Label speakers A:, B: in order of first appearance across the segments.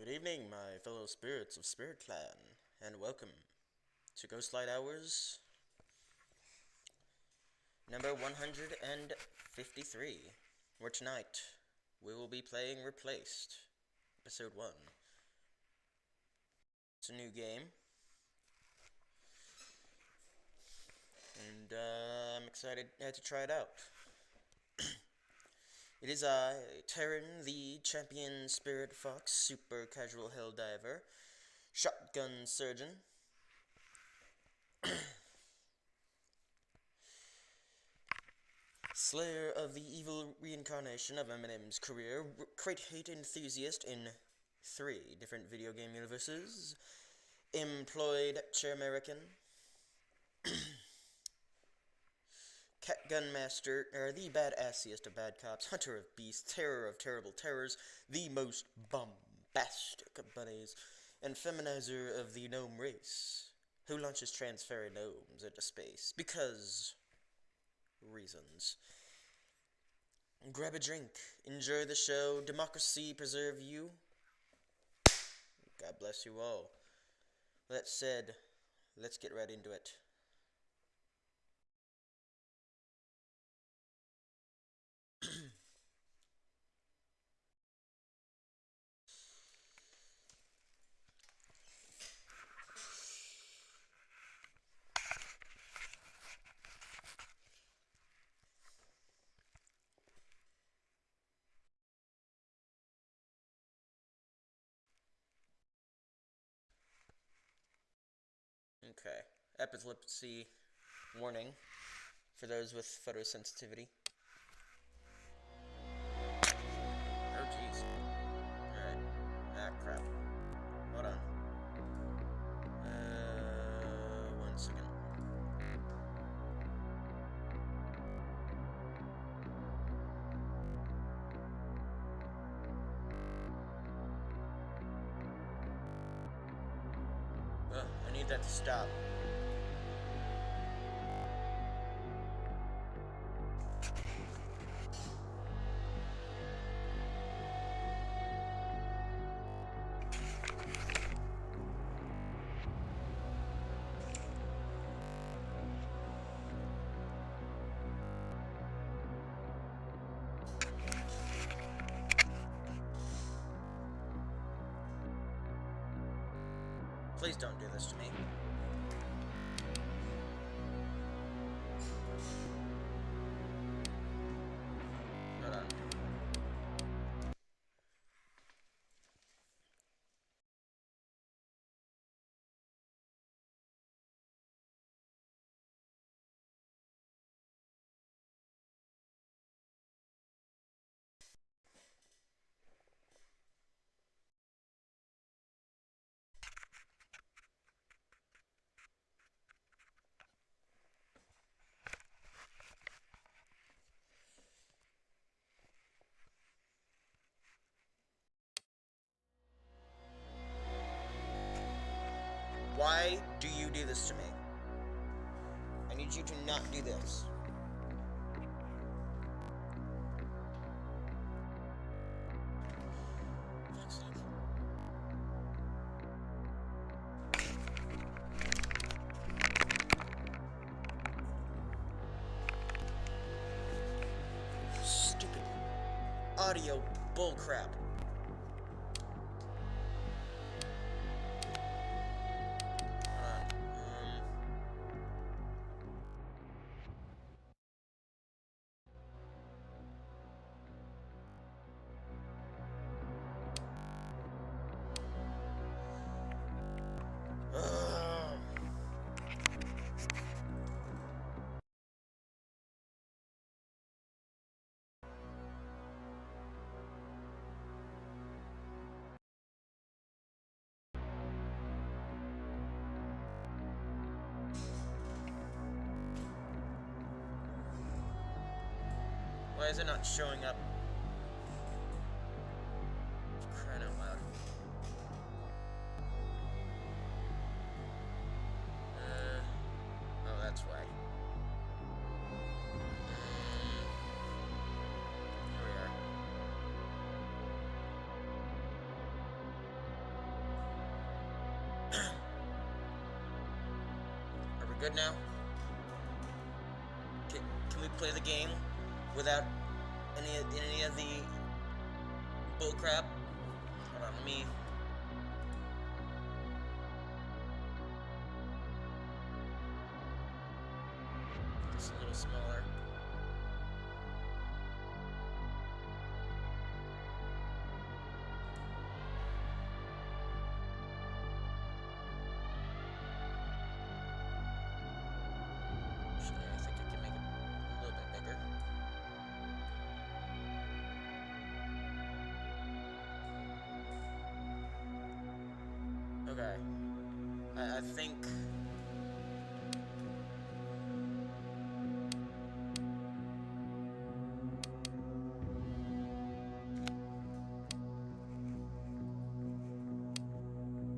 A: Good evening, my fellow spirits of Spirit Clan, and welcome to Ghostlight Hours number 153, where tonight we will be playing Replaced, episode 1. It's a new game, and I'm excited to try it out. It is I, Terran, the champion spirit fox, super casual hell diver, shotgun surgeon, slayer of the evil reincarnation of Eminem's career, crate hate enthusiast in 3 different video game universes, employed chair American, cat gun master, the badassiest of bad cops, hunter of beasts, terror of terrible terrors, the most bombastic of bunnies, and feminizer of the gnome race, who launches trans fairy gnomes into space, because reasons. Grab a drink, enjoy the show, democracy preserve you. God bless you all. That said, let's get right into it. Okay. Epilepsy warning for those with photosensitivity. Oh, jeez. Alright. Ah, crap. Hold on. 1 second. I need that to stop. Please don't do this to me. Hold on. Why do you do this to me? I need you to not do this. Stupid audio bullcrap. Why is it not showing up? Crying out loud. Oh, that's why. Here we are. Good now? Can we play the game without any of the bullcrap? Hold on, let me... Just a little smaller. Okay. I think...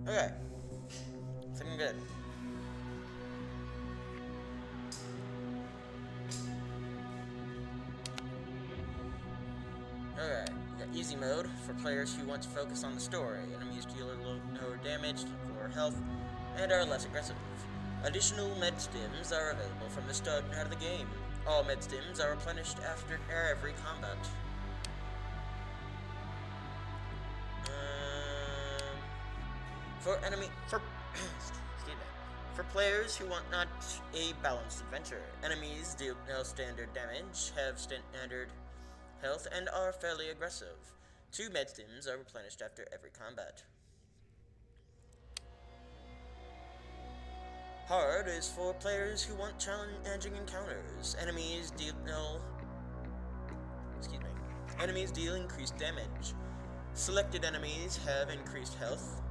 A: Okay. I think I'm good. Okay. We got easy mode for players who want to focus on the story. Enemies deal a little lower damage, lower health, and are less aggressive. Additional med stims are available from the start of the game. All med stims are replenished after every combat. For players who want not a balanced adventure, enemies deal no standard damage, have standard health, and are fairly aggressive. 2 med stims are replenished after every combat. Hard is for players who want challenging encounters. Enemies deal increased damage. Selected enemies have increased health.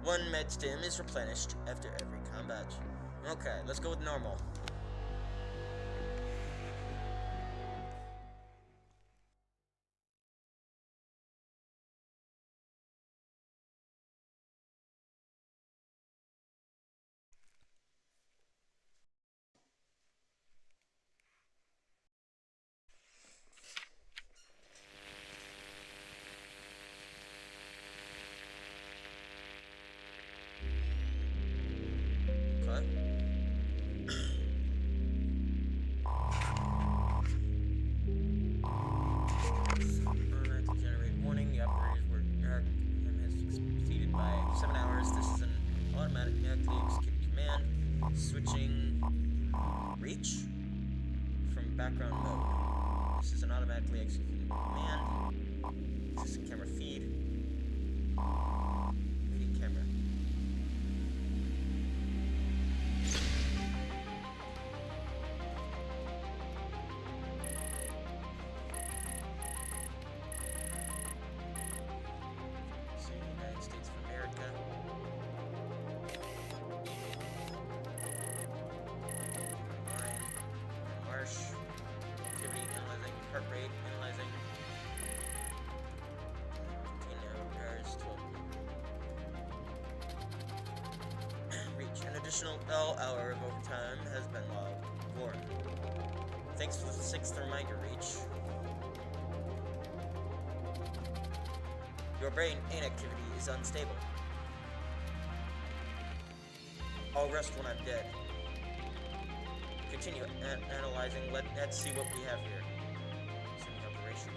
A: 1 med stim is replenished after every combat. Okay, let's go with normal. Switching reach from background mode. This is an automatically executed command. System camera feed. Feed camera. United States of America. Activity analyzing, heart rate analyzing. Reach. An additional hour of overtime has been logged. Warren. Thanks for the 6th reminder, Reach. Your brain inactivity is unstable. I'll rest when I'm dead. Continue analyzing. Let's see what we have here. Assuming operation.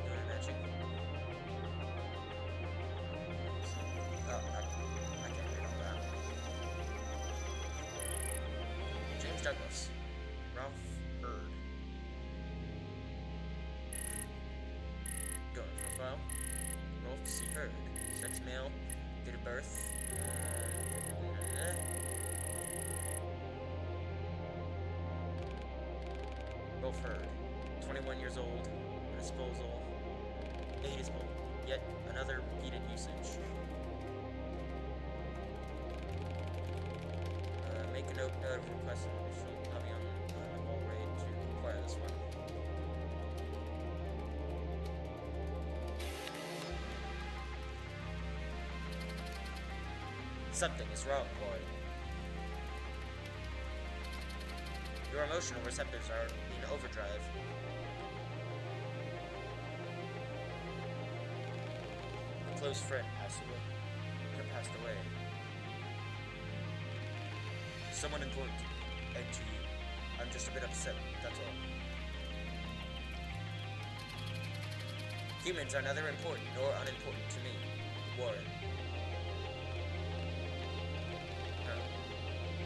A: Doing matching. Oh, I can't read all that. James Douglas. Ralph Bird. Going profile. Rolf C. Bird. Sex male. Date of birth. Rolf Bird. 21 years old. Disposal. Disposal. Yet another repeated usage. Make a note of request initial lobby on a wall raid to acquire this one. Something is wrong, boy. Your emotional receptors are in overdrive. A close friend passed away. passed away. Someone important and to you. I'm just a bit upset, that's all. Humans are neither important nor unimportant to me, Warren.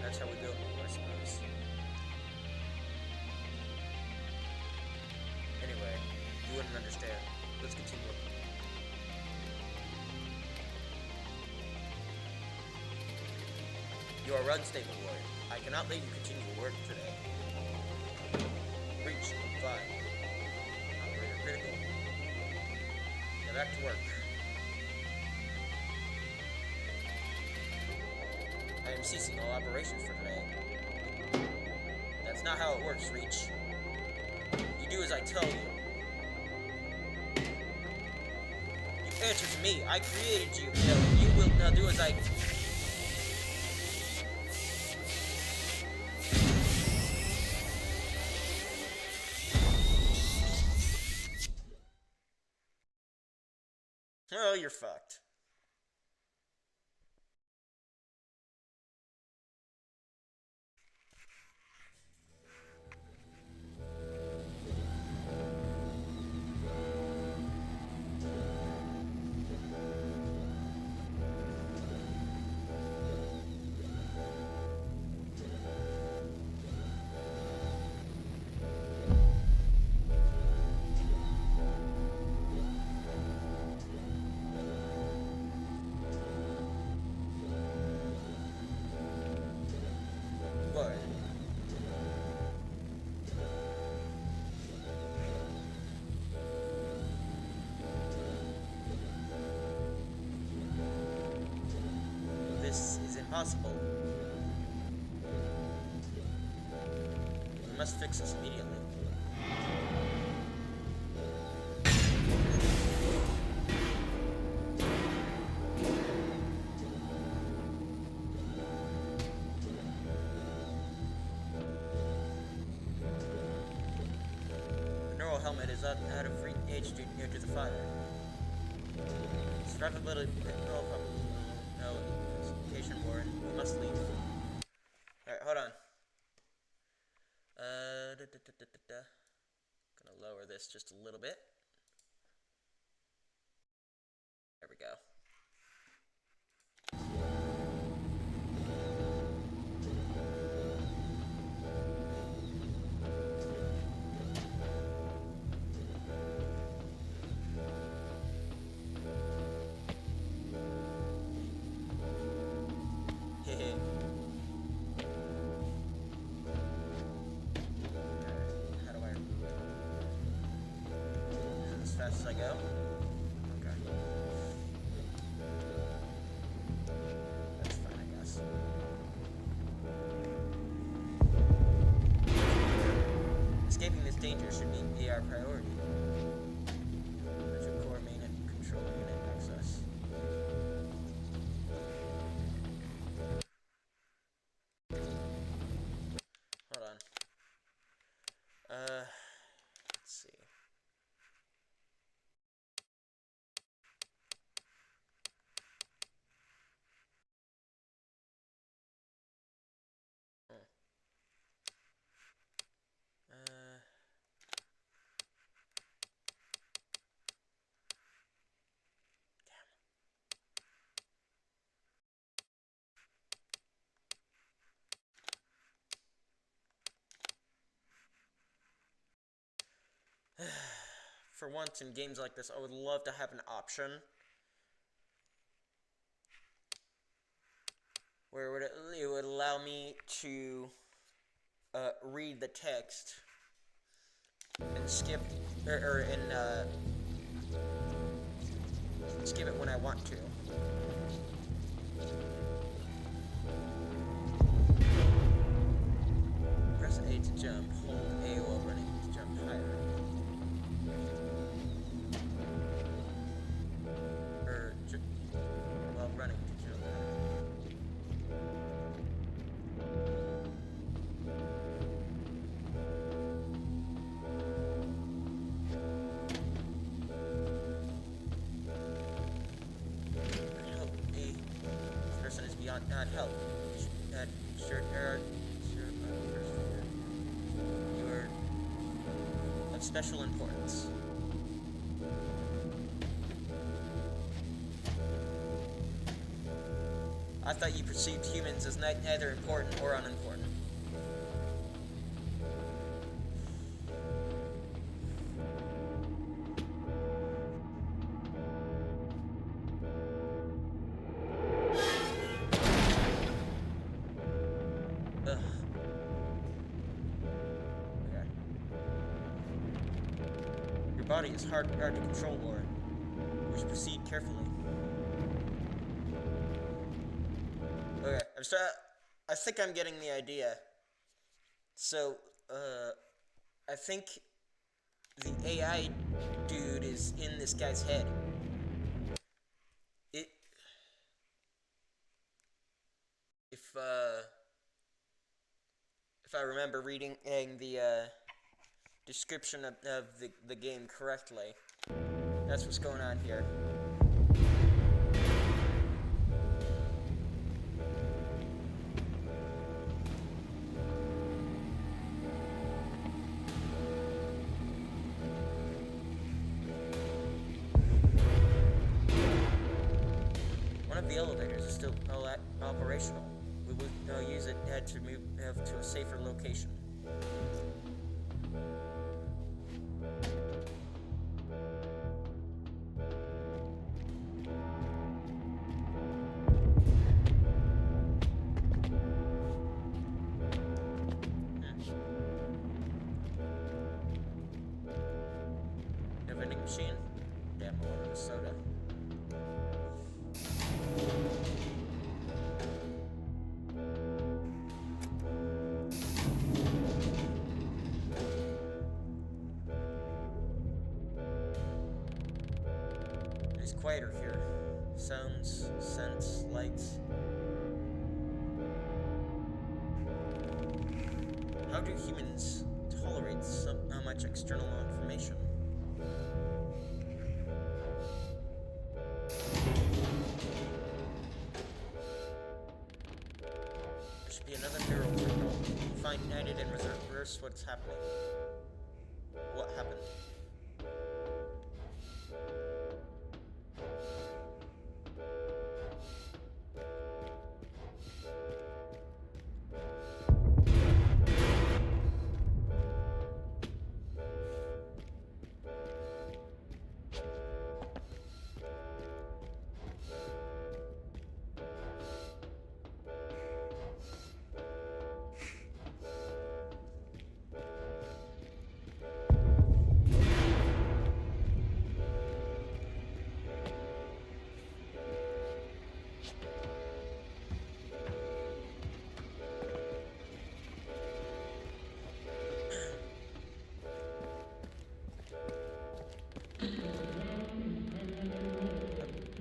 A: That's how we go, I suppose. Anyway, you wouldn't understand. Let's continue. You are unstable, Warren. I cannot let you continue to work today. Breach 5. Operator critical. Now back to work. I am ceasing all operations for today. That's not how it works, Reach. You do as I tell you. You answer to me. I created you. No, you will now do as I... Oh, you're fucked. This is impossible. We must fix this immediately. The neural helmet is out of reach near to the fire. Survivability. No. Warren, we must leave. Alright, hold on. Gonna lower this just a little bit. There we go. As I go. Okay. That's fine, I guess. Escaping this danger should be our priority. Major core main and control unit access. Hold on. Let's see. For once in games like this, I would love to have an option where it would allow me to read the text and skip skip it when I want to. Press A to jump. Hold A while running to jump higher. While running to jump higher. Hold A help. Sure, you are of special importance. I thought you perceived humans as neither important or unimportant. Body is hard to control, Laura. We should proceed carefully. Okay, I think I'm getting the idea. So, I think the AI dude is in this guy's head. If I remember reading the description of the game correctly. That's what's going on here. One of the elevators is still operational. We will use it to move to a safer location. Vending machine. Damn, I wanted a soda. It's quieter here. Sounds, scents, lights. How do humans tolerate so much external information? There should be another neural signal. Find it and reverse what's happening. What happened?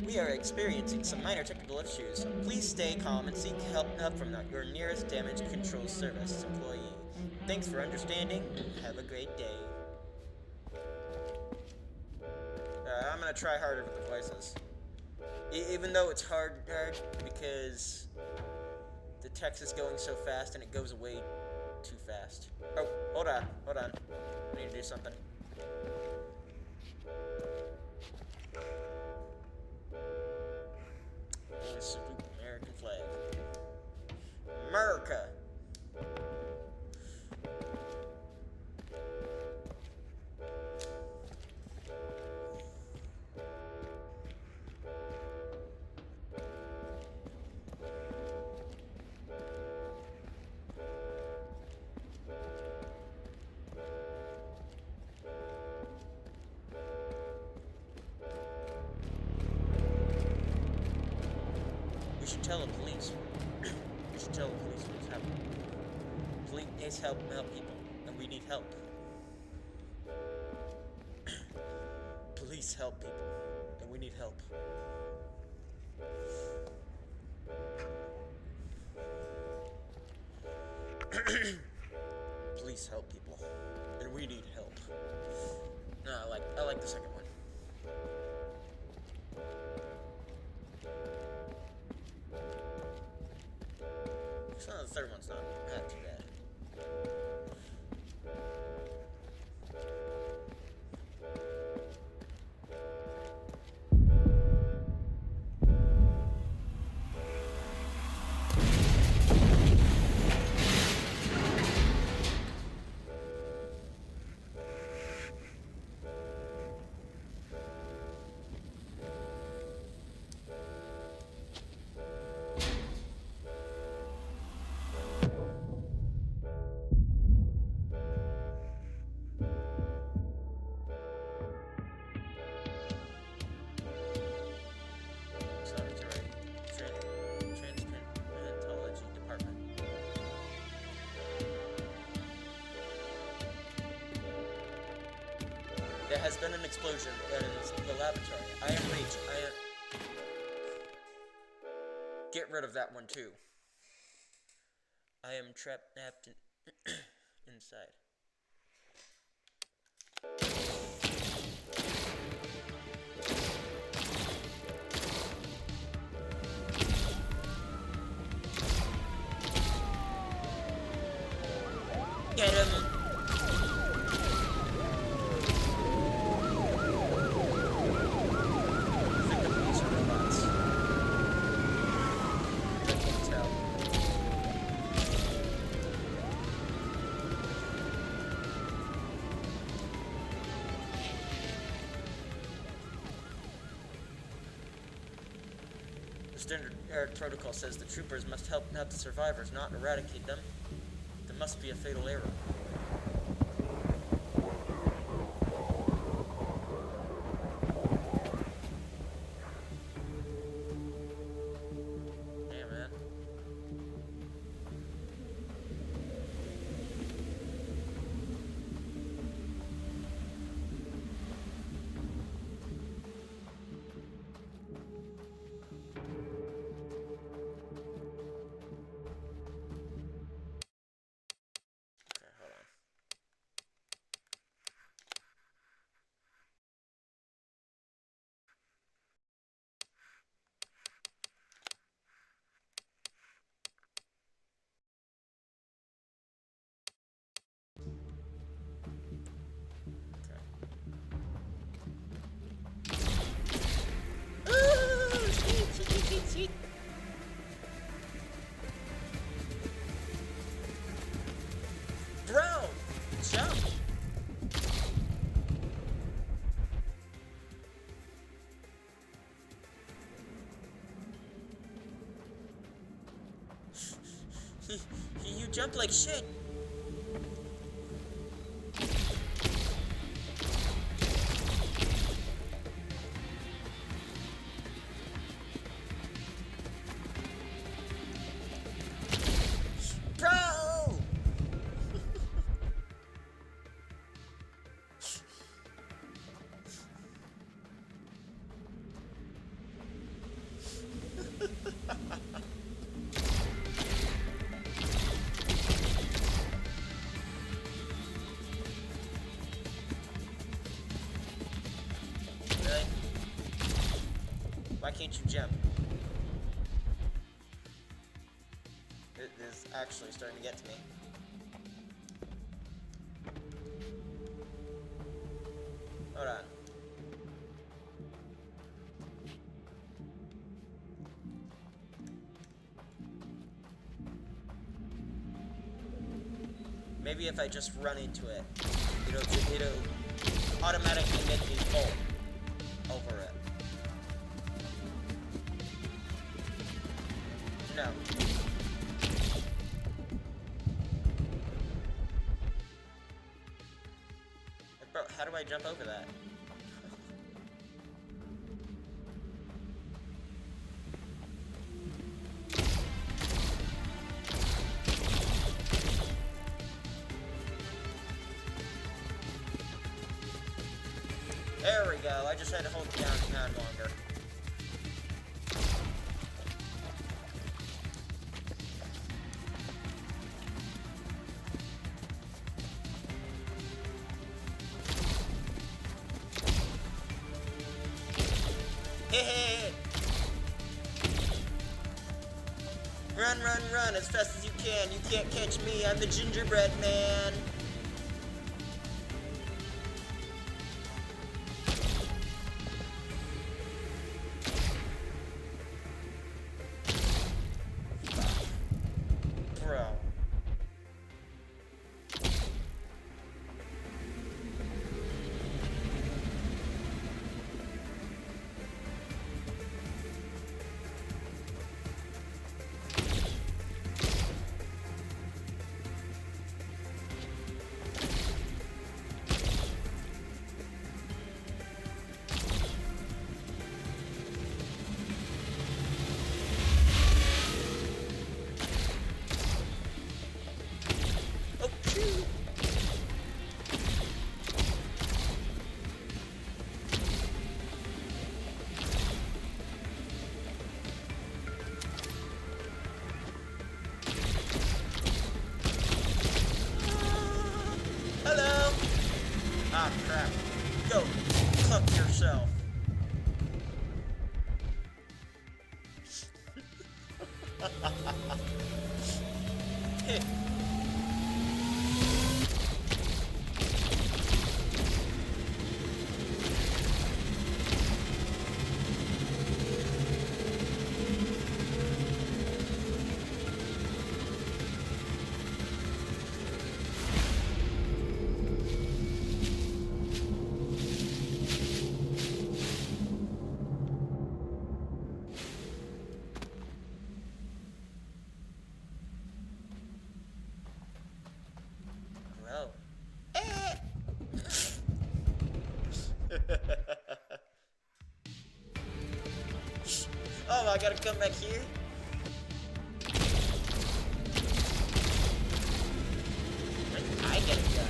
A: We are experiencing some minor technical issues. Please stay calm and seek help from your nearest damage control service employee. Thanks for understanding. Have a great day. I'm gonna try harder with the voices. Even though it's hard because the text is going so fast and it goes away too fast. Oh, hold on. I need to do something. Salute the American flag. America! We should tell the police. We should tell the police what's happening. Police help people, and we need help. Police help people, and we need help. Police help people, and we need help. No, I like the second one. Oh, the third one's not too bad. There has been an explosion in the laboratory. I am Reach. Get rid of that one too. I am trapped inside. Get him! Standard protocol says the troopers must help out the survivors, not eradicate them. There must be a fatal error. Yeah, man. Bro, jump! You jump like shit. Why can't you jump? It is actually starting to get to me. Hold on. Maybe if I just run into it, it'll automatically make me fall over it. No. Bro, how do I jump over that? There we go. I just had to hold it down longer. Run! Run, run, run as fast as you can. You can't catch me. I'm the gingerbread man. Bro. Hello. Ah, crap. Go. Cluck yourself. Hit. Well. Oh, I gotta come back here? I get it done.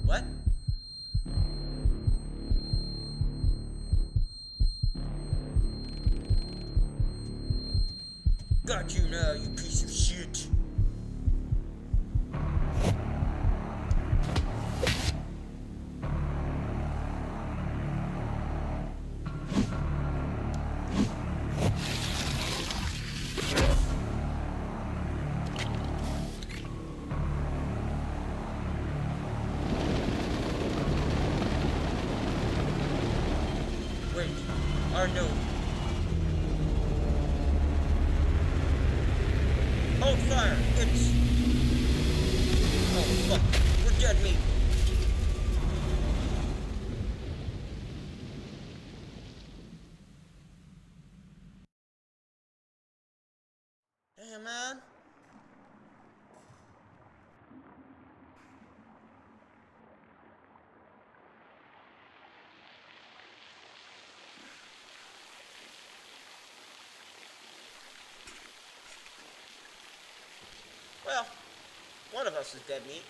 A: What? Got you now, you piece of shit. Wait, or no. Hold fire, it's... Oh, fuck, we're dead meat. Damn, man. Well, one of us is dead meat.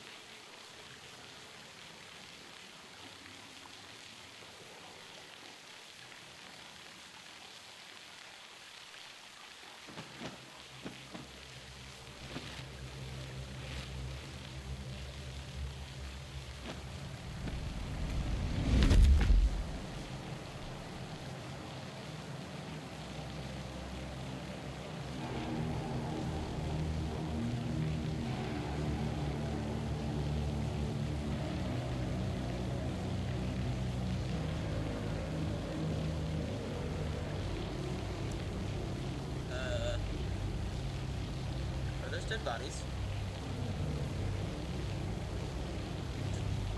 A: Are those dead bodies?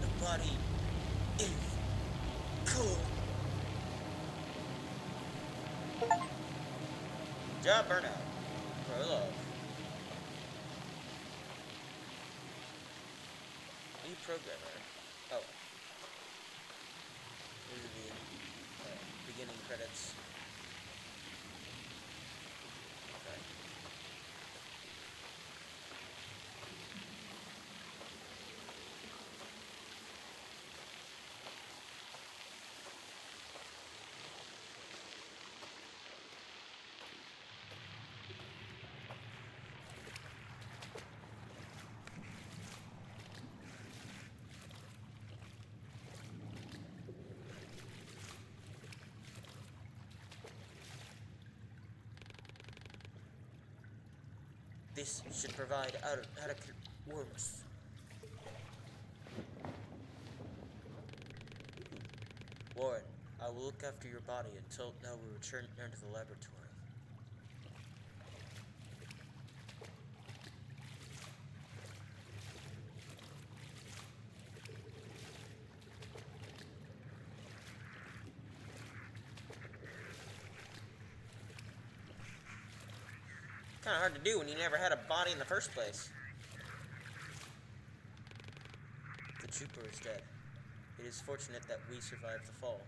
A: The body is cool. Job burnout. Prologue. New programmer. Oh. These are the beginning credits. Okay. This should provide adequate warmth. Warren, I will look after your body until we return to the laboratory. Kind of hard to do when you never had a body in the first place. The trooper is dead. It is fortunate that we survived the fall.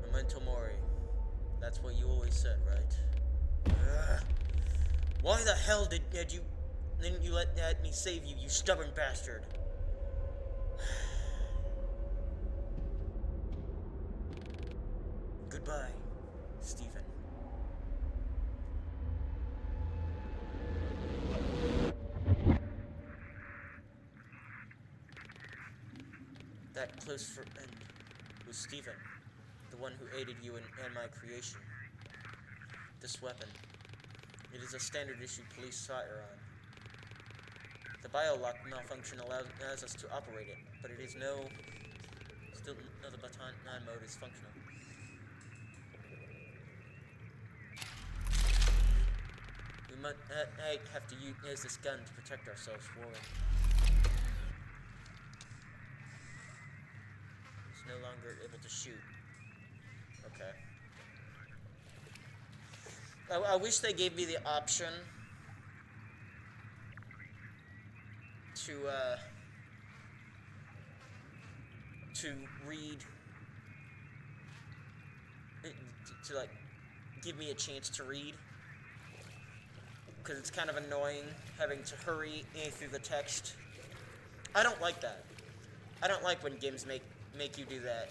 A: Memento mori. That's what you always said, right? Ugh. Why the hell didn't you let me save you, you stubborn bastard? Goodbye, Stephen. That close friend was Stephen, the one who aided you in my creation. This weapon. It is a standard issue police firearm. The biolock malfunction allows us to operate it, but it is still the baton mode is functional. We might have to use this gun to protect ourselves, Warren. He's no longer able to shoot. Okay. I wish they gave me the option to read, to like give me a chance to read, because it's kind of annoying having to hurry through the text. I don't like that. I don't like when games make you do that.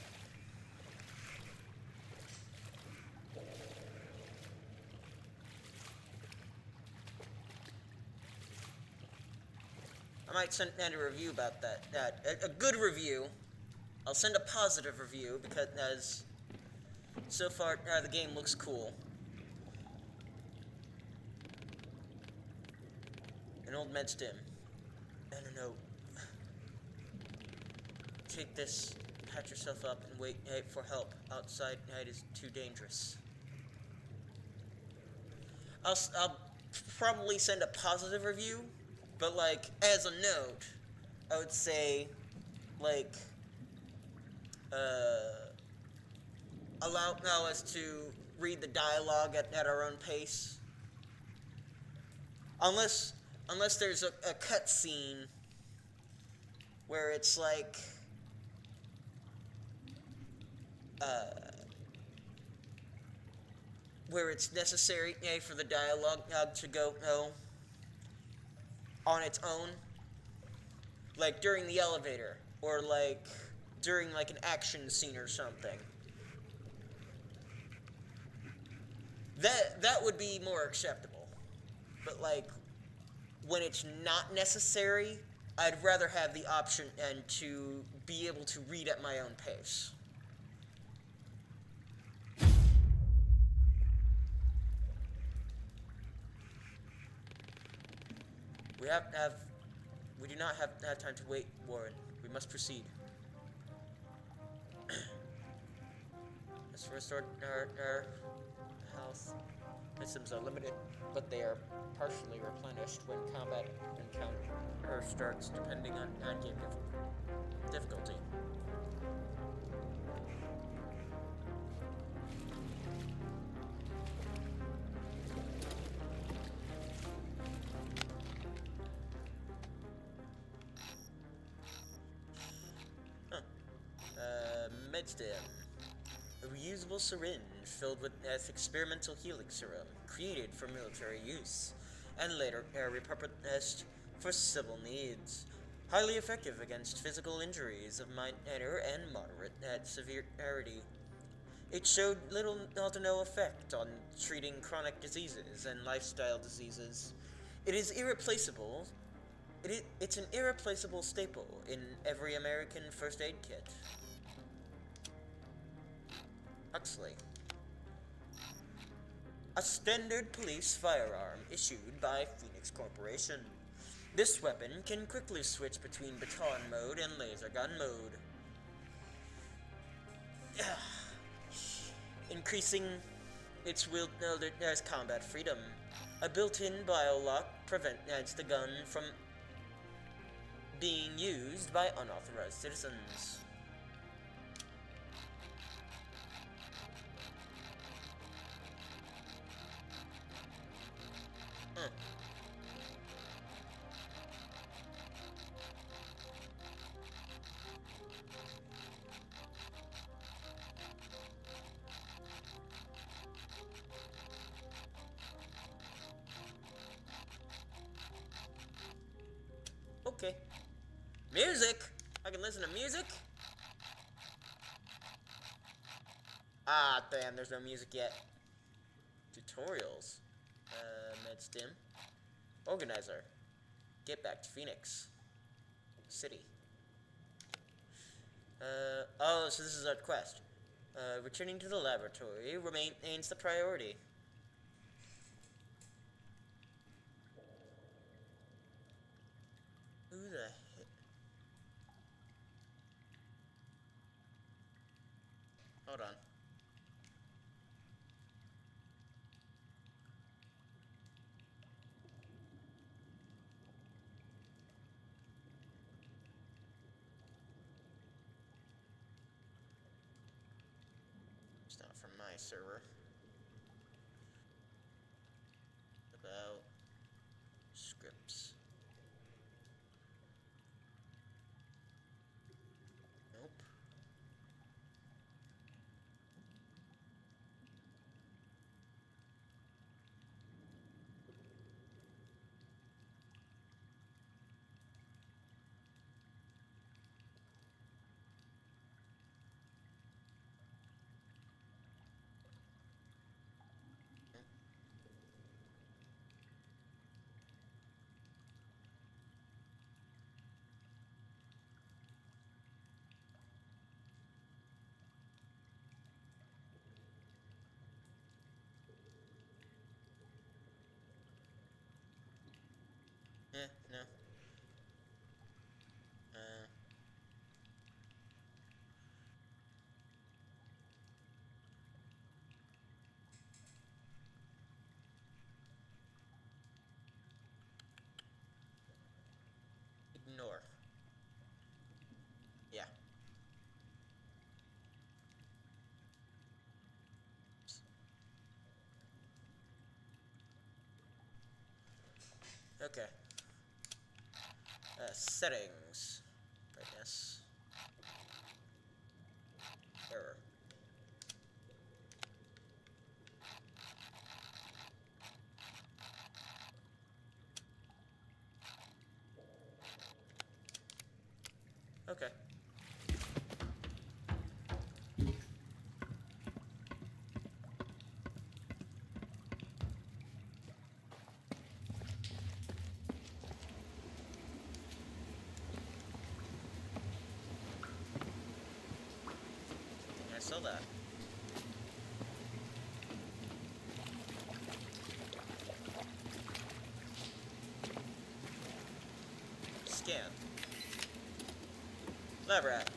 A: I might send a review about that. A good review. I'll send a positive review because so far the game looks cool. An old med stim. I don't know. Take this, patch yourself up, and wait for help. Outside night is too dangerous. I'll probably send a positive review, but like as a note, I would say like allow us to read the dialogue at our own pace. Unless there's a cutscene where it's like where it's necessary for the dialogue to go on its own, like during the elevator, or like during like an action scene or something. That would be more acceptable. But like when it's not necessary, I'd rather have the option and to be able to read at my own pace. We do not have time to wait, Warren. We must proceed. As for restore our health, systems are limited, but they are partially replenished when combat encounter starts, depending on game difficulty. Medstim. A reusable syringe filled with experimental healing serum, created for military use, and later repurposed for civil needs. Highly effective against physical injuries of minor and moderate severity. It showed little to no effect on treating chronic diseases and lifestyle diseases. It is irreplaceable. It's an irreplaceable staple in every American first aid kit. Huxley. A standard police firearm issued by Phoenix Corporation. This weapon can quickly switch between baton mode and laser gun mode, increasing its there's combat freedom. A built-in biolock prevents the gun from being used by unauthorized citizens. Okay. Music! I can listen to music? Ah, damn, there's no music yet. Tutorials. Medstim. Organizer. Get back to Phoenix. City. Oh, so this is our quest. Returning to the laboratory remains the priority. Who the heck? Hold on. It's not from my server. About scripts. Nope. No. Ignore. Yeah. Okay. Settings. Brightness. Error. Okay. I saw that. Scan. Lab rat.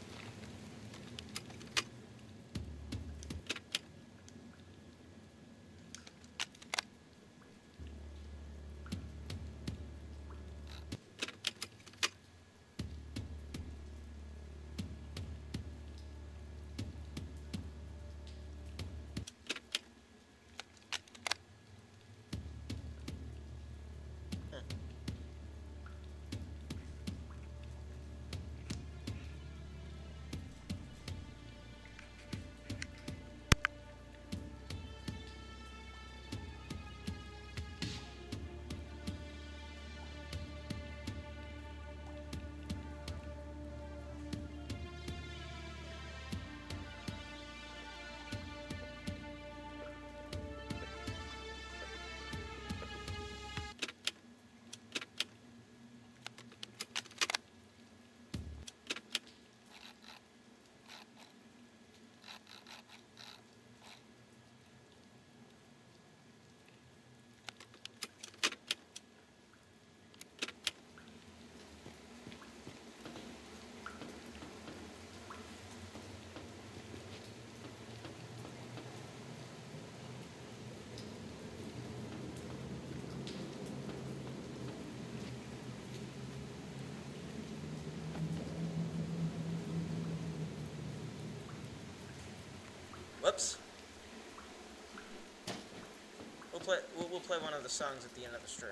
A: we'll play one of the songs at the end of the stream.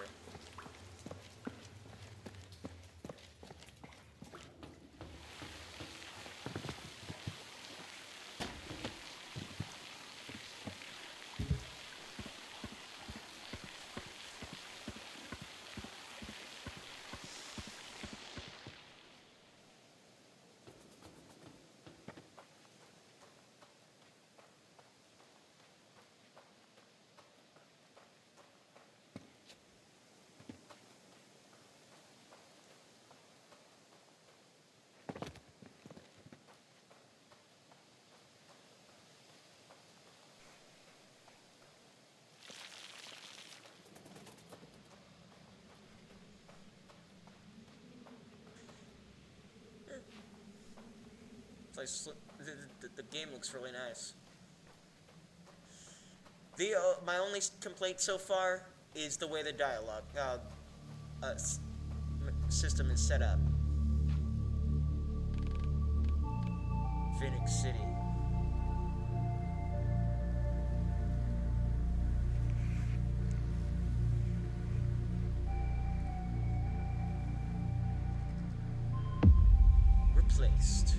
A: The game looks really nice. My only complaint so far is the way the dialogue system is set up. Phoenix City. Replaced.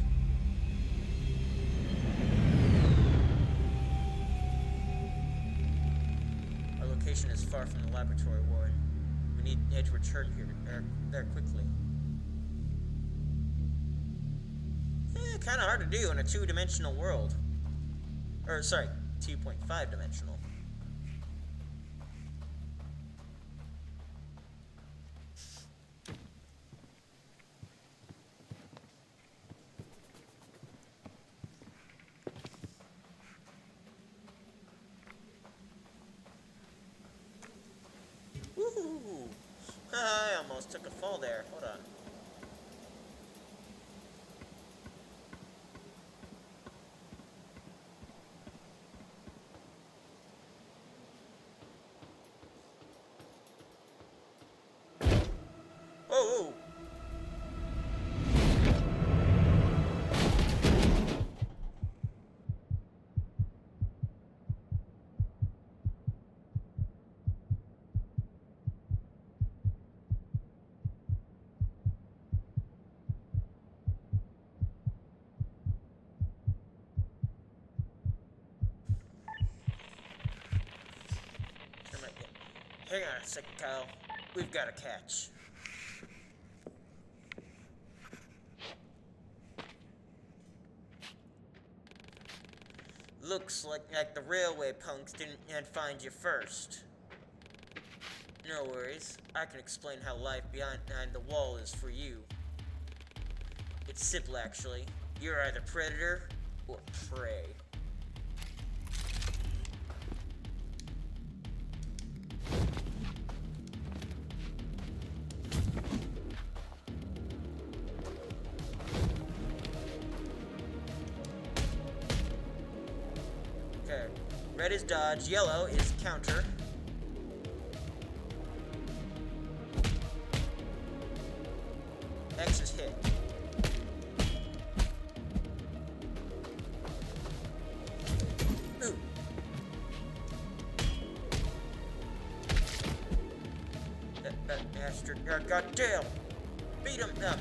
A: Is far from the laboratory, Warren. We need to return there quickly. Kind of hard to do in a two-dimensional world. Or, sorry, 2.5 dimensional. I almost took a fall there. Hold on. Whoa! Hang on a second, Kyle. We've got a catch. Looks like the railway punks didn't find you first. No worries. I can explain how life behind the wall is for you. It's simple, actually. You're either predator or prey. Red is dodge, yellow is counter. X is hit. Ooh. That bastard. Goddamn! Beat him up!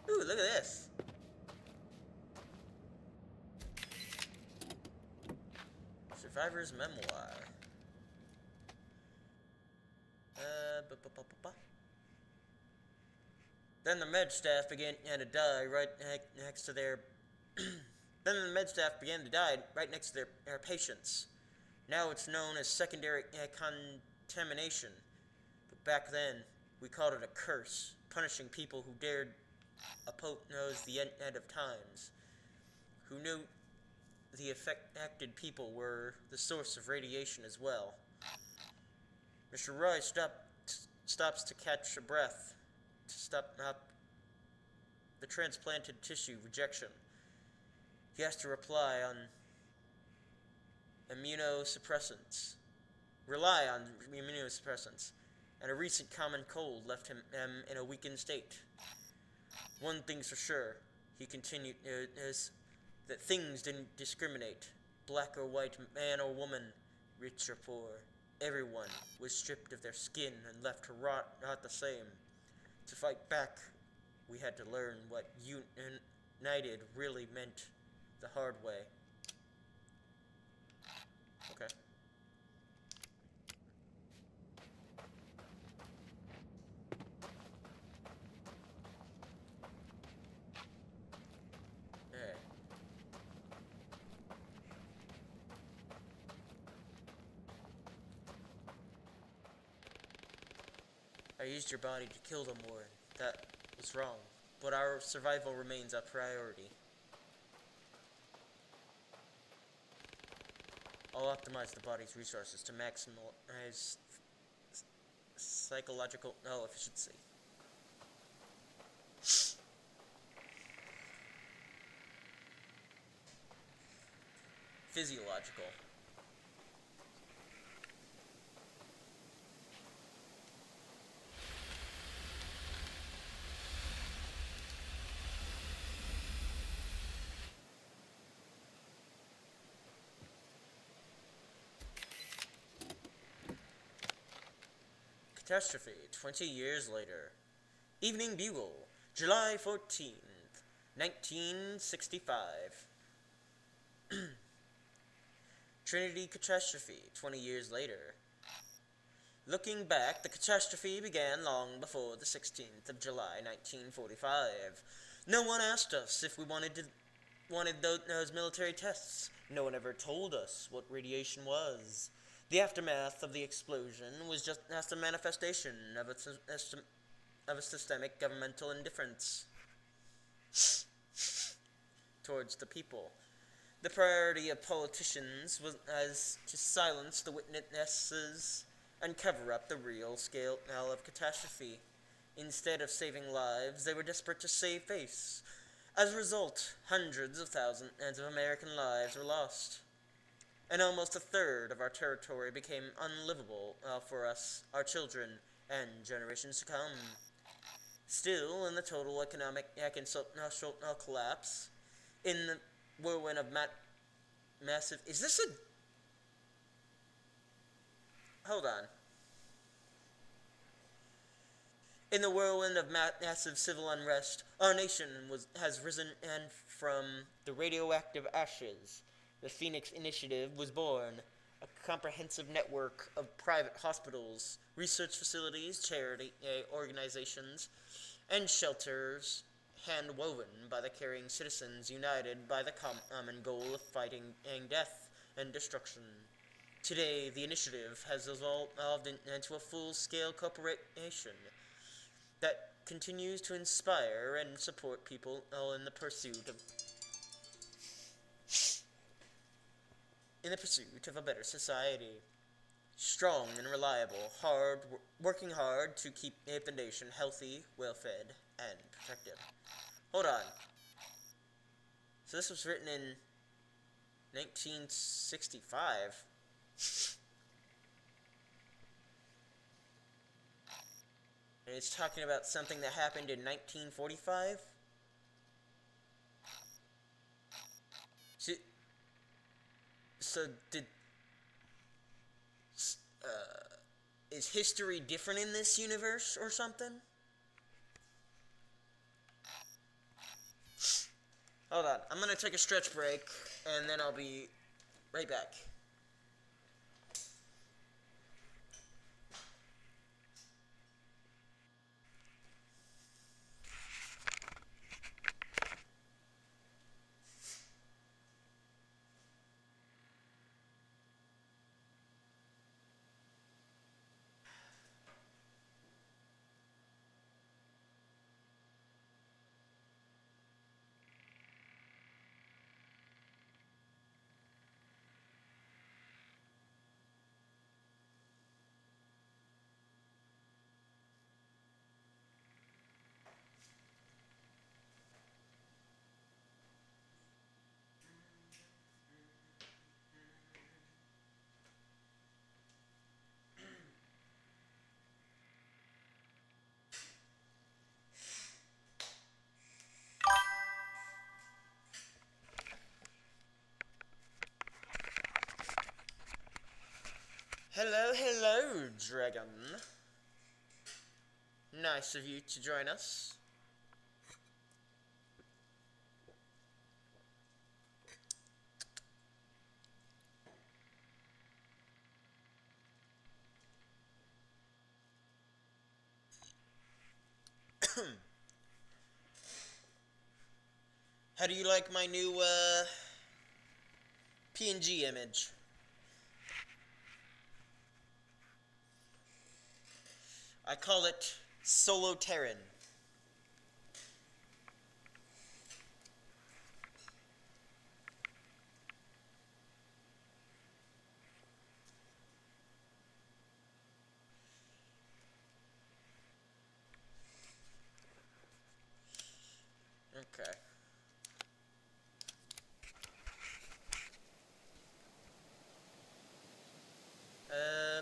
A: Ooh, look at this. Survivor's Memoir. Then the med staff began to die right next to their. Then the med staff began to die right next to their patients. Now it's known as secondary contamination. But back then, we called it a curse, punishing people who dared knows the end of times, who knew the affected people were the source of radiation as well. Mr. Roy stops to catch a breath, to stop the transplanted tissue rejection. He has to rely on immunosuppressants, and a recent common cold left him in a weakened state. One thing's for sure, he continued, is that things didn't discriminate, black or white, man or woman, rich or poor. Everyone was stripped of their skin and left to rot the same. To fight back, we had to learn what united really meant the hard way. Okay. Hey. I used your body to kill them, Warren. That was wrong. But our survival remains a priority. I'll optimize the body's resources to maximize psychological efficiency. Physiological. Catastrophe, 20 years later. Evening Bugle, July 14th, 1965. Trinity catastrophe, 20 years later. Looking back, the catastrophe began long before the 16th of July, 1945. No one asked us if we wanted those military tests. No one ever told us what radiation was. The aftermath of the explosion was just a manifestation of a systemic governmental indifference towards the people. The priority of politicians was to silence the witnesses and cover up the real scale of catastrophe. Instead of saving lives, they were desperate to save face. As a result, hundreds of thousands of American lives were lost. And almost a third of our territory became unlivable for us, our children, and generations to come. Still, in the total economic and social collapse, in the whirlwind of massive... Is this a... Hold on. In the whirlwind of massive civil unrest, our nation has risen and from the radioactive ashes. The Phoenix Initiative was born, a comprehensive network of private hospitals, research facilities, charity organizations, and shelters hand-woven by the caring citizens united by the common goal of fighting death and destruction. Today, the initiative has evolved into a full-scale corporation that continues to inspire and support people in the pursuit of a better society. Strong and reliable, working hard to keep the nation healthy, well-fed, and protected. Hold on. So this was written in 1965. And it's talking about something that happened in 1945? So is history different in this universe or something? Hold on, I'm gonna take a stretch break, and then I'll be right back. Hello, Dragon. Nice of you to join us. How do you like my new, PNG image? I call it Solo Terran. Okay.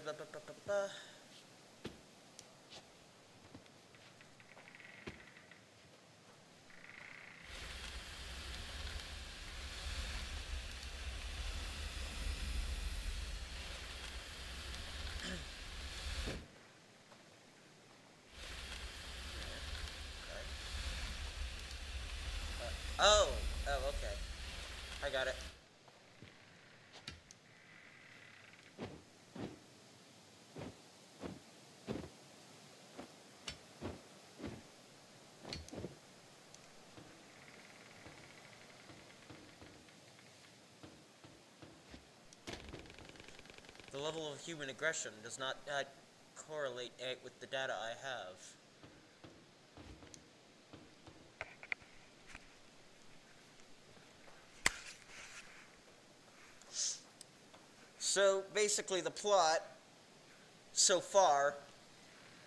A: Ba ba ba ba ba. Oh, okay. I got it. The level of human aggression does not correlate with the data I have. So, basically the plot, so far,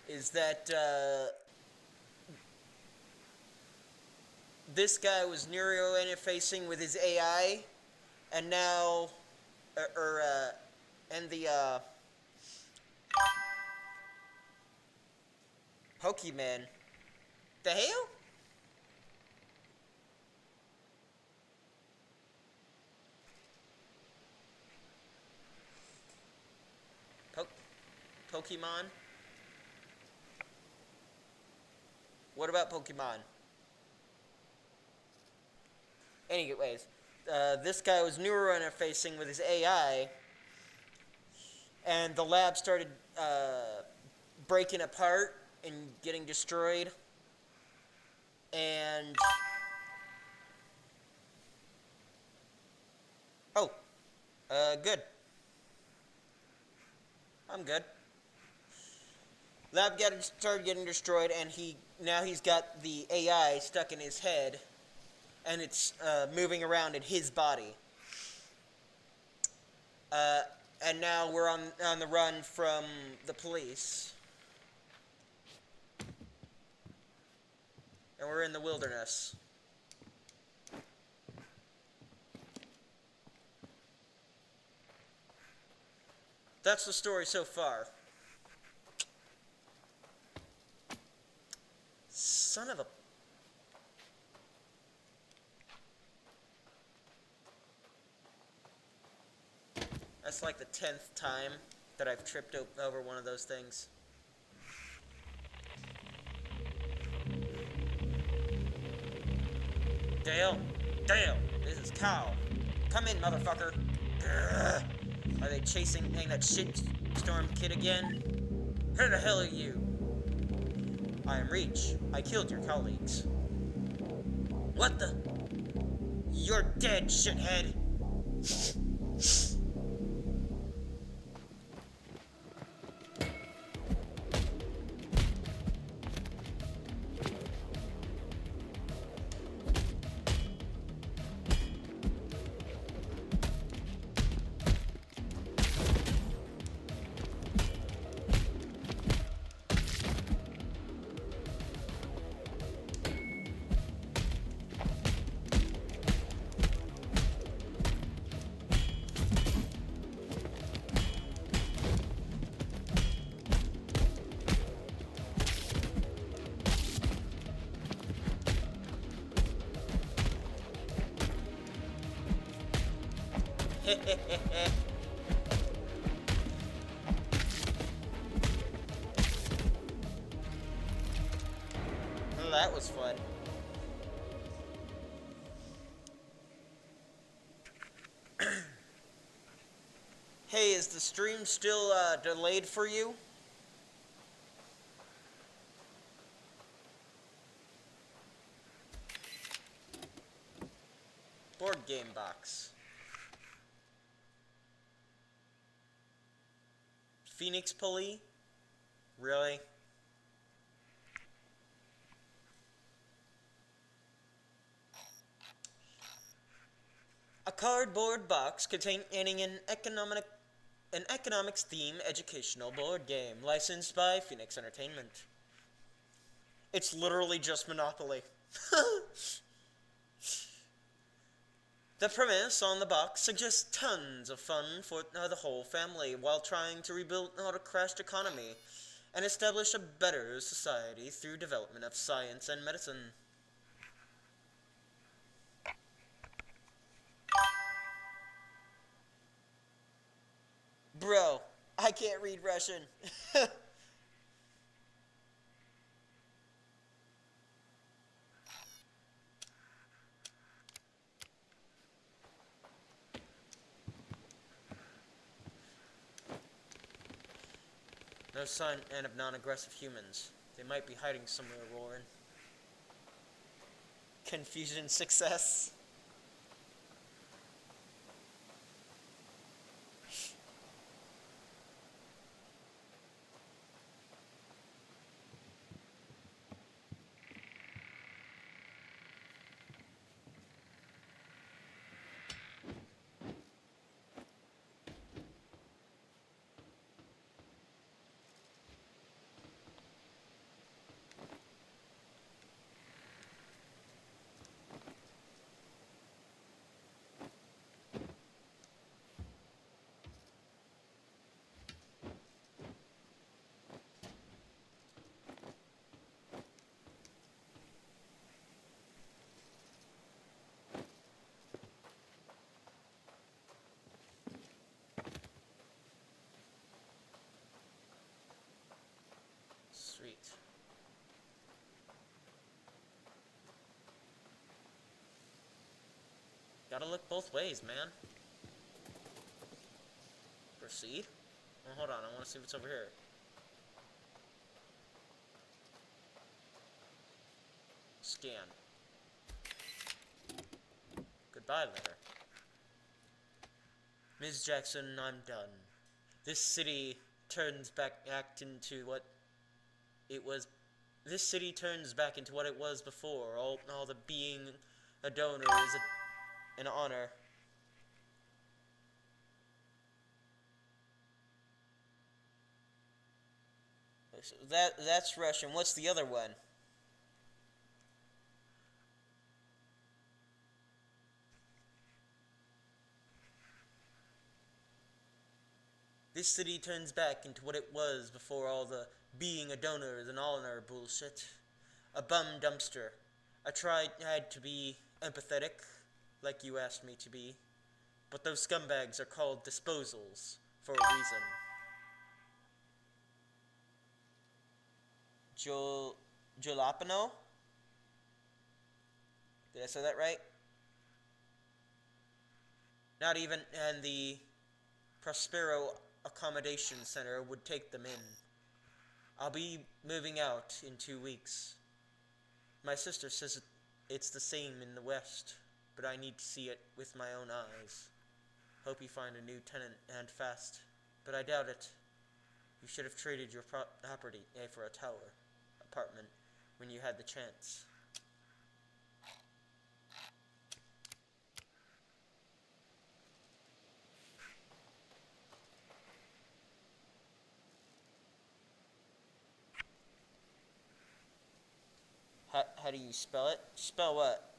A: is that, this guy was neurointerfacing with his AI, and now, and the, Pokemon. The hell? Pokemon? What about Pokemon? Anyways, this guy was neurointerfacing with his AI, and the lab started breaking apart and getting destroyed, and good. I'm good. Lab started getting destroyed, and now he's got the AI stuck in his head, and it's moving around in his body. And now we're on the run from the police, and we're in the wilderness. That's the story so far. Son of a... That's like the 10th time that I've tripped over one of those things. Dale, this is Kyle. Come in, motherfucker. Grr. Are they chasing that shitstorm kid again? Who the hell are you? I am Reach. I killed your colleagues. What the? You're dead, shithead. was fun. Hey, is the stream still delayed for you? Board game box. Phoenix pulley? Really? A cardboard box containing an economics theme educational board game licensed by Phoenix Entertainment. It's literally just Monopoly. The premise on the box suggests tons of fun for the whole family while trying to rebuild a crashed economy and establish a better society through development of science and medicine. Bro, I can't read Russian. No sign of non-aggressive humans. They might be hiding somewhere, Warren. Confusion success. Sweet. Gotta look both ways, man. Proceed? Oh, hold on, I want to see what's over here. Scan. Goodbye, letter. Ms. Jackson, I'm done. This city turns back into what it was. This city turns back into what it was before. All the being a donor is an honor. So that's Russian. What's the other one? This city turns back into what it was before all the being a donor is an honor bullshit. A bum dumpster. I had to be empathetic, like you asked me to be. But those scumbags are called disposals for a reason. Jalapeno? Did I say that right? Not even and the Prospero Accommodation Center would take them in. I'll be moving out in 2 weeks. My sister says it's the same in the West, but I need to see it with my own eyes. Hope you find a new tenant and fast, but I doubt it. You should have traded your property for a apartment when you had the chance. How do you spell it? Spell what?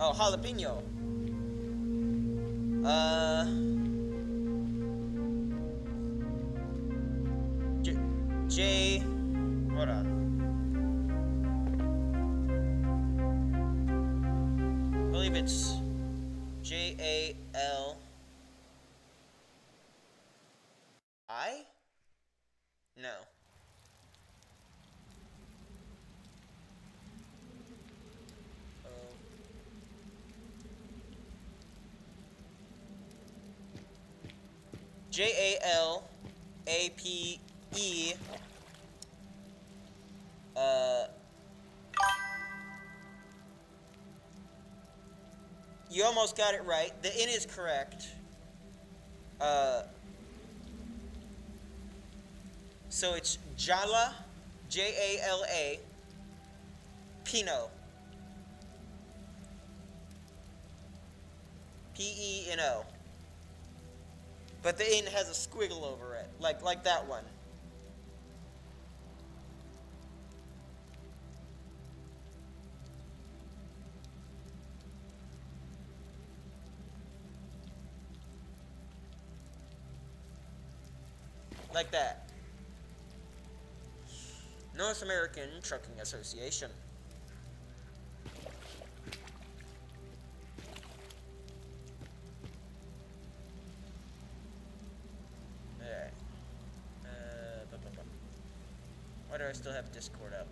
A: Oh, jalapeno. J. Hold on. believe it's J-A-L-I? No. J-A-L-A-P-E. You almost got it right. The N is correct. So it's Jala, J-A-L-A, Pino. P-E-N-O. But the N has a squiggle over it, like that one. Like that. North American Trucking Association. Alright. Why do I still have Discord up?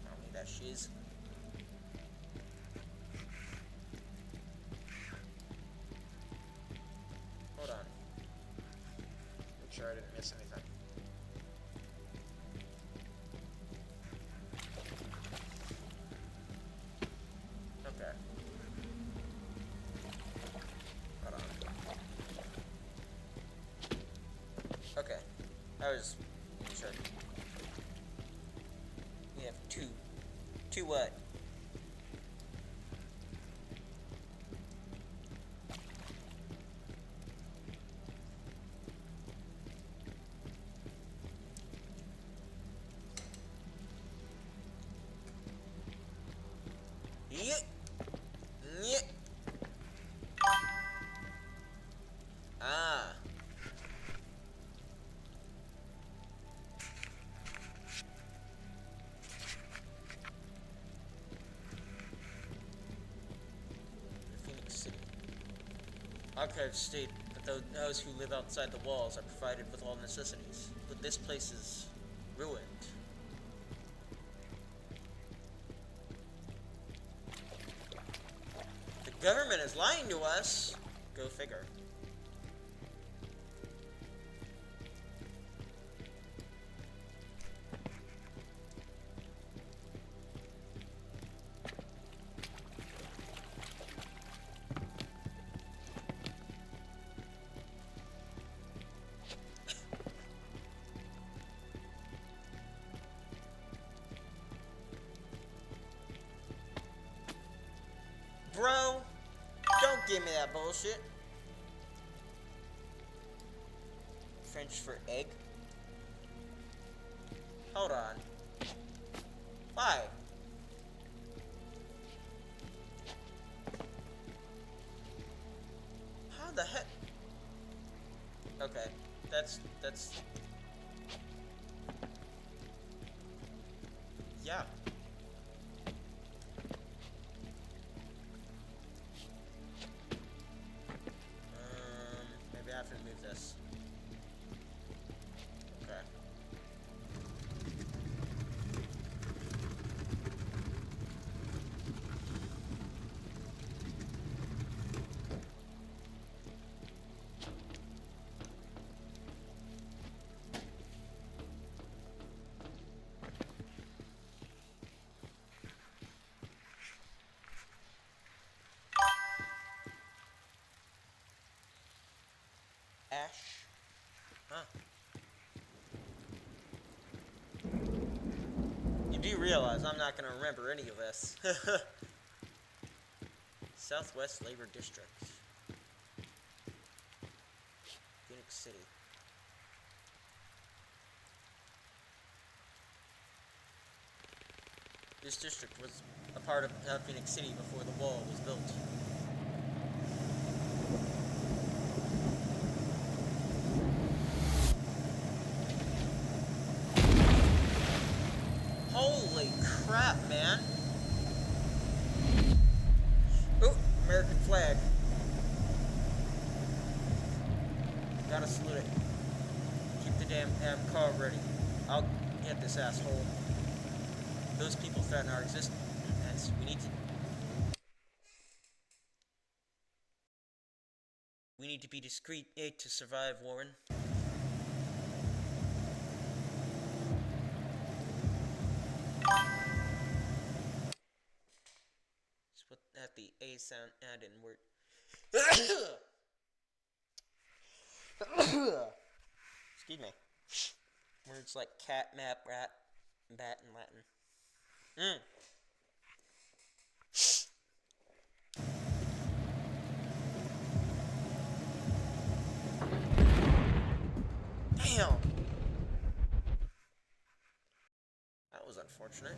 A: I don't need that shiz. Hold on. Make sure I didn't miss anything. Okay. Hold on. Okay. I was sure. We have two. Two what? Yeah. Yeah. Ah. Phoenix City. Archives state that those who live outside the walls are provided with all necessities, but this place is ruined. The government is lying to us. Go figure. Bro, don't give me that bullshit. French for egg. Hold on. Why? How the heck? Okay, that's yeah. Maybe I have to move this. Okay. Ash. Huh. You do realize I'm not going to remember any of this. Southwest Labor District. Phoenix City. This district was a part of Phoenix City before the wall was built. Holy crap, man. Oh, American flag. Gotta salute it. Keep the damn car ready. I'll get this asshole. Those people threaten our existence. We need to be discreet to survive, Warren. Just put that the A sound add in word. Excuse me. Words like cat, map, rat, bat in Latin. Damn! That was unfortunate.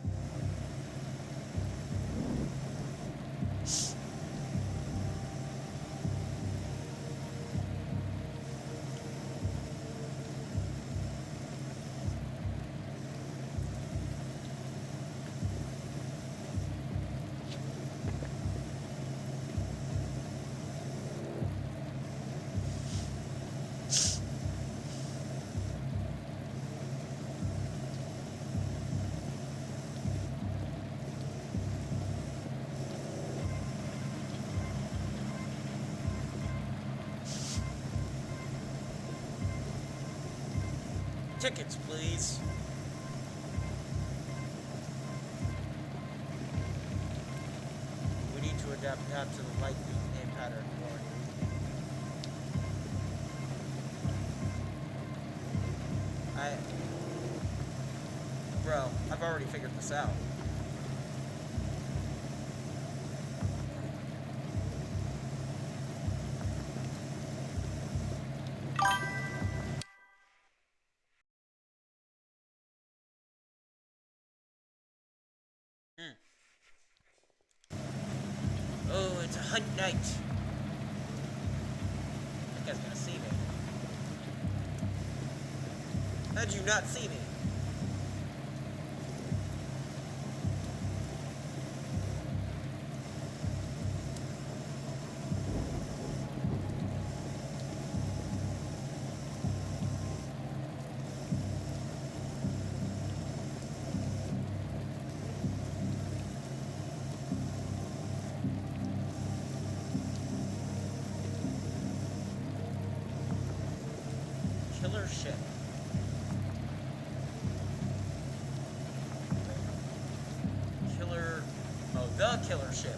A: Tickets, please. We need to adapt to the light name pattern more. Bro, I've already figured this out. Oh, it's a hunt night. That guy's gonna see me. How'd you not see me? Killer ship. The killer ship.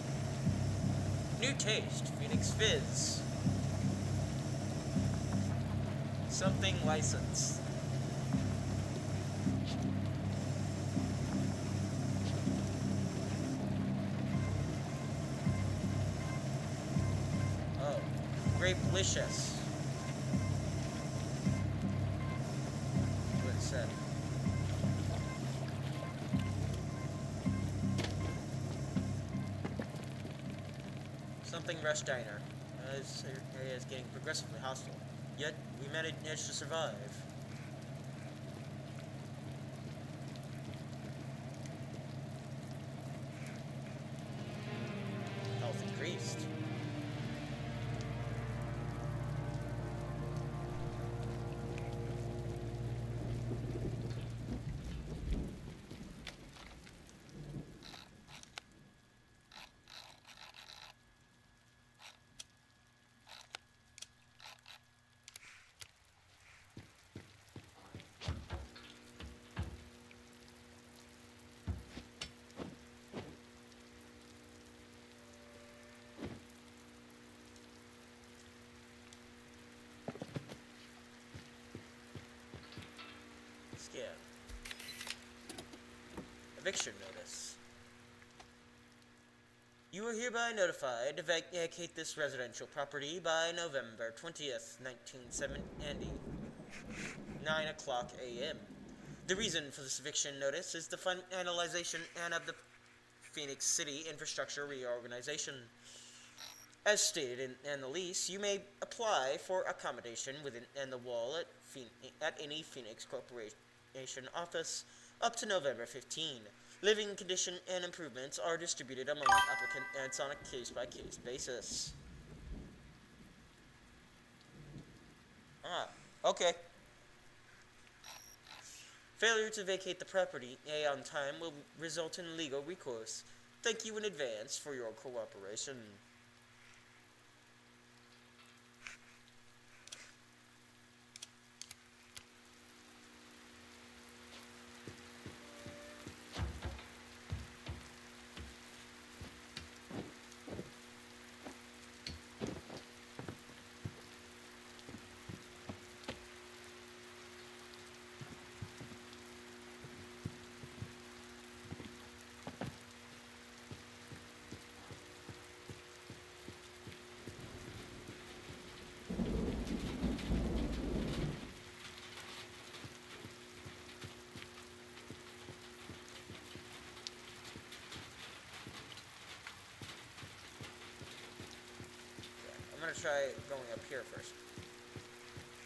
A: New taste, Phoenix Fizz. Something licensed. Oh, Grapelicious. That's what it said. Something Rush Diner. This area is getting progressively hostile. Yet, we managed to survive. Health increased. Yeah. Eviction notice. You are hereby notified to vacate this residential property by November 20th, 1970, 9 o'clock a.m. The reason for this eviction notice is the finalization of the Phoenix City infrastructure reorganization. As stated in the lease, you may apply for accommodation within the wall at any Phoenix Corporation office up to November 15. Living condition and improvements are distributed among applicants on a case-by-case basis. Ah, okay. Failure to vacate the property on time will result in legal recourse. Thank you in advance for your cooperation. I'm gonna try going up here first.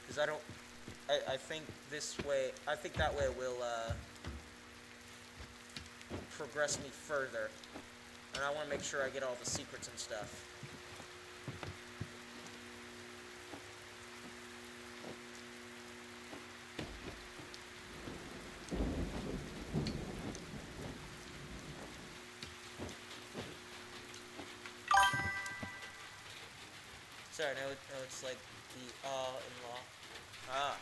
A: Because I think this way, I think that way will, progress me further. And I want to make sure I get all the secrets and stuff. Sorry, no, it's like the in law. Ah,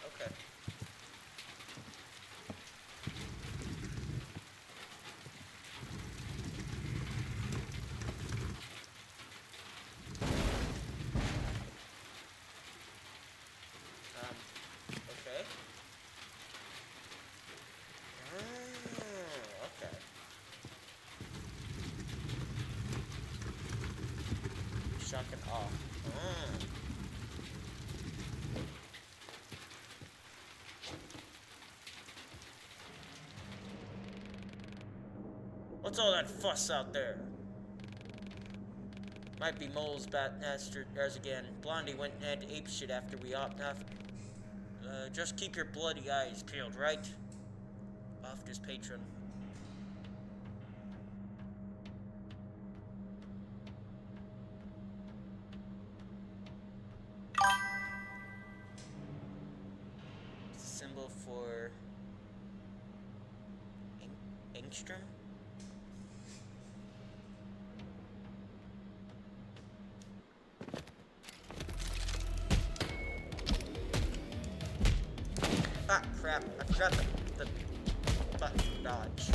A: okay. Okay. Okay. Shock and awe. What's all that fuss out there? Might be Mole's Batmasters again. Blondie went and ape shit after we opted off. Just keep your bloody eyes peeled, right? Off his patron. It's a symbol for Engstrom? Ah, crap. I forgot the button to dodge.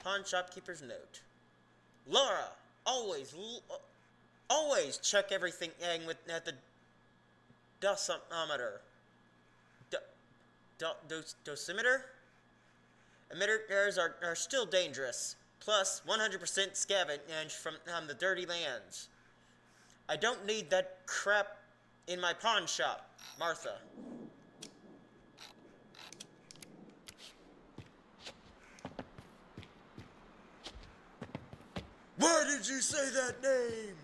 A: Pawn shopkeeper's note. Laura, always check everything at the dosimeter. Dosimeter? Emitters are still dangerous. Plus, 100% scavenge from the dirty lands. I don't need that crap in my pawn shop, Martha. Why did you say that name?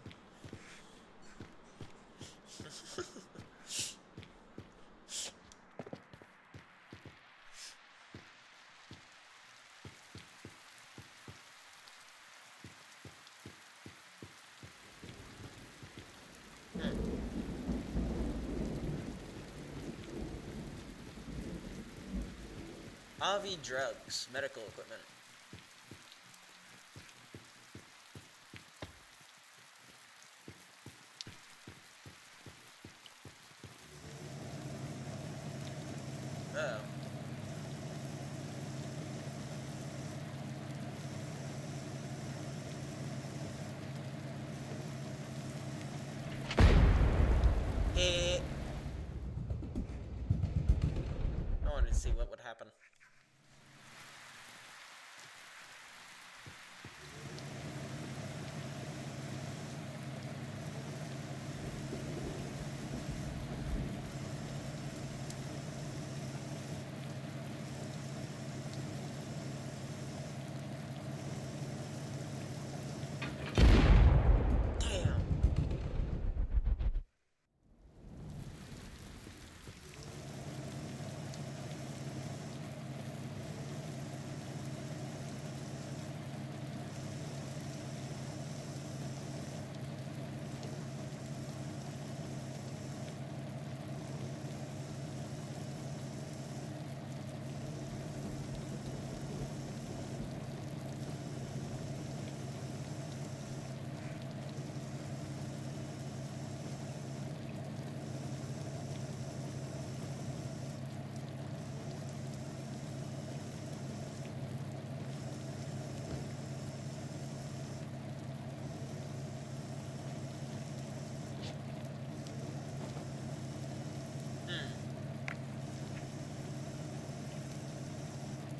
A: Avi drugs, medical equipment. Uh-oh. Hey. I wanted to see what would happen.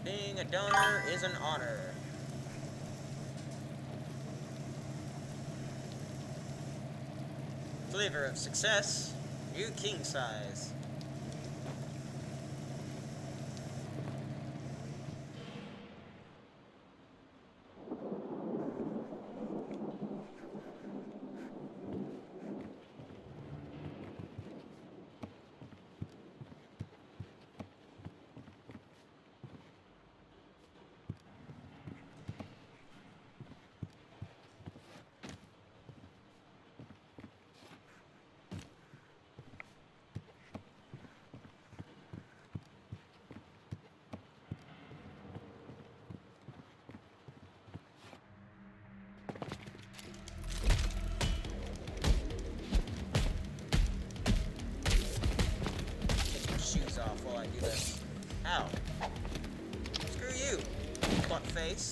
A: Being a donor is an honor. Flavor of success, new king size. Shoes off while I do this. Ow. Screw you, butt face.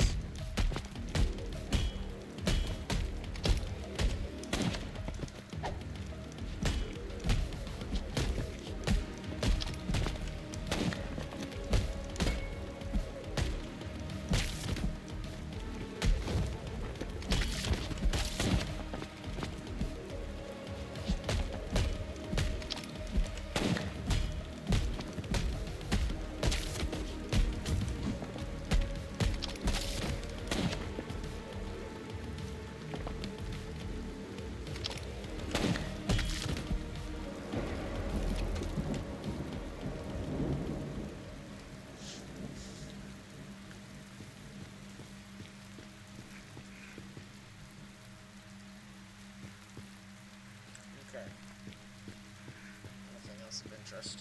A: Okay. Nothing else of interest.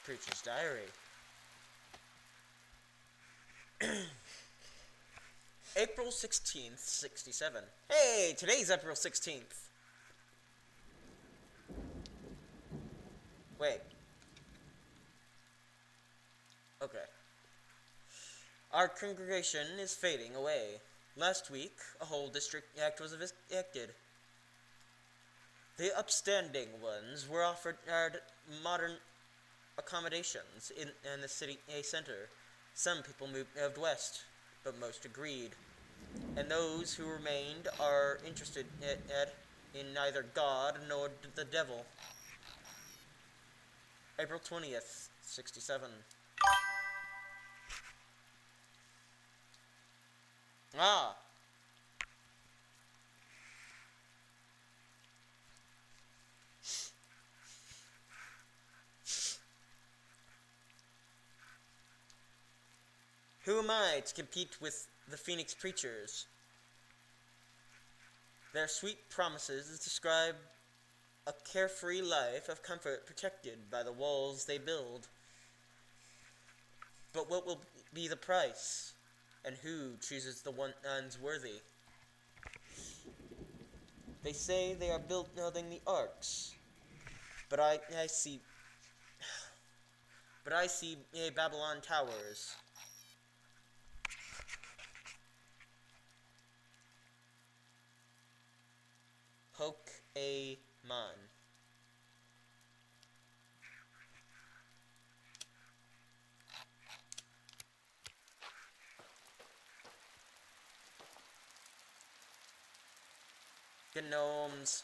A: Preacher's Diary. April 16th, 67. Hey, today's April 16th. Wait. Okay. Our congregation is fading away. Last week, a whole district act was enacted. The upstanding ones were offered modern accommodations in the city center. Some people moved west, but most agreed. And those who remained are interested in neither God nor the devil. April 20th, 67. Ah! Who am I to compete with the Phoenix Preachers? Their sweet promises describe a carefree life of comfort protected by the walls they build. But what will be the price? And who chooses the ones worthy? They say they are building the arcs. But I see Babylon towers. Poke a man. Gnomes.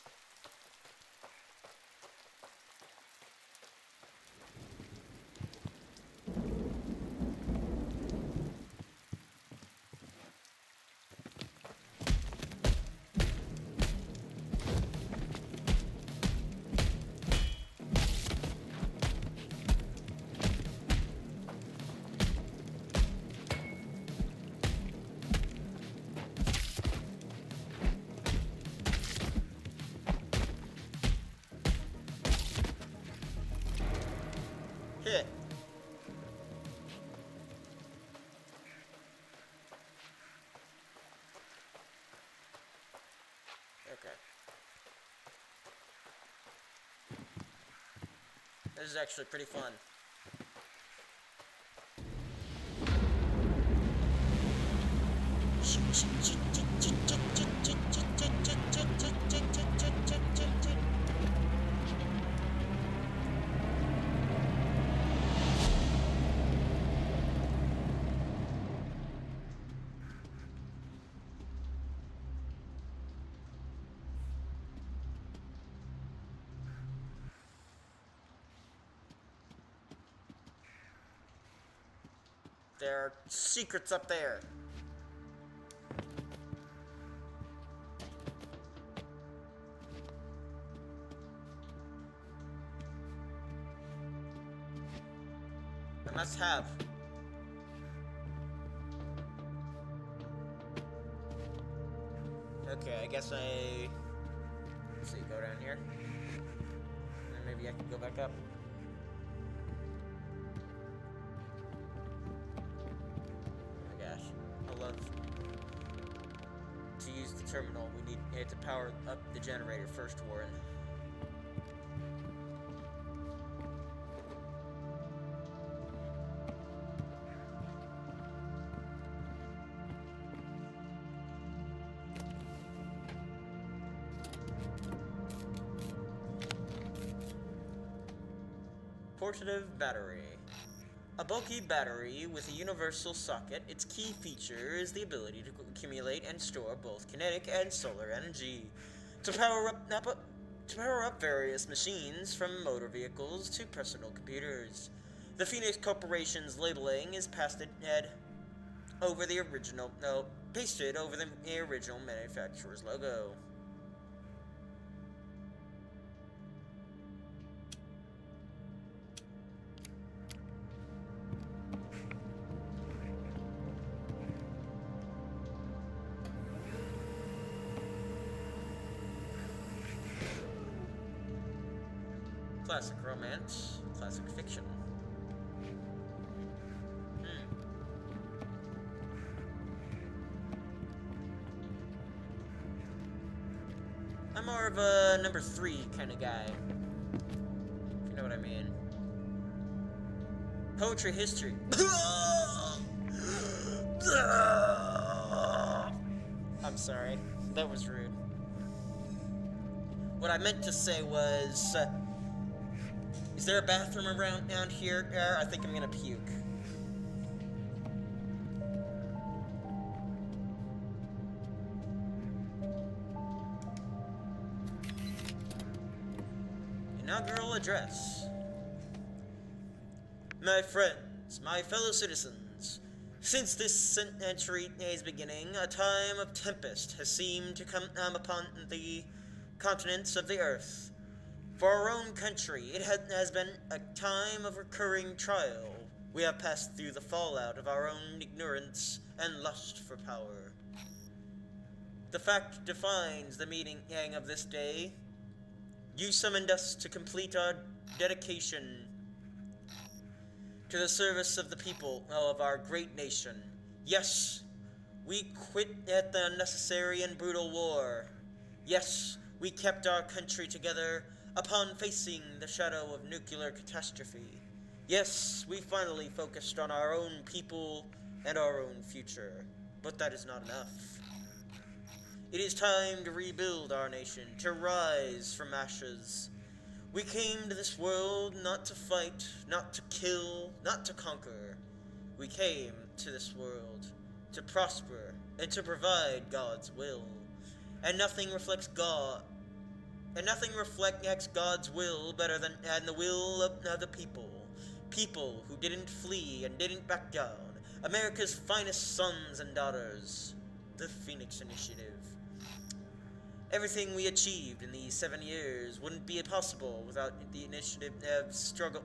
A: Hit. Okay. This is actually pretty fun. There are secrets up there. I must have. Okay, I guess let's see, go down here. And maybe I can go back up. To use the terminal, we need to power up the generator first, Warren. Portative battery. A bulky battery with a universal socket, its key feature is the ability to accumulate and store both kinetic and solar energy. To power up various machines, from motor vehicles to personal computers. The Phoenix Corporation's labeling is pasted over the original manufacturer's logo. Classic romance, classic fiction. I'm more of a number 3 kind of guy, if you know what I mean. Poetry history. I'm sorry, that was rude. What I meant to say was, is there a bathroom around here? I think I'm gonna puke. Inaugural address. My friends, my fellow citizens, since this century's beginning, a time of tempest has seemed to come upon the continents of the earth. For our own country, it has been a time of recurring trial. We have passed through the fallout of our own ignorance and lust for power. The fact defines the meaning of this day. You summoned us to complete our dedication to the service of the people of our great nation. Yes, we quit at the unnecessary and brutal war. Yes, we kept our country together upon facing the shadow of nuclear catastrophe. Yes, we finally focused on our own people and our own future. But that is not enough. It is time to rebuild our nation, to rise from ashes. We came to this world not to fight, not to kill, not to conquer. We came to this world to prosper and to provide God's will. And nothing reflects God's will better than the will of the people. People who didn't flee and didn't back down. America's finest sons and daughters. The Phoenix Initiative. Everything we achieved in these 7 years wouldn't be possible without the initiative struggle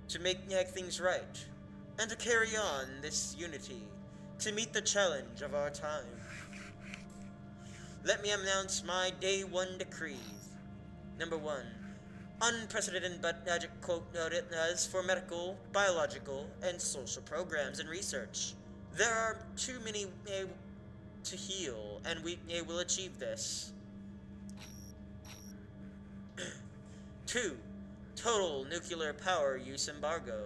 A: to make things right, and to carry on this unity, to meet the challenge of our time. Let me announce my Day 1 decrees. Number 1. Unprecedented budget quote noted as for medical, biological, and social programs and research. There are too many to heal, and we will achieve this. 2. Total nuclear power use embargo.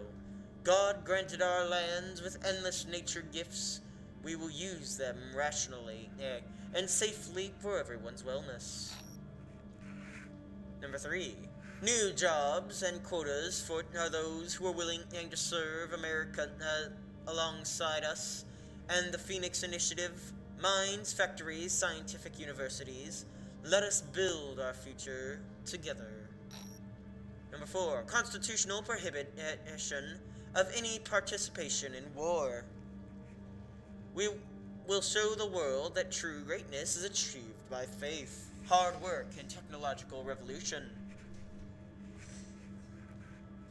A: God granted our lands with endless nature gifts. We will use them rationally and safely for everyone's wellness. Number 3. New jobs and quotas for those who are willing to serve America alongside us and the Phoenix Initiative, mines, factories, scientific universities. Let us build our future together. Number 4. Constitutional prohibition of any participation in war. We will show the world that true greatness is achieved by faith, hard work, and technological revolution.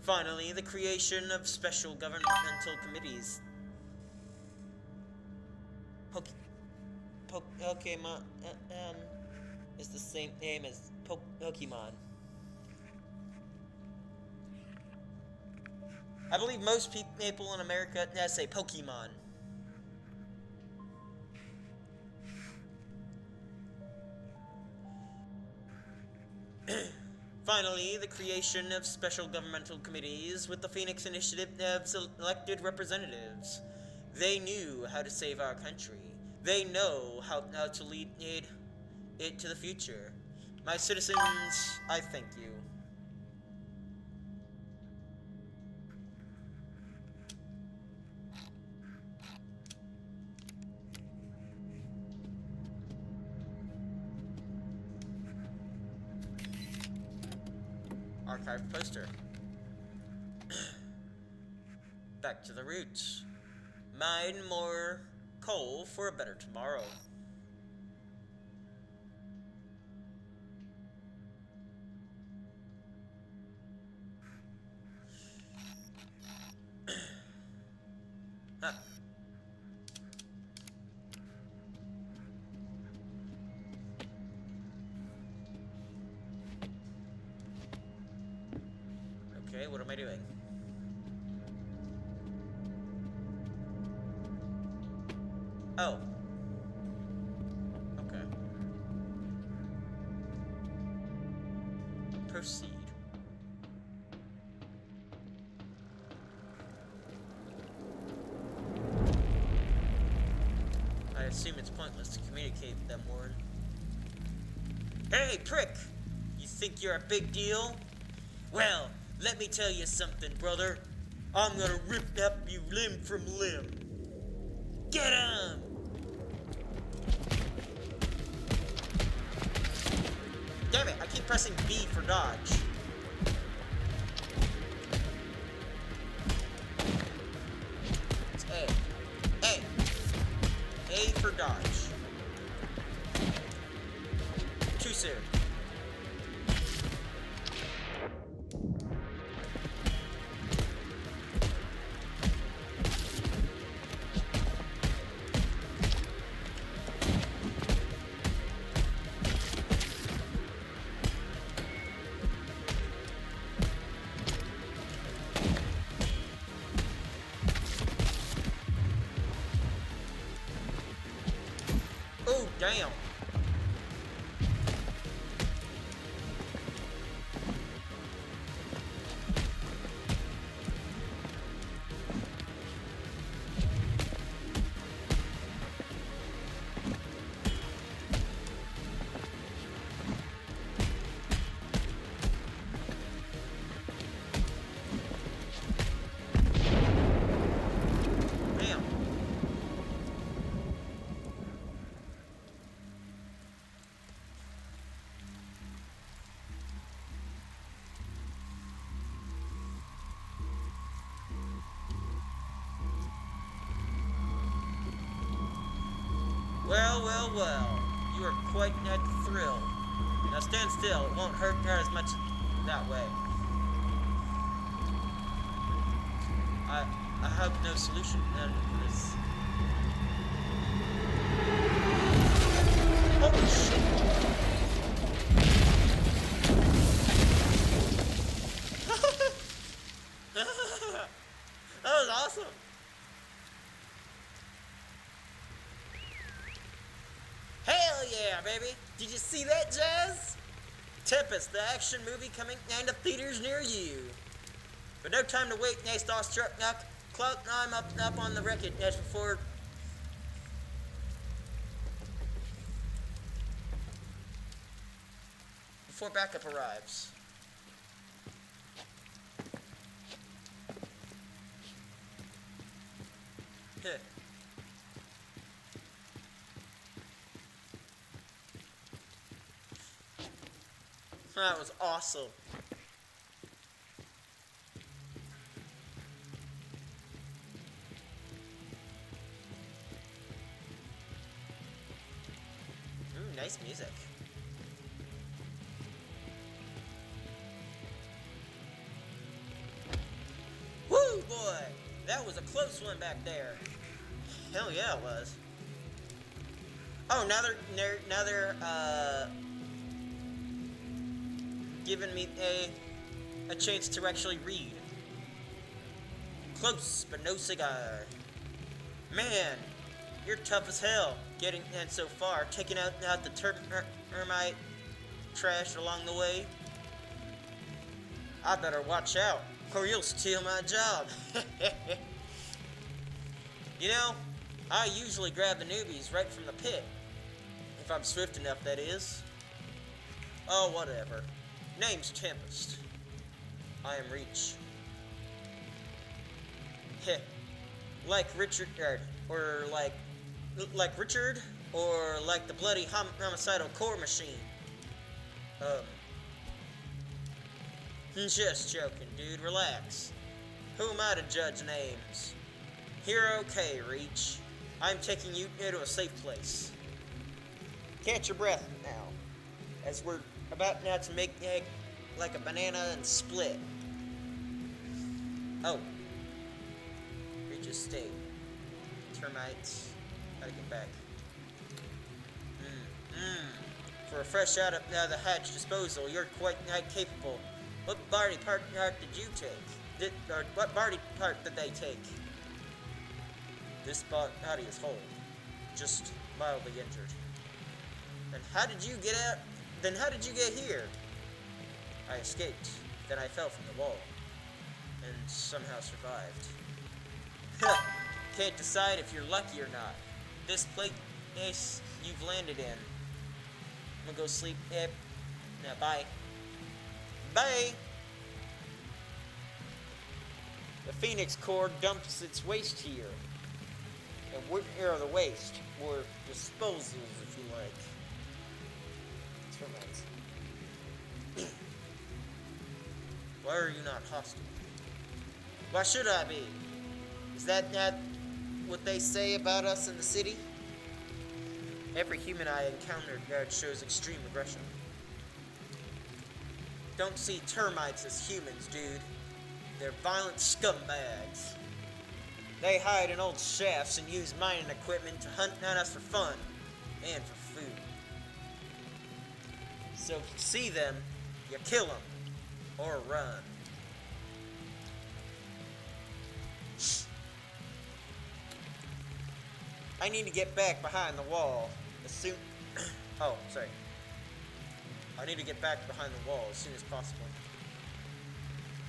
A: Finally, the creation of special governmental committees. Pokemon is the same name as Pokemon. I believe most people in America say Pokemon. Finally, the creation of special governmental committees with the Phoenix Initiative have elected representatives. They knew how to save our country. They know how to lead it to the future. My citizens, I thank you. Archived poster. Back to the roots. Mine more coal for a better tomorrow. Huh. Okay, what am I doing? Oh. Okay. Proceed. I assume it's pointless to communicate with them, Warren. Hey, prick! You think you're a big deal? Well, let me tell you something, brother. I'm gonna rip up you limb from limb. Get him! Damn it, I keep pressing B for dodge. It's A. A. A for dodge. Too soon. Bam! Bam! Well, well, well. You are quite at the thrill. Now stand still. It won't hurt her as much that way. I have no solution to this. Holy shit! That was awesome! Hell yeah, baby! Did you see that, Jazz? Tempest, the action movie coming into theaters near you. But no time to wait, nay, starstruck knock. Climb up on the wreckage before backup arrives. That was awesome. Ooh, nice music. Woo, boy! That was a close one back there. Hell yeah, it was. Oh, now they're giving me a chance to actually read. Close, but no cigar. Man, you're tough as hell. Getting in so far, taking out the termite trash along the way. I better watch out, or you'll steal my job. You know, I usually grab the newbies right from the pit. If I'm swift enough, that is. Oh, whatever. Name's Tempest. I am Reach. Heh. Like Richard, or like Richard, or like the bloody homicidal core machine. Just joking, dude. Relax. Who am I to judge names? You're okay, Reach. I'm taking you to a safe place. Catch your breath now, as we're about now to make egg like a banana and split. Oh. Reach's state. Termites. Gotta get back. For a fresh out of the hatch disposal, you're quite capable. What body part did you take? What body part did they take? This body is whole, just mildly injured. And how did you get out? Then how did you get here? I escaped. Then I fell from the wall, and somehow survived. Can't decide if you're lucky or not. This place you've landed in. I'm gonna go sleep. Now, bye. Bye. The Phoenix Corps dumps its waste here. And we're the waste, or disposals, if you like. Termites. Why are you not hostile? Why should I be? Is that not what they say about us in the city? Every human I encountered shows extreme aggression. Don't see termites as humans, dude. They're violent scumbags. They hide in old shafts and use mining equipment to hunt on us for fun and for food. So if you see them, you kill them or run. I need to get back behind the wall as soon Oh, sorry. I need to get back behind the wall as soon as possible.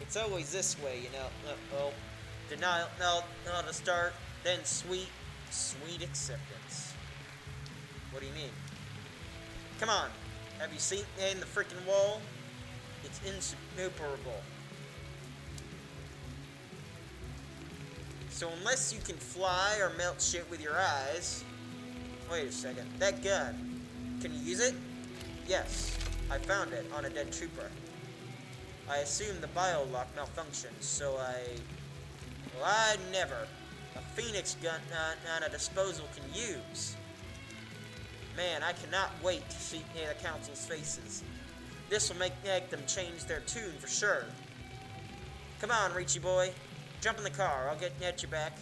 A: It's always this way, you know. Well, denial, no, to start, then sweet acceptance. What do you mean? Come on. Have you seen in the freaking wall? It's insuperable. So unless you can fly or melt shit with your eyes... Wait a second. That gun. Can you use it? Yes. I found it on a dead trooper. I assume the biolock malfunctioned, so I never. A Phoenix gun on a disposal can use. Man, I cannot wait to see the Council's faces. This will make them change their tune for sure. Come on, Richie boy. Jump in the car. I'll get you back.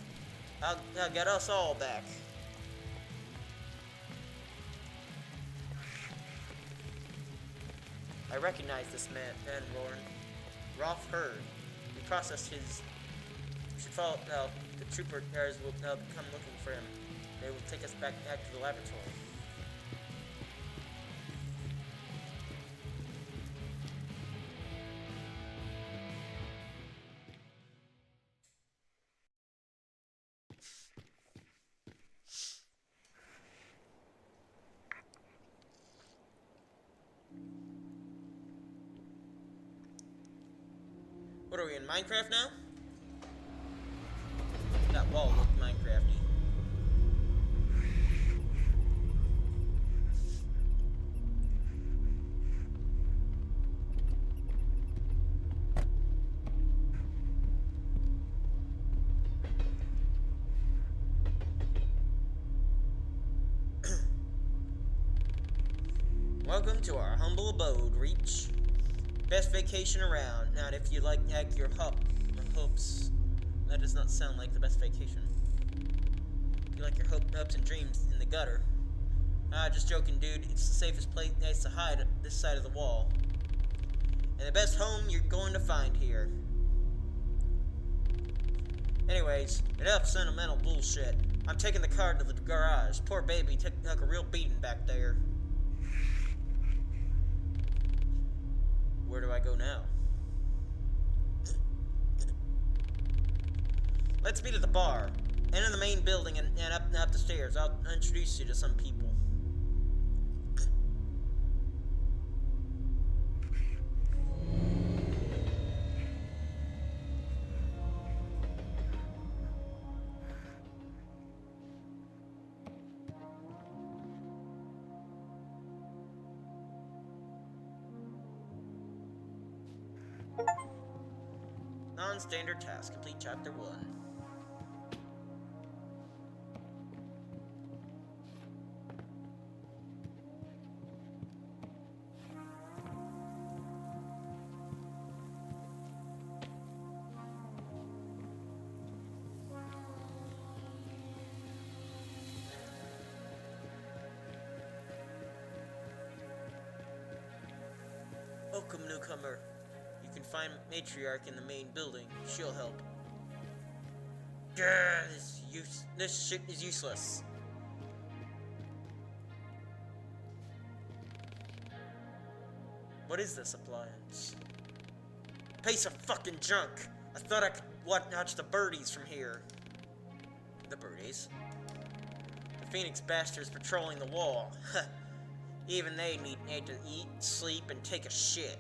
A: I'll get us all back. I recognize this man, Roran. Roth Hurd. We processed his... should follow... the troopers will come looking for him. They will take us back to the laboratory. What are we in Minecraft now? That wall looked Minecrafty. Welcome to our humble abode, Reach. Best vacation around. Not if you like your hopes. That does not sound like the best vacation. If you like your hopes and dreams in the gutter. Just joking, dude. It's the safest place to hide this side of the wall. And the best home you're going to find here. Anyways, enough sentimental bullshit. I'm taking the car to the garage. Poor baby took a real beating back there. Where do I go now? Let's meet at the bar. Enter the main building and up the stairs. I'll introduce you to some people. Non-standard task. Complete chapter 1. Welcome, newcomer. You can find Matriarch in the main building. She'll help. Grr, this shit is useless. What is this appliance? Piece of fucking junk. I thought I could watch the birdies from here. The birdies? The Phoenix bastards patrolling the wall. Even they need to eat, sleep, and take a shit.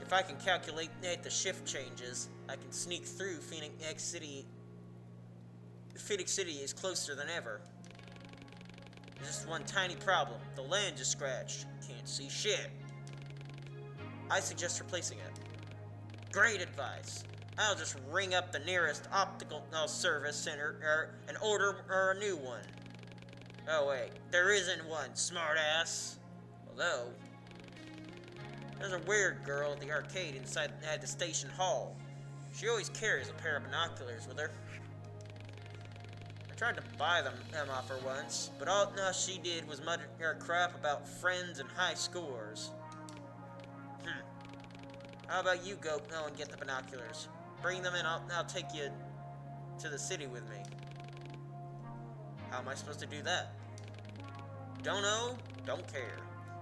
A: If I can calculate the shift changes, I can sneak through Phoenix City. Phoenix City is closer than ever. There's just one tiny problem. The lens is scratched. Can't see shit. I suggest replacing it. Great advice. I'll just ring up the nearest optical service center and order a new one. Oh wait, there isn't one, smartass. Although, there's a weird girl at the arcade inside the station hall. She always carries a pair of binoculars with her. I tried to buy them off her once, but all she did was mutter crap about friends and high scores. How about you go and get the binoculars? Bring them in, I'll take you to the city with me. How am I supposed to do that? Don't know, don't care.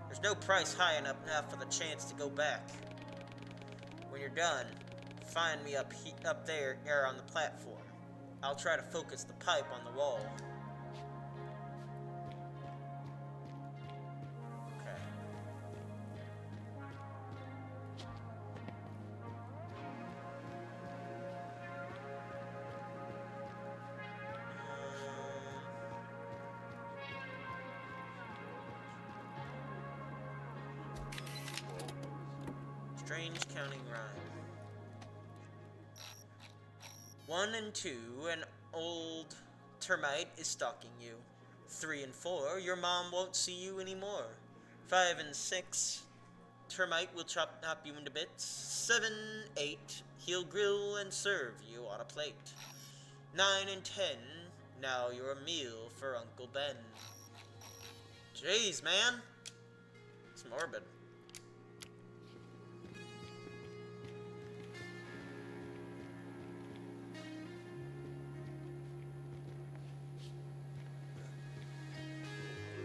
A: There's no price high enough now for the chance to go back. When you're done, find me up there on the platform. I'll try to focus the pipe on the wall. Okay. Strange counting rhyme. 1 and 2, an old termite is stalking you. 3 and 4, your mom won't see you anymore. 5 and 6, termite will chop you into bits. 7, 8, he'll grill and serve you on a plate. 9 and 10, now you're a meal for Uncle Ben. Jeez, man. It's morbid.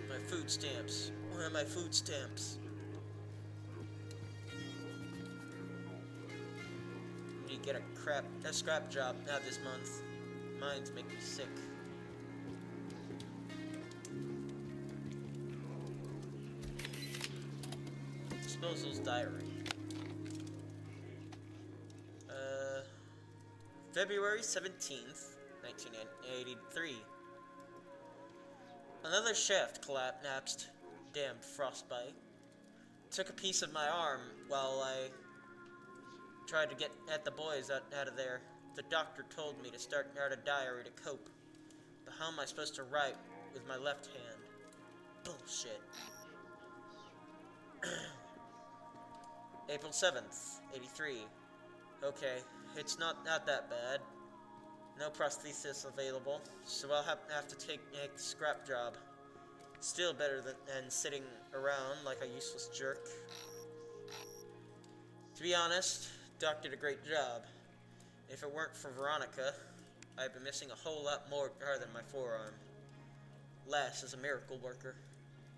A: My food stamps. Where are my food stamps? Need to get a scrap job this month. Mine's making me sick. Disposal's diary. February 17th, 1983. Another shaft collapsed. Damned frostbite. Took a piece of my arm while I tried to get at the boys out of there. The doctor told me to start a diary to cope. But how am I supposed to write with my left hand? Bullshit. April 7th, 83. Okay, it's not that bad. No prosthesis available, so I'll have to take the scrap job. Still better than sitting around like a useless jerk. To be honest, Doc did a great job. If it weren't for Veronica, I'd be missing a whole lot more than my forearm. Lass is a miracle worker.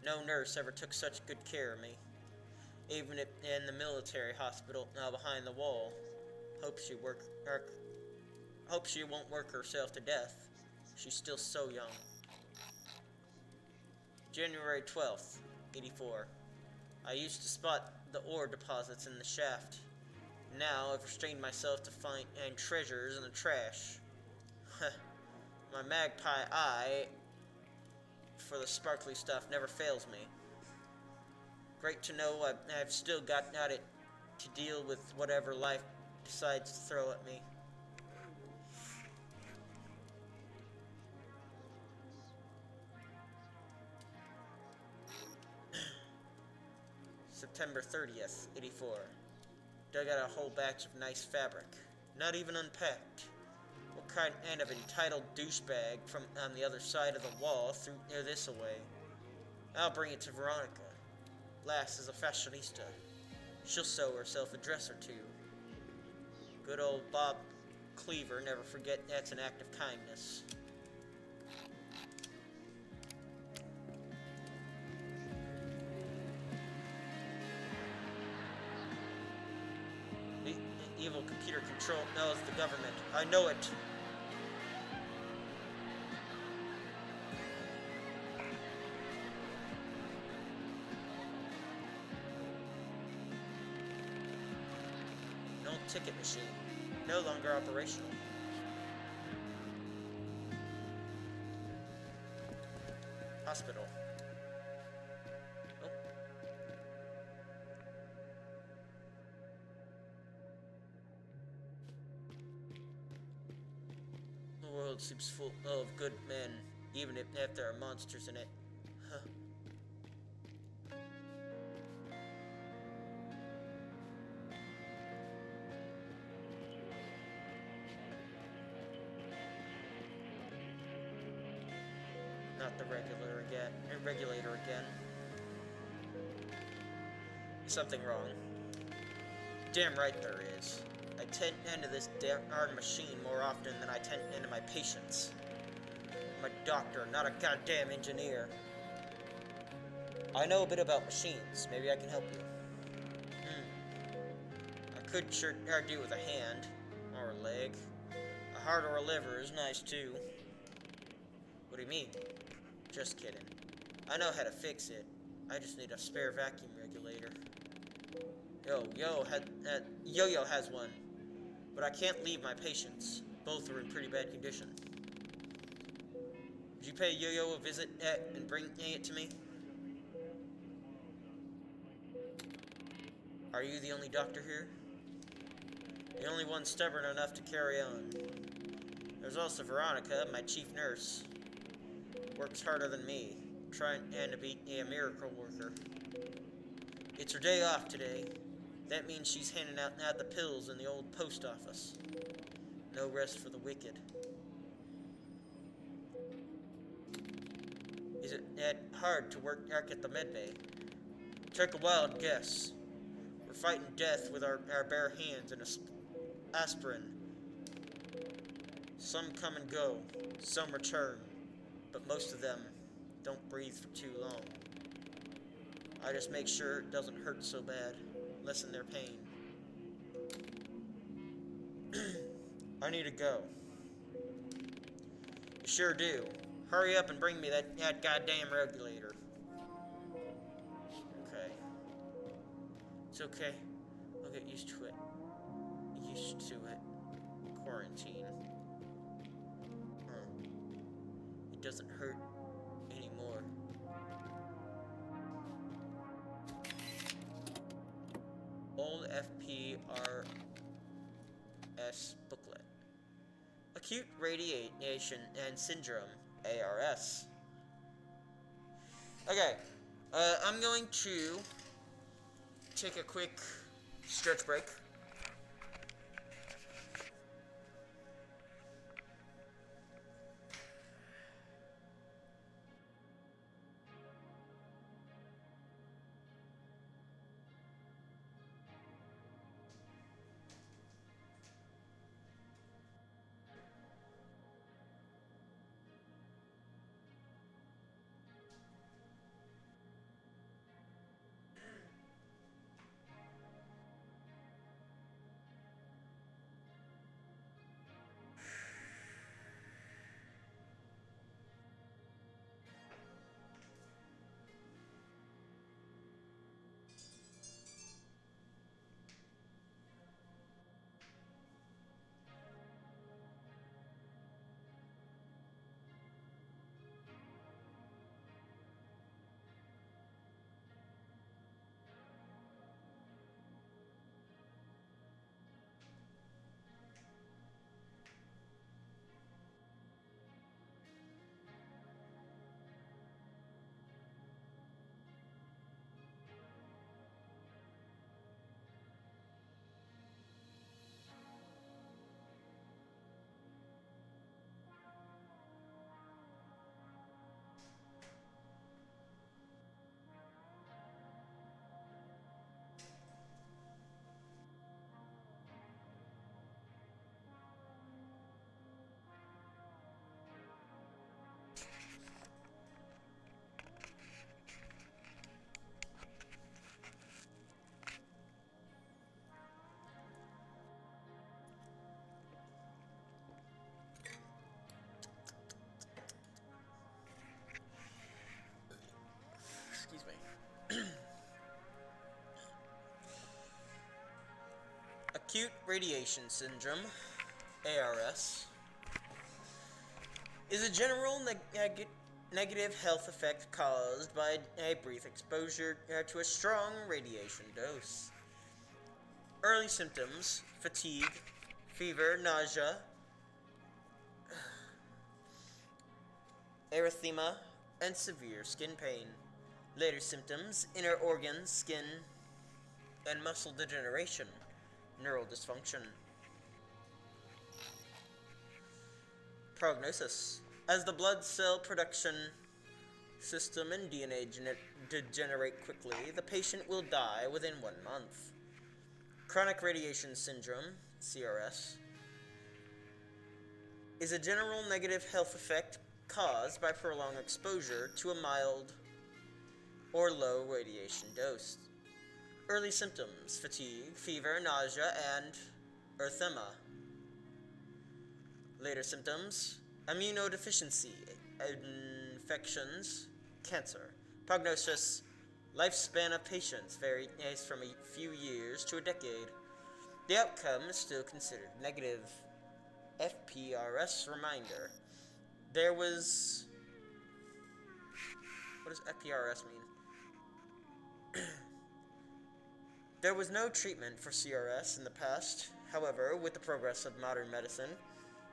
A: No nurse ever took such good care of me. Even in the military hospital now behind the wall. Hope she won't work herself to death. She's still so young. January 12th, 84. I used to spot the ore deposits in the shaft. Now I've restrained myself to find treasures in the trash. My magpie eye for the sparkly stuff never fails me. Great to know I've still got it to deal with whatever life decides to throw at me. September 30th, 84. Dug out a whole batch of nice fabric. Not even unpacked. What kind of entitled douchebag from on the other side of the wall threw this away? I'll bring it to Veronica. Lass is a fashionista. She'll sew herself a dress or two. Good old Bob Cleaver never forget that's an act of kindness. Evil computer control knows the government. I know it. No ticket machine. No longer operational. Hospital. The world seems full of good men, even if there are monsters in it. Huh. Not the regulator again. Something wrong. Damn right there is. I tend into this darn machine more often than I tend into my patients. I'm a doctor, not a goddamn engineer. I know a bit about machines. Maybe I can help you. I could sure do with a hand. Or a leg. A heart or a liver is nice too. What do you mean? Just kidding. I know how to fix it. I just need a spare vacuum regulator. Yo-Yo has one. But I can't leave my patients. Both are in pretty bad condition. Would you pay Yo-Yo a visit and bring it to me? Are you the only doctor here? The only one stubborn enough to carry on. There's also Veronica, my chief nurse. Works harder than me, trying to be a miracle worker. It's her day off today. That means she's handing out the pills in the old post office. No rest for the wicked. Is it that hard to work at the medbay? Take a wild guess. We're fighting death with our bare hands and aspirin. Some come and go, some return, but most of them don't breathe for too long. I just make sure it doesn't hurt so bad, lessen their pain. I need to go. You sure do. Hurry up and bring me that goddamn regulator. Okay. It's okay. I'll get used to it. Used to it. Quarantine. It doesn't hurt anymore. Old FPRS booklet. Acute radiation and syndrome, ARS. Okay, I'm going to take a quick stretch break. Excuse me. Acute radiation syndrome, ARS, is a general negative health effect caused by a brief exposure to a strong radiation dose. Early symptoms: fatigue, fever, nausea, erythema, and severe skin pain. Later symptoms: inner organs, skin, and muscle degeneration, neural dysfunction. Prognosis: as the blood cell production system and DNA degenerate quickly, the patient will die within 1 month. Chronic radiation syndrome, CRS, is a general negative health effect caused by prolonged exposure to a mild or low radiation dose. Early symptoms: fatigue, fever, nausea, and erythema. Later symptoms: immunodeficiency, infections, cancer. Prognosis: lifespan of patients varies from a few years to a decade. The outcome is still considered negative. FPRS reminder. There was... What does FPRS mean? There was no treatment for CRS in the past. However, with the progress of modern medicine,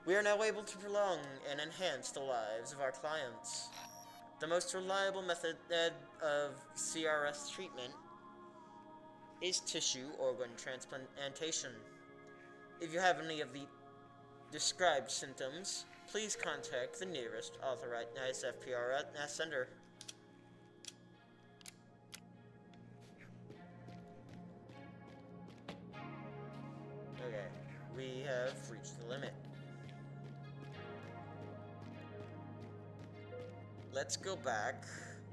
A: we are now able to prolong and enhance the lives of our clients. The most reliable method of CRS treatment is tissue organ transplantation. If you have any of the described symptoms, please contact the nearest authorized FPRS center. Okay, we have reached the limit. Let's go back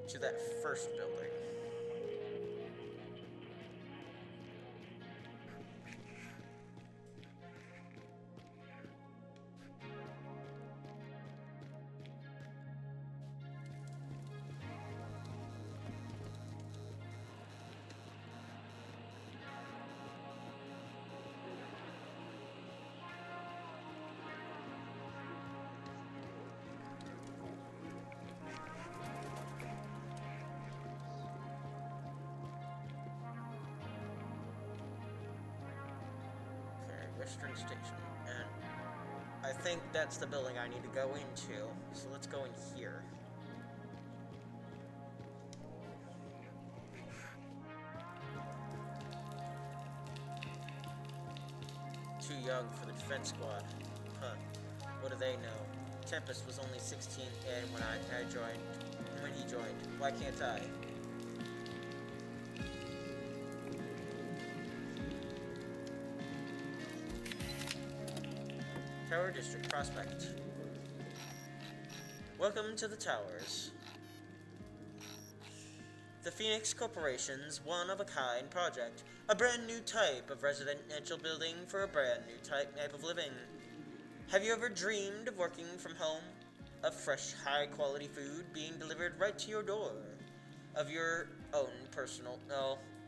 A: to that first building. Western Station, and I think that's the building I need to go into, so let's go in here. Too young for the defense squad. Huh. What do they know? Tempest was only 16 and when he joined. Why can't I? Tower District Prospect. Welcome to the Towers. The Phoenix Corporation's one-of-a-kind project. A brand new type of residential building for a brand new type of living. Have you ever dreamed of working from home? Of fresh, high-quality food being delivered right to your door? Of your own personal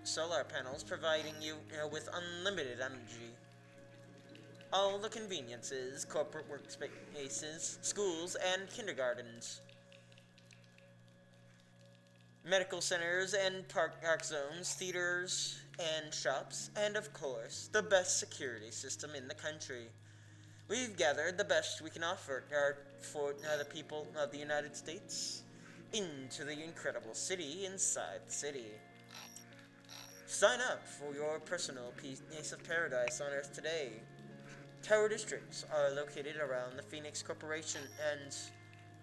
A: solar panels providing you with unlimited energy? All the conveniences, corporate workspaces, schools, and kindergartens. Medical centers and park zones, theaters and shops, and of course, the best security system in the country. We've gathered the best we can offer for the people of the United States into the incredible city inside the city. Sign up for your personal piece of paradise on Earth today. Tower districts are located around the Phoenix Corporation, and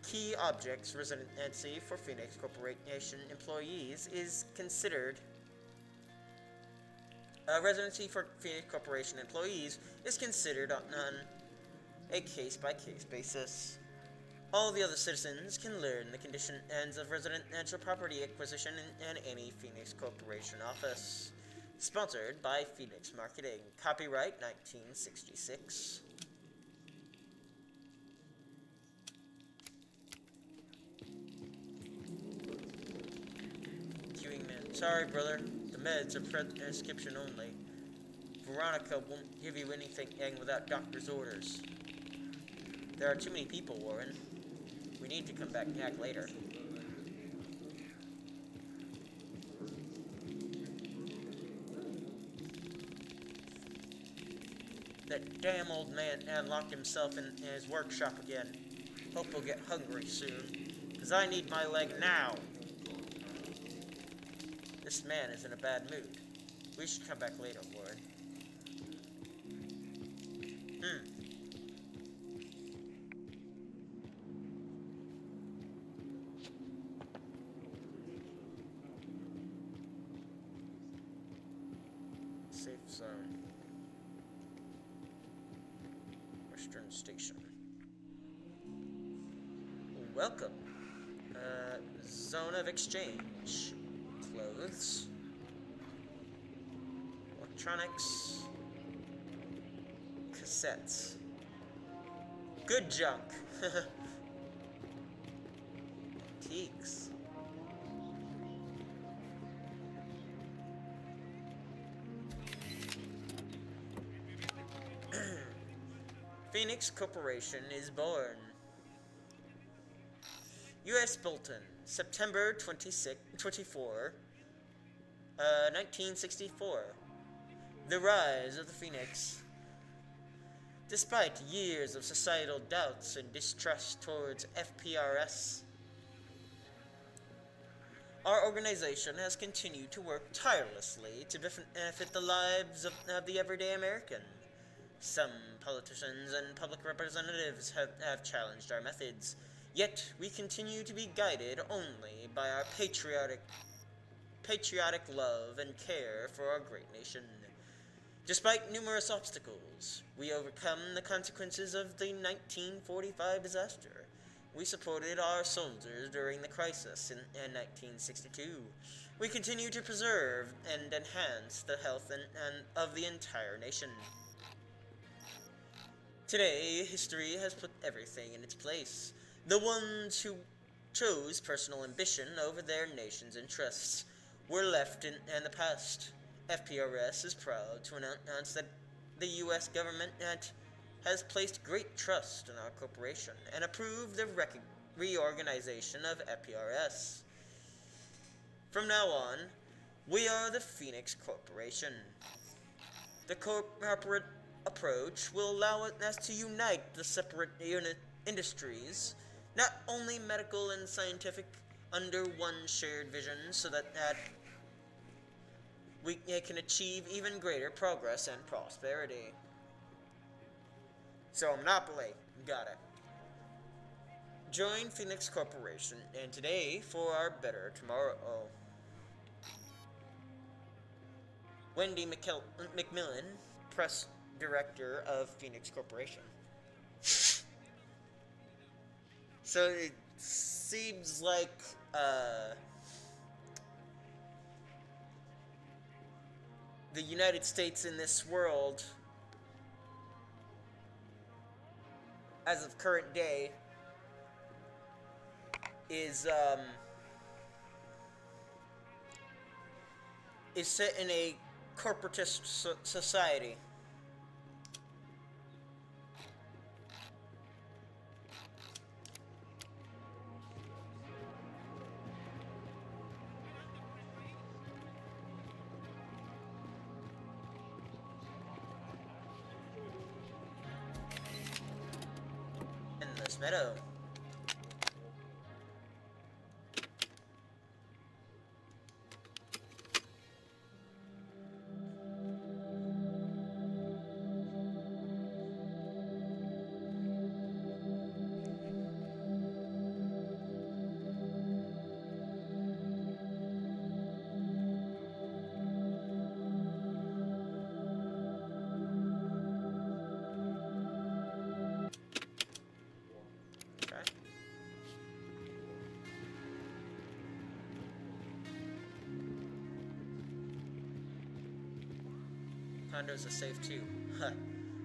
A: key objects residency for Phoenix Corporation employees is considered. Residency for Phoenix Corporation employees is considered on a case-by-case basis. All the other citizens can learn the conditions of residential property acquisition in any Phoenix Corporation office. Sponsored by Phoenix Marketing. Copyright 1966. Queuing man. Sorry, brother. The meds are prescription only. Veronica won't give you anything without doctor's orders. There are too many people, Warren. We need to come back later. That damn old man locked himself in his workshop again. Hope he'll get hungry soon, 'cause I need my leg now. This man is in a bad mood. We should come back later, Warren. Safe zone. Western Station. Welcome. Zone of exchange. clothes. Electronics. Cassettes. Good junk. Antiques. Phoenix Corporation is born. U.S. Bulletin, September 24, 1964. The rise of the Phoenix. Despite years of societal doubts and distrust towards FPRS, our organization has continued to work tirelessly to benefit the lives of the everyday American. Some politicians and public representatives have challenged our methods, yet we continue to be guided only by our patriotic love and care for our great nation. Despite numerous obstacles, we overcome the consequences of the 1945 disaster. We supported our soldiers during the crisis in 1962. We continue to preserve and enhance the health of the entire nation. Today, history has put everything in its place. The ones who chose personal ambition over their nation's interests were left in the past. FPRS is proud to announce that the U.S. government has placed great trust in our corporation and approved the reorganization of FPRS. From now on, we are the Phoenix Corporation. The corporate approach will allow us to unite the separate industries, not only medical and scientific, under one shared vision so that we can achieve even greater progress and prosperity. So, Monopoly, got it. Join Phoenix Corporation, and today for our better tomorrow. Wendy McMillan, Press Director of Phoenix Corporation. So it seems like the United States in this world, as of current day, is set in a corporatist society. In this meadow. Condos are safe too. Huh.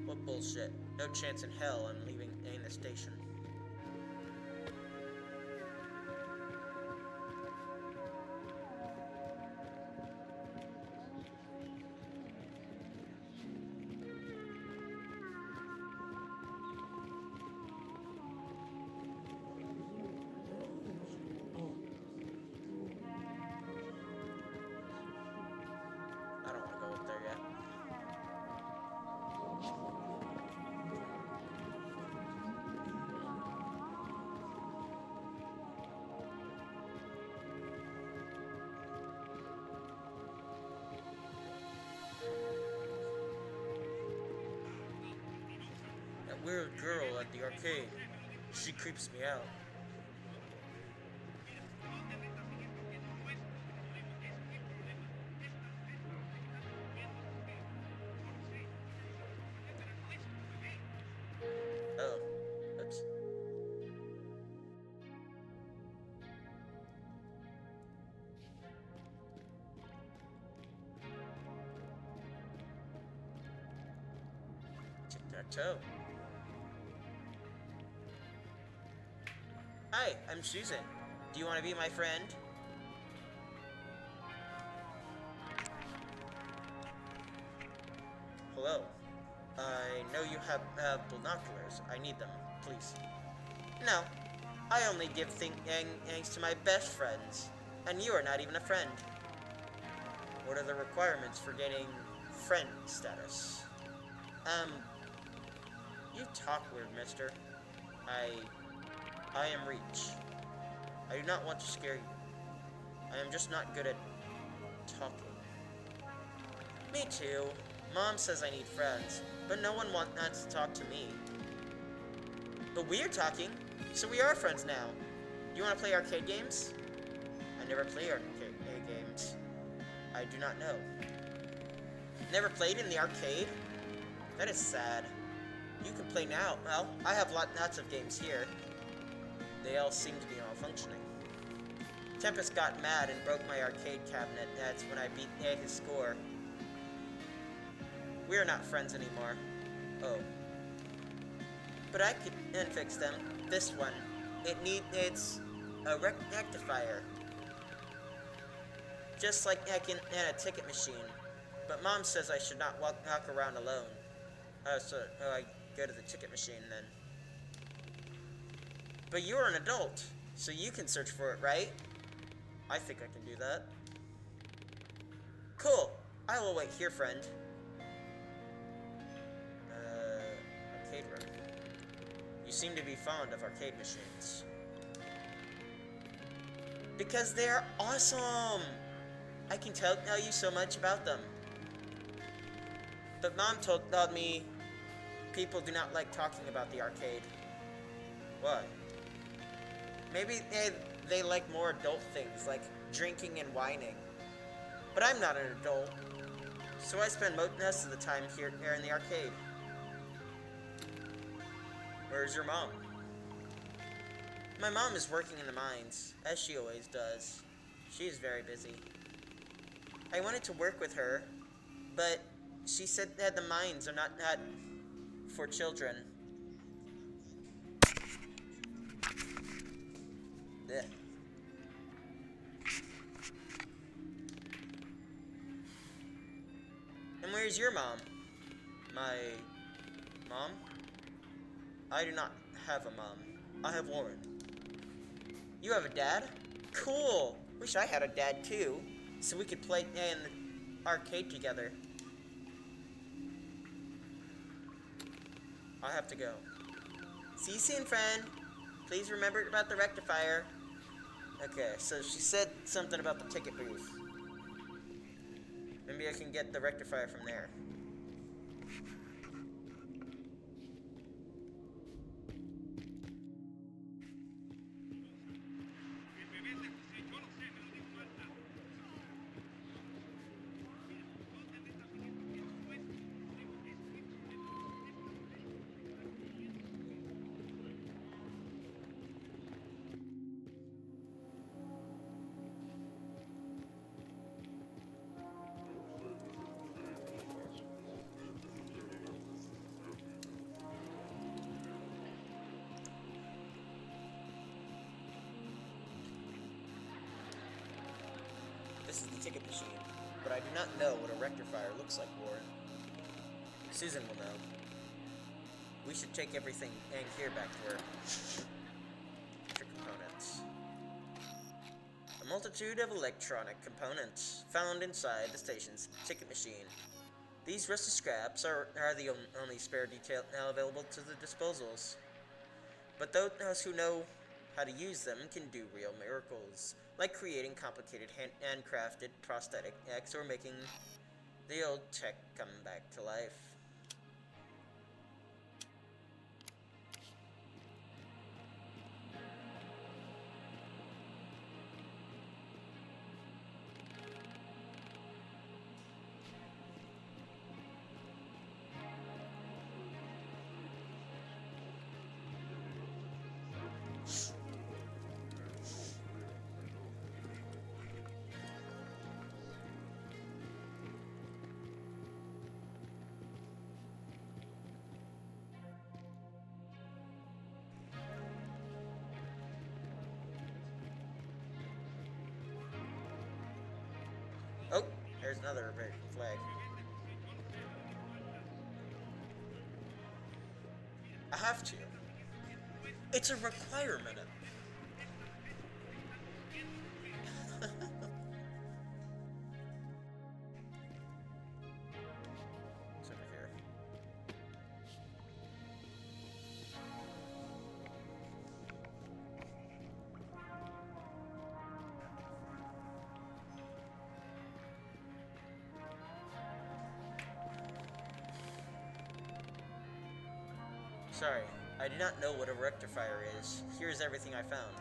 A: What bullshit. No chance in hell I'm leaving the station. I don't want to go up there yet. That weird girl at the arcade, she creeps me out. Oh, oops. Chateau. Hi, I'm Susan. Do you want to be my friend? Hello. I know you have binoculars. I need them, please. No, I only give things to my best friends, and you are not even a friend. What are the requirements for getting friend status? You talk weird, mister. I am Reach. I do not want to scare you. I am just not good at talking. Me too. Mom says I need friends, but no one wants to talk to me. But we are talking, so we are friends now. You want to play arcade games? I never play arcade games. I do not know. Never played in the arcade? That is sad. You can play now. Well, I have lots of games here. They all seem to be malfunctioning. Tempest got mad and broke my arcade cabinet. That's when I beat his score. We are not friends anymore. Oh. But I can fix them. This one. It's a rectifier. Just like in a ticket machine. But Mom says I should not walk around alone. So I go to the ticket machine then. But you're an adult, so you can search for it, right? I think I can do that. Cool. I will wait here, friend. Arcade room. You seem to be fond of arcade machines. Because they're awesome! I can tell you so much about them. But Mom told me people do not like talking about the arcade. Why? Maybe they like more adult things, like drinking and whining. But I'm not an adult, so I spend most of the time here in the arcade. Where's your mom? My mom is working in the mines, as she always does. She is very busy. I wanted to work with her, but she said that the mines are not for children. Ugh. And where's your mom? My mom? I do not have a mom. I have Warren. You have a dad? Cool! Wish I had a dad too, so we could play in the arcade together. I have to go. See you soon, friend. Please remember about the rectifier. Okay, so she said something about the ticket booth. Maybe I can get the rectifier from there. This is the ticket machine, but I do not know what a rectifier looks like, Warren. Susan will know. We should take everything and here back to her. Extra components. A multitude of electronic components found inside the station's ticket machine. These rusty scraps are the only spare detail now available to the disposals. But those who know how to use them can do real miracles, like creating complicated handcrafted prosthetics or making the old tech come back to life. there's another American flag. I have to. It's a requirement. It's over here. Sorry, I do not know what a rectifier is. Here's everything I found.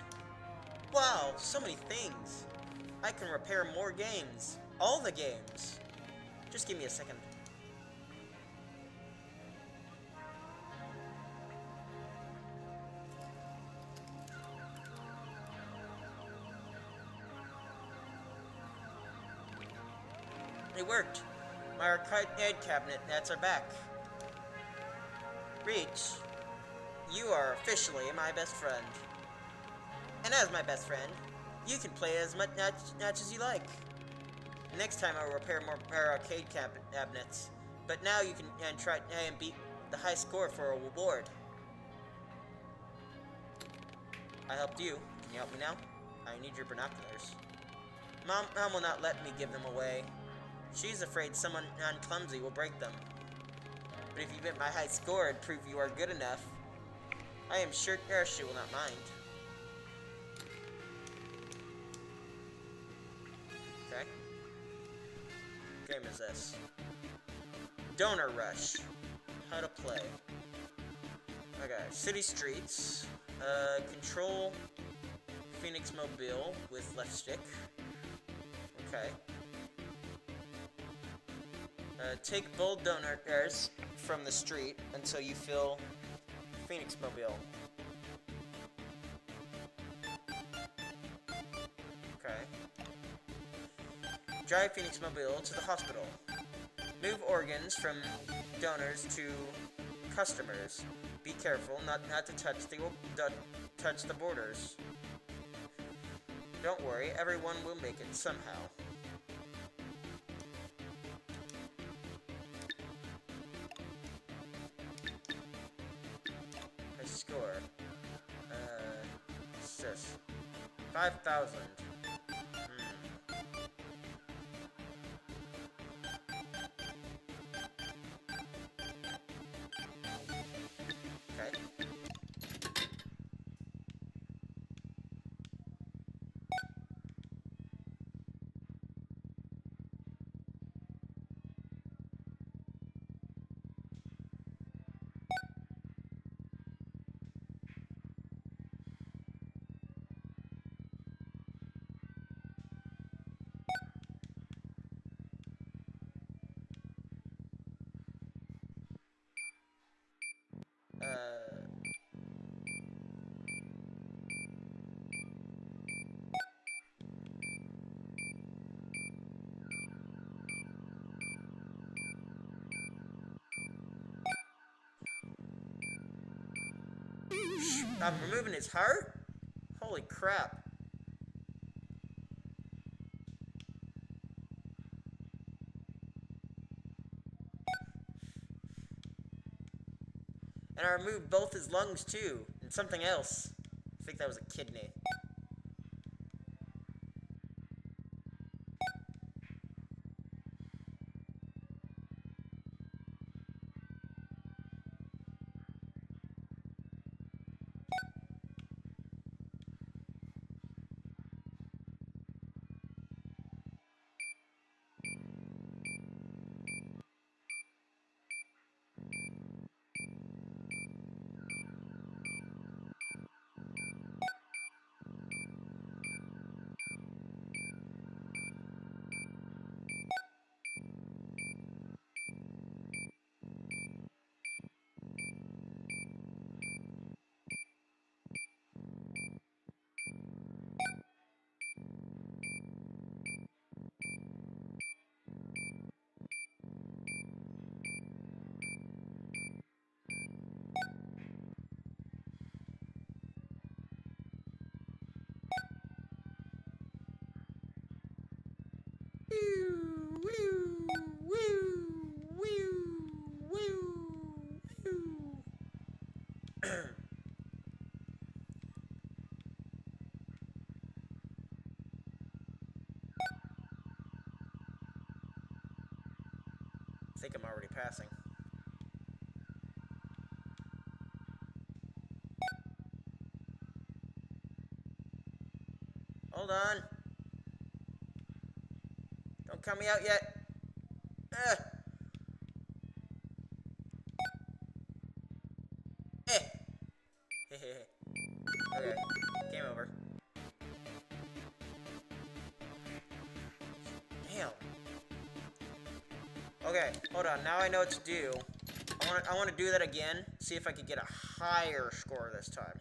A: Wow, so many things. I can repair more games. All the games. Just give me a second. It worked. My arcade cabinet nets are back. Reach, you are officially my best friend. And as my best friend, you can play as much as you like. Next time I'll repair more arcade cabinets. But now you can try and beat the high score for a reward. I helped you. Can you help me now? I need your binoculars. Mom will not let me give them away. She's afraid someone clumsy will break them. But if you beat my high score and prove you are good enough, I am sure she will not mind. Okay. What game is this? Donor Rush. How to play. Okay, City Streets. Control Phoenix Mobile with left stick. Okay. Take bold donors from the street until you fill Phoenix Mobile. Okay. Drive Phoenix Mobile to the hospital. Move organs from donors to customers. Be careful not to touch the borders. Don't worry, everyone will make it somehow. Score. What's this? 5,000. Okay. I'm removing his heart? Holy crap. And I removed both his lungs too. And something else. I think that was a kidney. think I'm already passing. Hold on. Don't count me out yet. Eh. Okay. Game over. Damn. Okay, hold on. Now I know what to do. I want to do that again. See if I could get a higher score this time.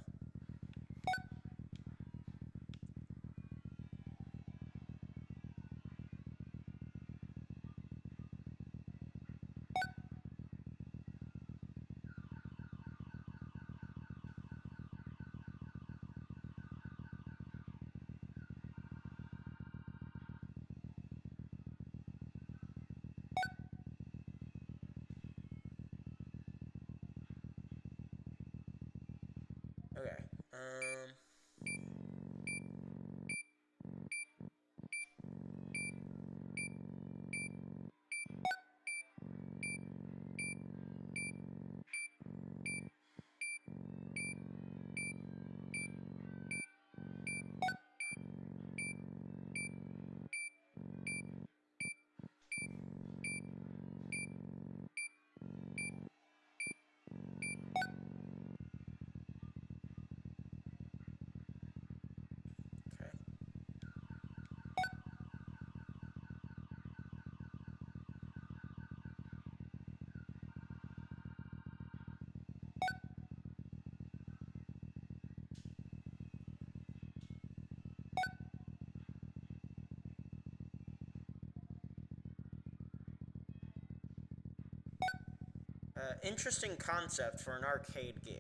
A: Okay. Okay. Interesting concept for an arcade game.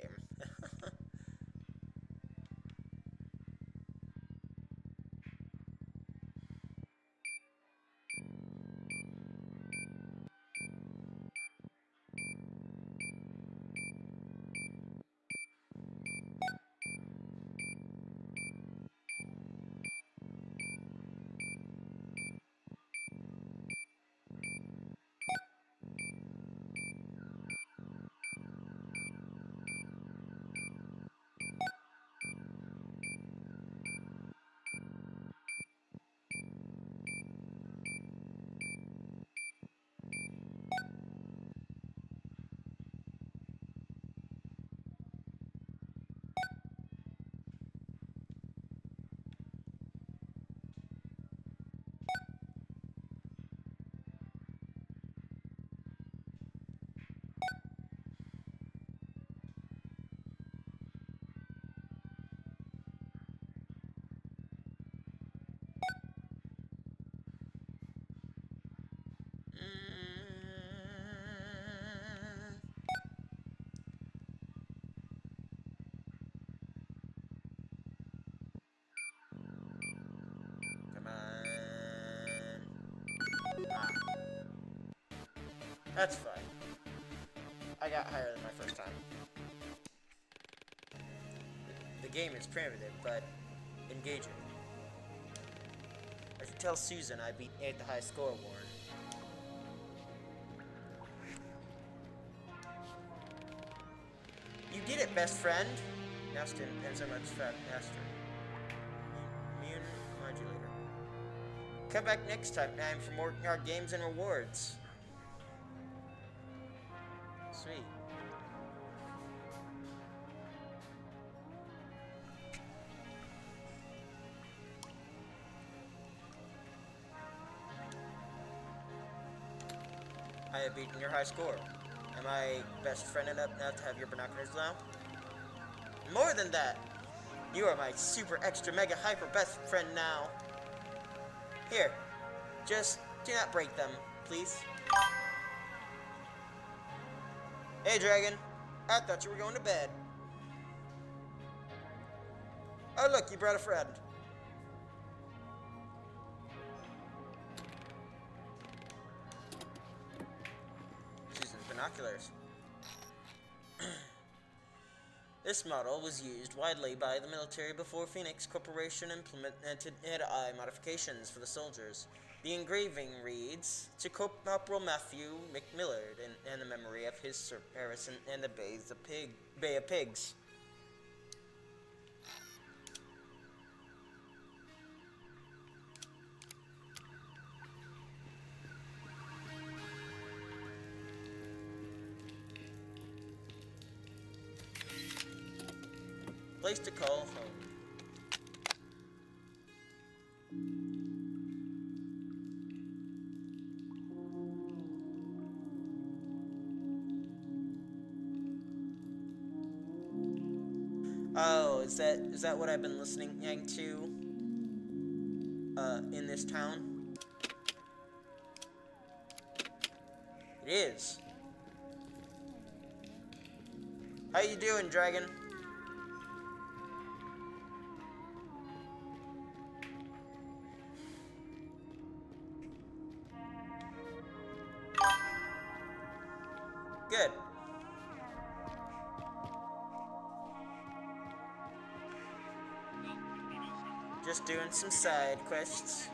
A: Come on. Ah. That's fine. I got higher than my first time. The game is primitive, but engaging. I should tell Susan I beat 8 the high score, Warren. You did it, best friend! Neston and so much fat Nestor. Immune modulator. Come back next time for more games and rewards. Sweet. I have beaten your high score. Am I best friend enough now to have your binoculars now? More than that! You are my super extra mega hyper best friend now. Here, just do not break them, please. Hey, Dragon. I thought you were going to bed. Oh, look, you brought a friend. Susan's binoculars. This model was used widely by the military before Phoenix Corporation implemented AI modifications for the soldiers. The engraving reads, "To Corporal Matthew McMillard, in the memory of his service in the Bay of Pigs." Place to call home. Oh, is that what I've been listening to in this town? It is. How you doing, Dragon? Good. Just doing some side quests.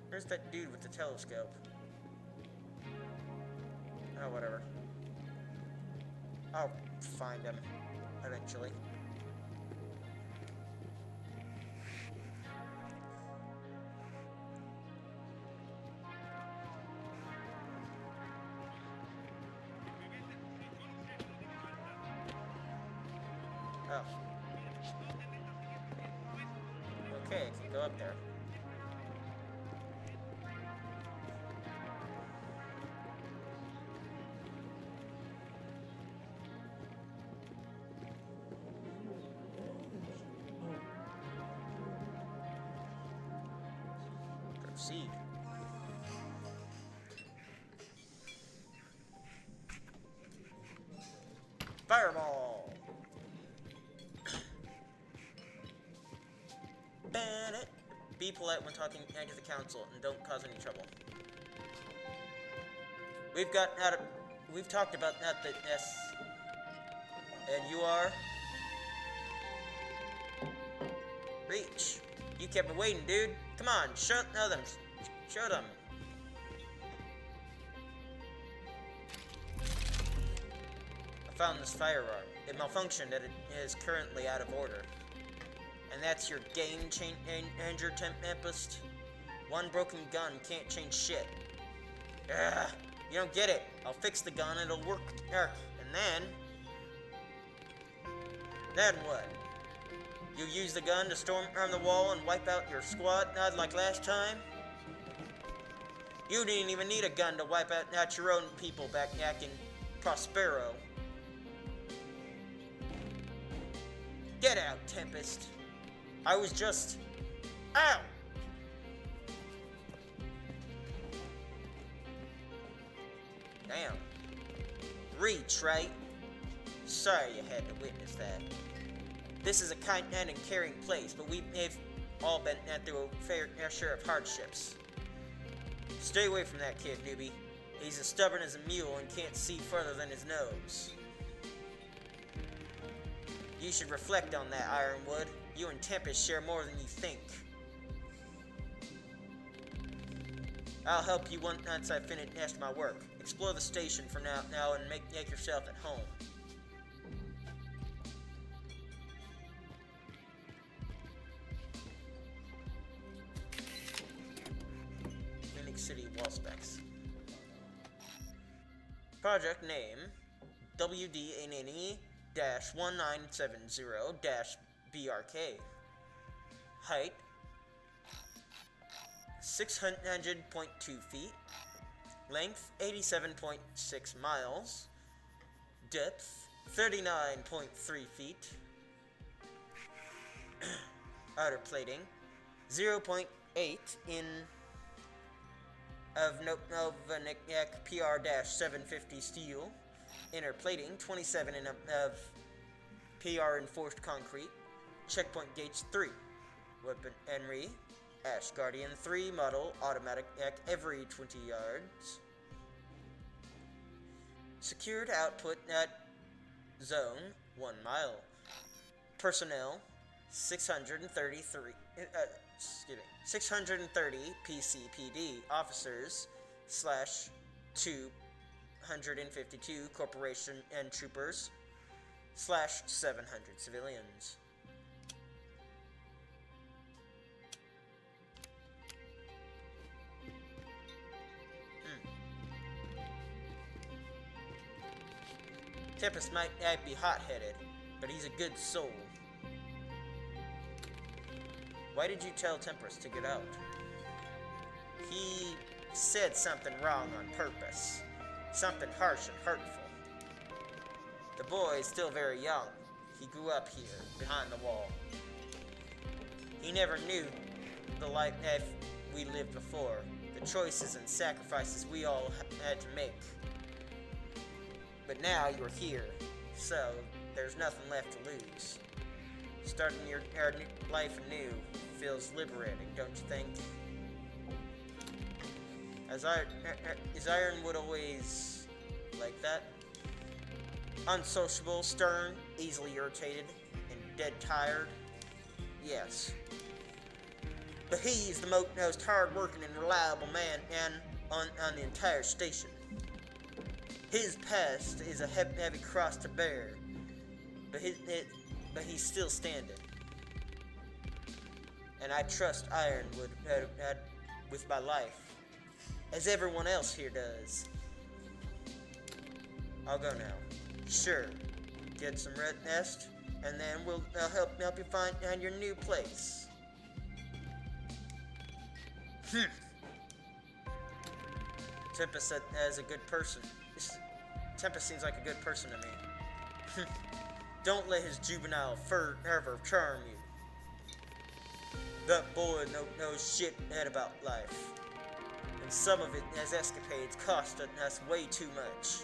A: Where's that dude with the telescope? Oh, whatever. I'll find him eventually. Oh. Okay, I can go up there. Proceed. Fireball! Ban it! Be polite when talking to the council and don't cause any trouble. We've talked about that, the S. And you are? Reach. You kept me waiting, dude. Come on, show them. Show them. I found this firearm. It malfunctioned and it is currently out of order. And that's your game changer, Tempest? One broken gun can't change shit. Ugh, you don't get it. I'll fix the gun and it'll work. And then what? You use the gun to storm around the wall and wipe out your squad, not like last time? You didn't even need a gun to wipe out your own people back in Prospero. Get out, Tempest. I was just... Ow! Damn. Reach, right? Sorry you had to witness that. This is a kind and caring place, but we've all been through a fair share of hardships. Stay away from that kid, newbie. He's as stubborn as a mule and can't see further than his nose. You should reflect on that, Ironwood. You and Tempest share more than you think. I'll help you once I've finished my work. Explore the station for now and make yourself at home. City wall specs. Project name WDANE-1970-BRK. Height 600.2 feet. Length 87.6 miles. Depth 39.3 feet. Outer plating 0.0 8 in of Novanic PR-750 steel, inner plating, 27 in of PR enforced concrete, checkpoint gates 3, weaponry, Ash Guardian 3 model, automatic every 20 yards, secured output at zone 1 mile, personnel 633, 630 PCPD officers / 252 corporation and troopers / 700 civilians. Tempest might be hot-headed, but he's a good soul. Why did you tell Tempest to get out? He said something wrong on purpose. Something harsh and hurtful. The boy is still very young. He grew up here, behind the wall. He never knew the life we lived before, the choices and sacrifices we all had to make. But now you're here, so there's nothing left to lose. Starting your life anew feels liberating, don't you think? Is Ironwood always like that? Unsociable, stern, easily irritated, and dead tired? Yes. But he is the most hard-working and reliable man on the entire station. His past is a heavy cross to bear, but he's still standing. And I trust Ironwood with my life, as everyone else here does. I'll go now. Sure, get some rest, and then I'll help you find your new place. Tempest as a good person. Tempest seems like a good person to me. Don't let his juvenile fervor charm you. That boy knows shit about life. And some of it as escapades cost us way too much.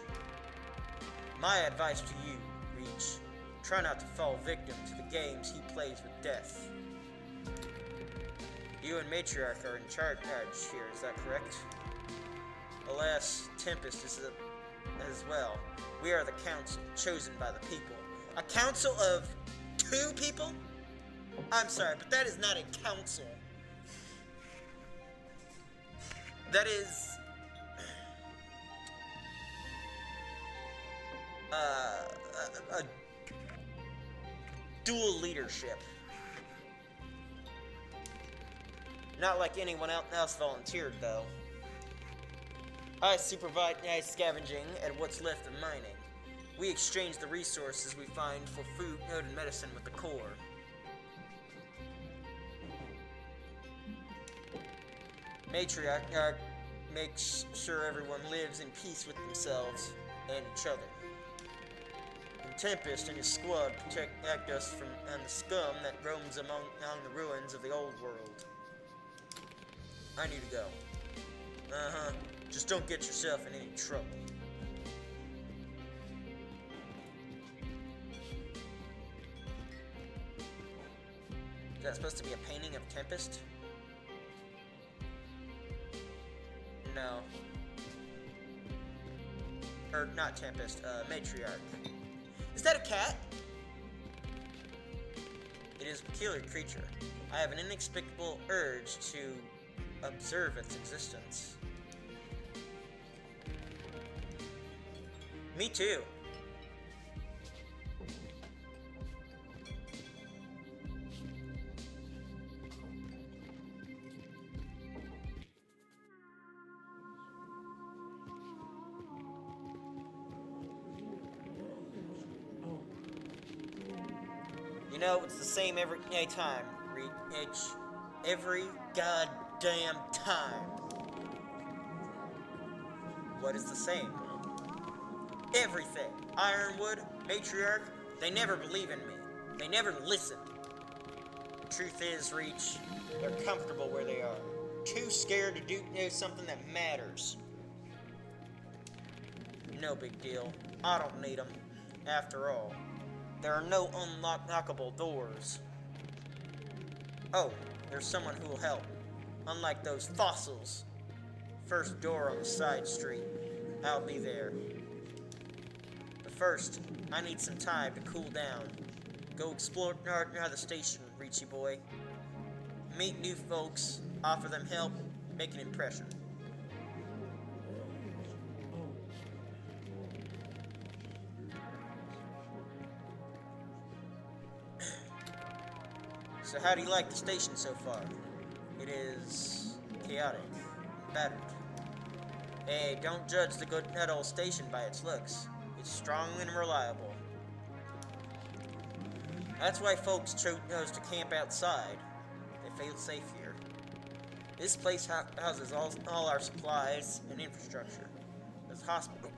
A: My advice to you, Reach, try not to fall victim to the games he plays with death. You and Matriarch are in charge here, is that correct? Alas, Tempest is as well. We are the council, chosen by the people. A council of 2 people? I'm sorry, but that is not a council. That is... a dual leadership. Not like anyone else volunteered, though. I supervise scavenging and what's left of mining. We exchange the resources we find for food and medicine with the core. Matriarch makes sure everyone lives in peace with themselves and each other. And Tempest and his squad protect us from the scum that roams among the ruins of the old world. I need to go. Just don't get yourself in any trouble. Is that supposed to be a painting of Tempest? No. Or not Tempest, Matriarch. Is that a cat? It is a peculiar creature. I have an inexplicable urge to observe its existence. Me too. You know, it's the same every time, Reach. Every goddamn time. What is the same? Everything. Ironwood, Matriarch, they never believe in me. They never listen. The truth is, Reach, they're comfortable where they are. Too scared to do something that matters. No big deal. I don't need them. After all, there are no unlockable doors. Oh, there's someone who will help. Unlike those fossils. First door on the side street. I'll be there. But first, I need some time to cool down. Go explore near the station, Reachy boy. Meet new folks, offer them help, make an impression. So how do you like the station so far? It is chaotic, battered. Hey, don't judge the good old station by its looks. It's strong and reliable. That's why folks chose to camp outside. They feel safe here. This place houses all our supplies and infrastructure. There's a hospital.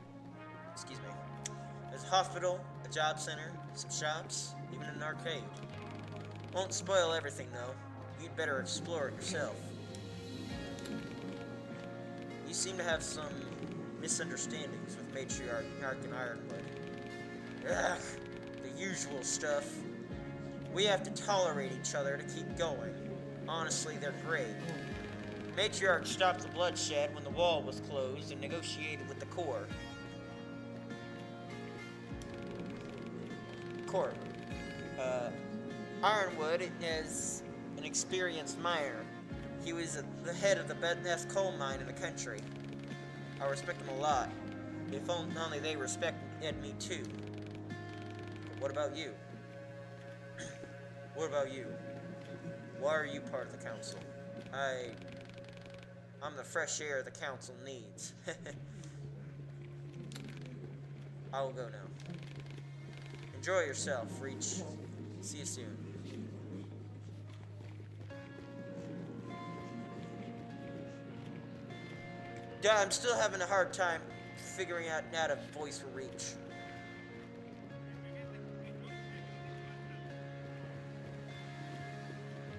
A: Excuse me. There's a hospital, a job center, some shops, even an arcade. Won't spoil everything, though. You'd better explore it yourself. You seem to have some misunderstandings with Matriarch and Ironwood. Ugh, the usual stuff. We have to tolerate each other to keep going. Honestly, they're great. Matriarch stopped the bloodshed when the wall was closed and negotiated with the Corps. Ironwood is an experienced miner. He was at the head of the best coal mine in the country. I respect him a lot. If only they respected me too. But what about you? What about you? Why are you part of the council? I'm the fresh air the council needs. I will go now. Enjoy yourself, Reach. See you soon. I'm still having a hard time figuring out how to voice for Reach.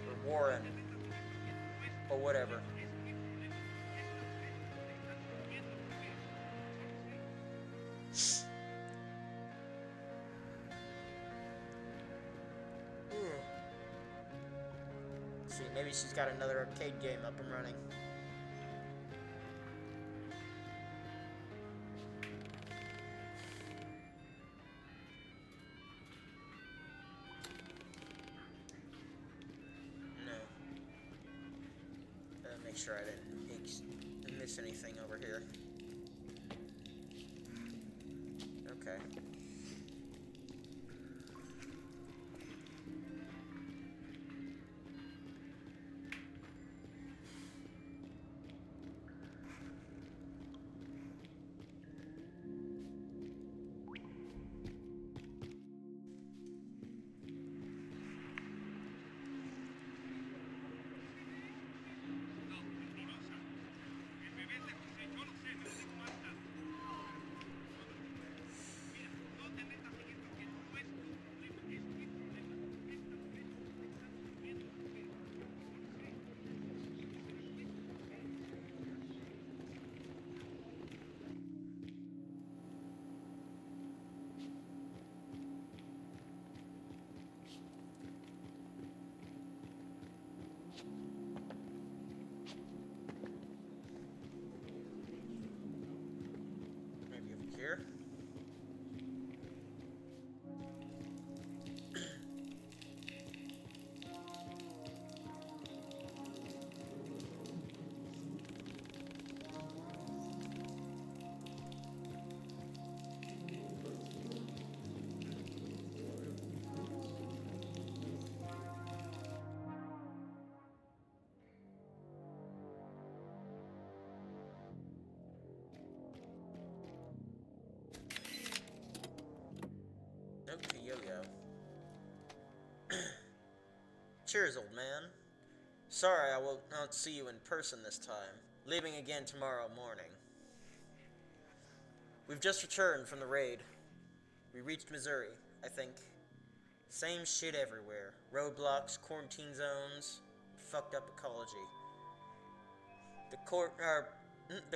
A: Or Warren. Or whatever. See, maybe she's got another arcade game up and running. Make sure I didn't miss anything over here. Okay. Here. Okay, yo-yo. Cheers, old man. Sorry I will not see you in person this time. Leaving again tomorrow morning. We've just returned from the raid. We reached Missouri, I think. Same shit everywhere. Roadblocks, quarantine zones, fucked up ecology. The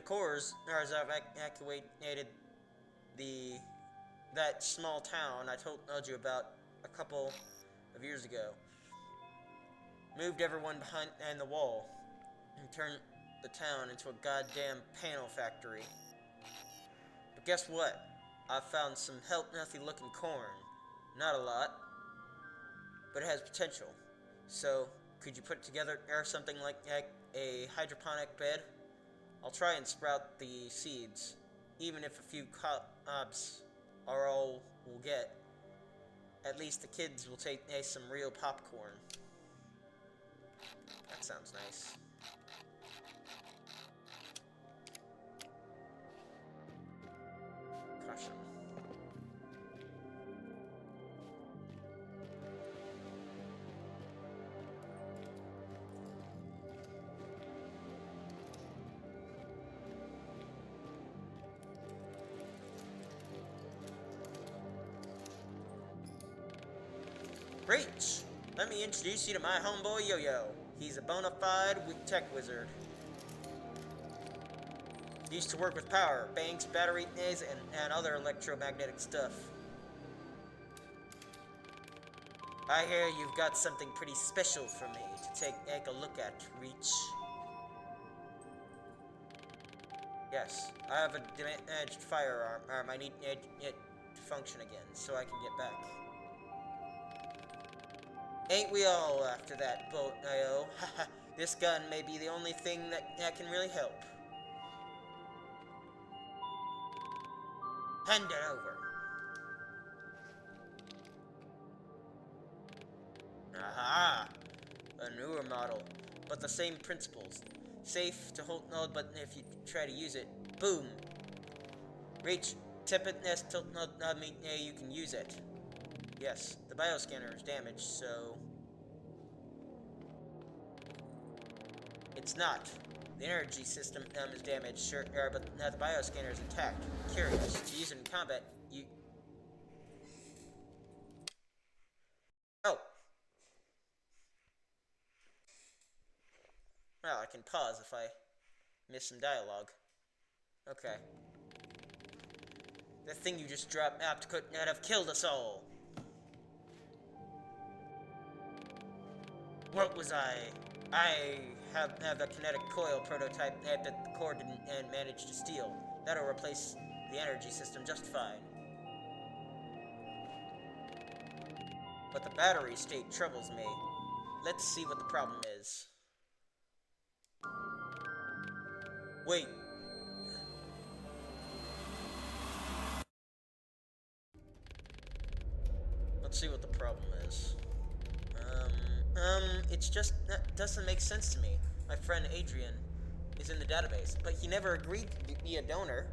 A: cores have evacuated that small town I told you about a couple of years ago. Moved everyone behind the wall and turned the town into a goddamn panel factory. But guess what? I found some healthy looking corn. Not a lot, but it has potential. So, could you put together something like a hydroponic bed? I'll try and sprout the seeds, even if a few cobs are all we'll get. At least the kids will take some real popcorn. That sounds nice. Caution. Reach! Let me introduce you to my homeboy Yo-Yo. He's a bona fide tech wizard. Used to work with power, banks, batteries, and other electromagnetic stuff. I hear you've got something pretty special for me to take a look at, Reach. Yes, I have a damaged firearm. I need it to function again, so I can get back. Ain't we all after that boat, I-O? Haha, this gun may be the only thing that can really help. Hand it over. Aha! A newer model, but the same principles. Safe to hold, no, but if you try to use it, boom! Reach, tip it, nest, tilt, no, you can use it. Yes, the bioscanner is damaged, so... It's not. The energy system is damaged, sure, but the bioscanner is intact. Curious. To use it in combat, you... Oh! Well, I can pause if I miss some dialogue. Okay. The thing you just dropped out could not have killed us all. What was I have a kinetic coil prototype that the core didn't manage to steal. That'll replace the energy system just fine. But the battery state troubles me. Let's see what the problem is. Wait. Let's see what the problem is. It's just, that doesn't make sense to me. My friend Adrian is in the database, but he never agreed to be a donor.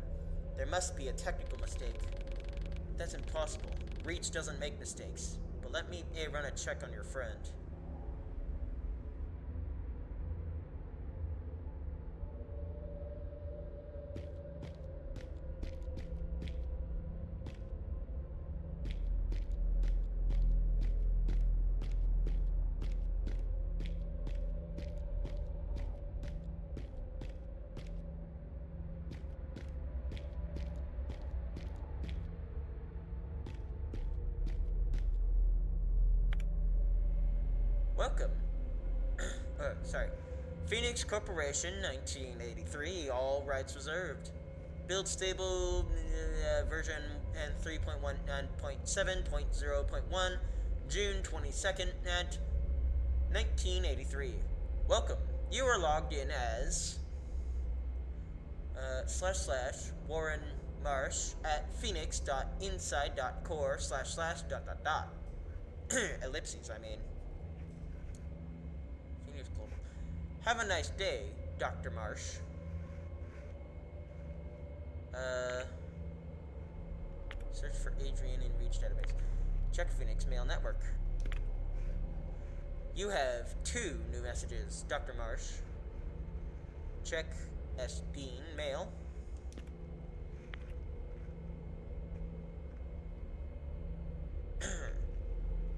A: There must be a technical mistake. That's impossible. Reach doesn't make mistakes. But let me run a check on your friend. Welcome. Sorry. Phoenix Corporation, 1983, all rights reserved. Build stable, version 3.19.7.0.1, June 22nd at 1983. Welcome. You are logged in as / Warren Marsh at phoenix.inside.core / ... ellipses, I mean. Have a nice day, Dr. Marsh. Search for Adrian in Reach database. Check Phoenix Mail Network. You have 2 new messages, Dr. Marsh. Check Bean Mail.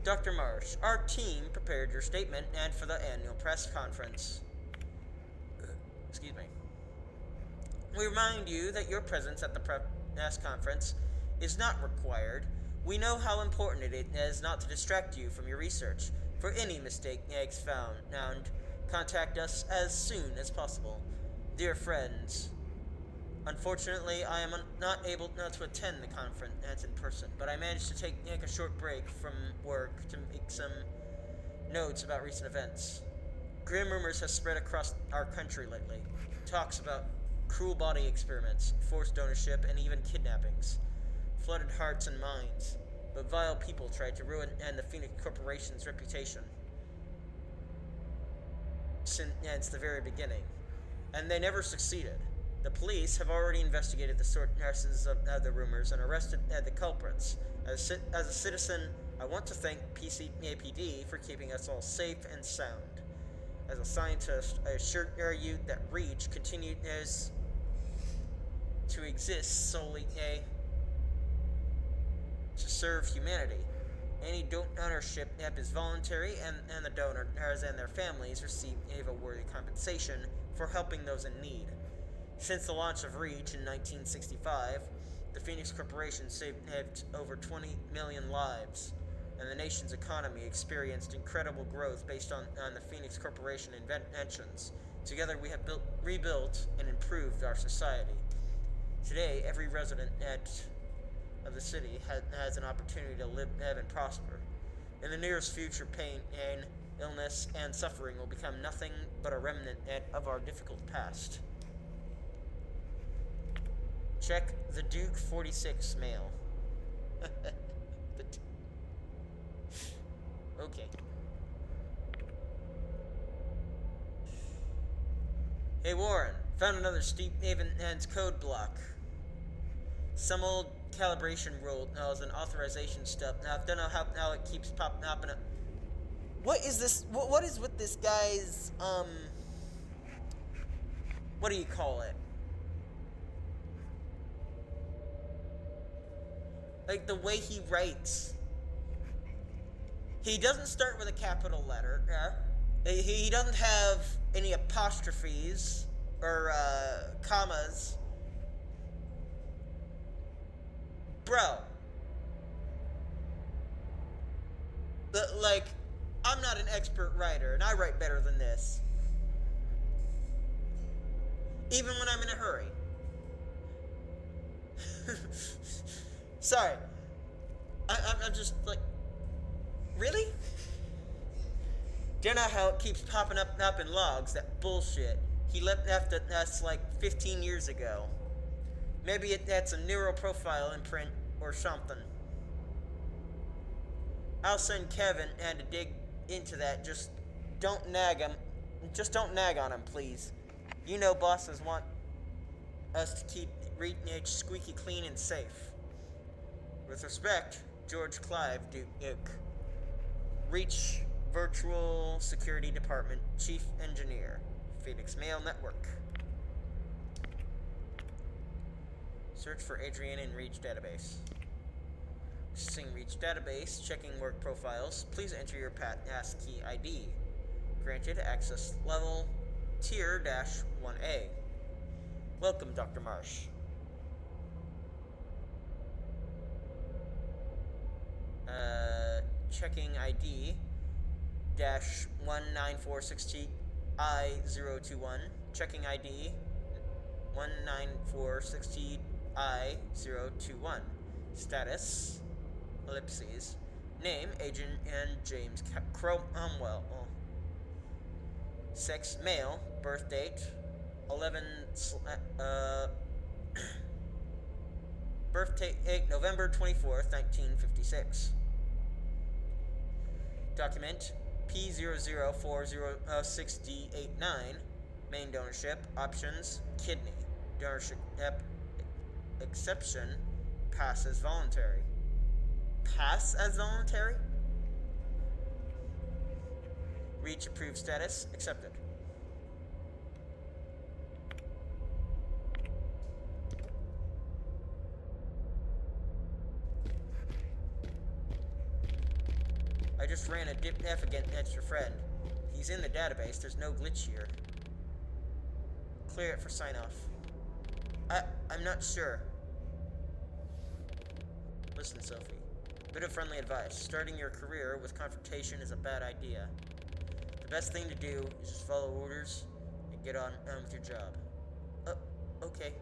A: Dr. Marsh, our team prepared your statement and for the annual press conference. Excuse me. We remind you that your presence at the press conference is not required. We know how important it is not to distract you from your research. For any mistakes found, contact us as soon as possible. Dear friends, unfortunately, I am not able to attend the conference in person, but I managed to take a short break from work to make some notes about recent events. Grim rumors have spread across our country lately. Talks about cruel body experiments, forced ownership, and even kidnappings. Flooded hearts and minds, but vile people tried to ruin the Phoenix Corporation's reputation since the very beginning, and they never succeeded. The police have already investigated the sources of the rumors and arrested the culprits. As a citizen, I want to thank PCAPD for keeping us all safe and sound. As a scientist, I assure you that REACH continues to exist solely to serve humanity. Any ownership is voluntary, and the donors and their families receive a worthy compensation for helping those in need. Since the launch of REACH in 1965, the Phoenix Corporation saved over 20 million lives, and the nation's economy experienced incredible growth based on the Phoenix Corporation inventions. Together we have rebuilt and improved our society. Today, every resident of the city has an opportunity to live and prosper. In the nearest future, pain, illness, and suffering will become nothing but a remnant of our difficult past. Check the Duke 46 mail. Okay. Hey Warren, found another Steve Haven's code block. Some old calibration rule and authorization stuff. Now I don't know how it keeps popping up. What is this? What is with this guy's what do you call it? Like the way he writes. He doesn't start with a capital letter. He doesn't have any apostrophes or commas. Bro. Like, I'm not an expert writer, and I write better than this. Even when I'm in a hurry. Sorry. I'm just like, really? Do you know how it keeps popping up in logs? That bullshit. He left us like 15 years ago. Maybe that's a neural profile imprint or something. I'll send Kevin and to dig into that. Just don't nag him. Just don't nag on him, please. You know bosses want us to keep REACH squeaky clean and safe. With respect, George Clive Duke. REACH Virtual Security Department Chief Engineer, Phoenix Mail Network. Search for Adrian in REACH database. Accessing REACH database, checking work profiles. Please enter your passkey ID. Granted access level tier-1A. Welcome, Dr. Marsh. Checking ID dash 19460I021. Checking ID 19460I021. Status ellipses. Name Agent and James Cromwell. Sex male. Birth date 11 birth date November 24th, 1956. Document P004006D89. Main donorship. Options. Kidney. Donorship exception. Pass as voluntary. Pass as voluntary? REACH approved status. Accepted. I just ran a dip-F against your friend. He's in the database. There's no glitch here. Clear it for sign-off. I'm not sure. Listen, Sophie. A bit of friendly advice. Starting your career with confrontation is a bad idea. The best thing to do is just follow orders and get on with your job. Okay.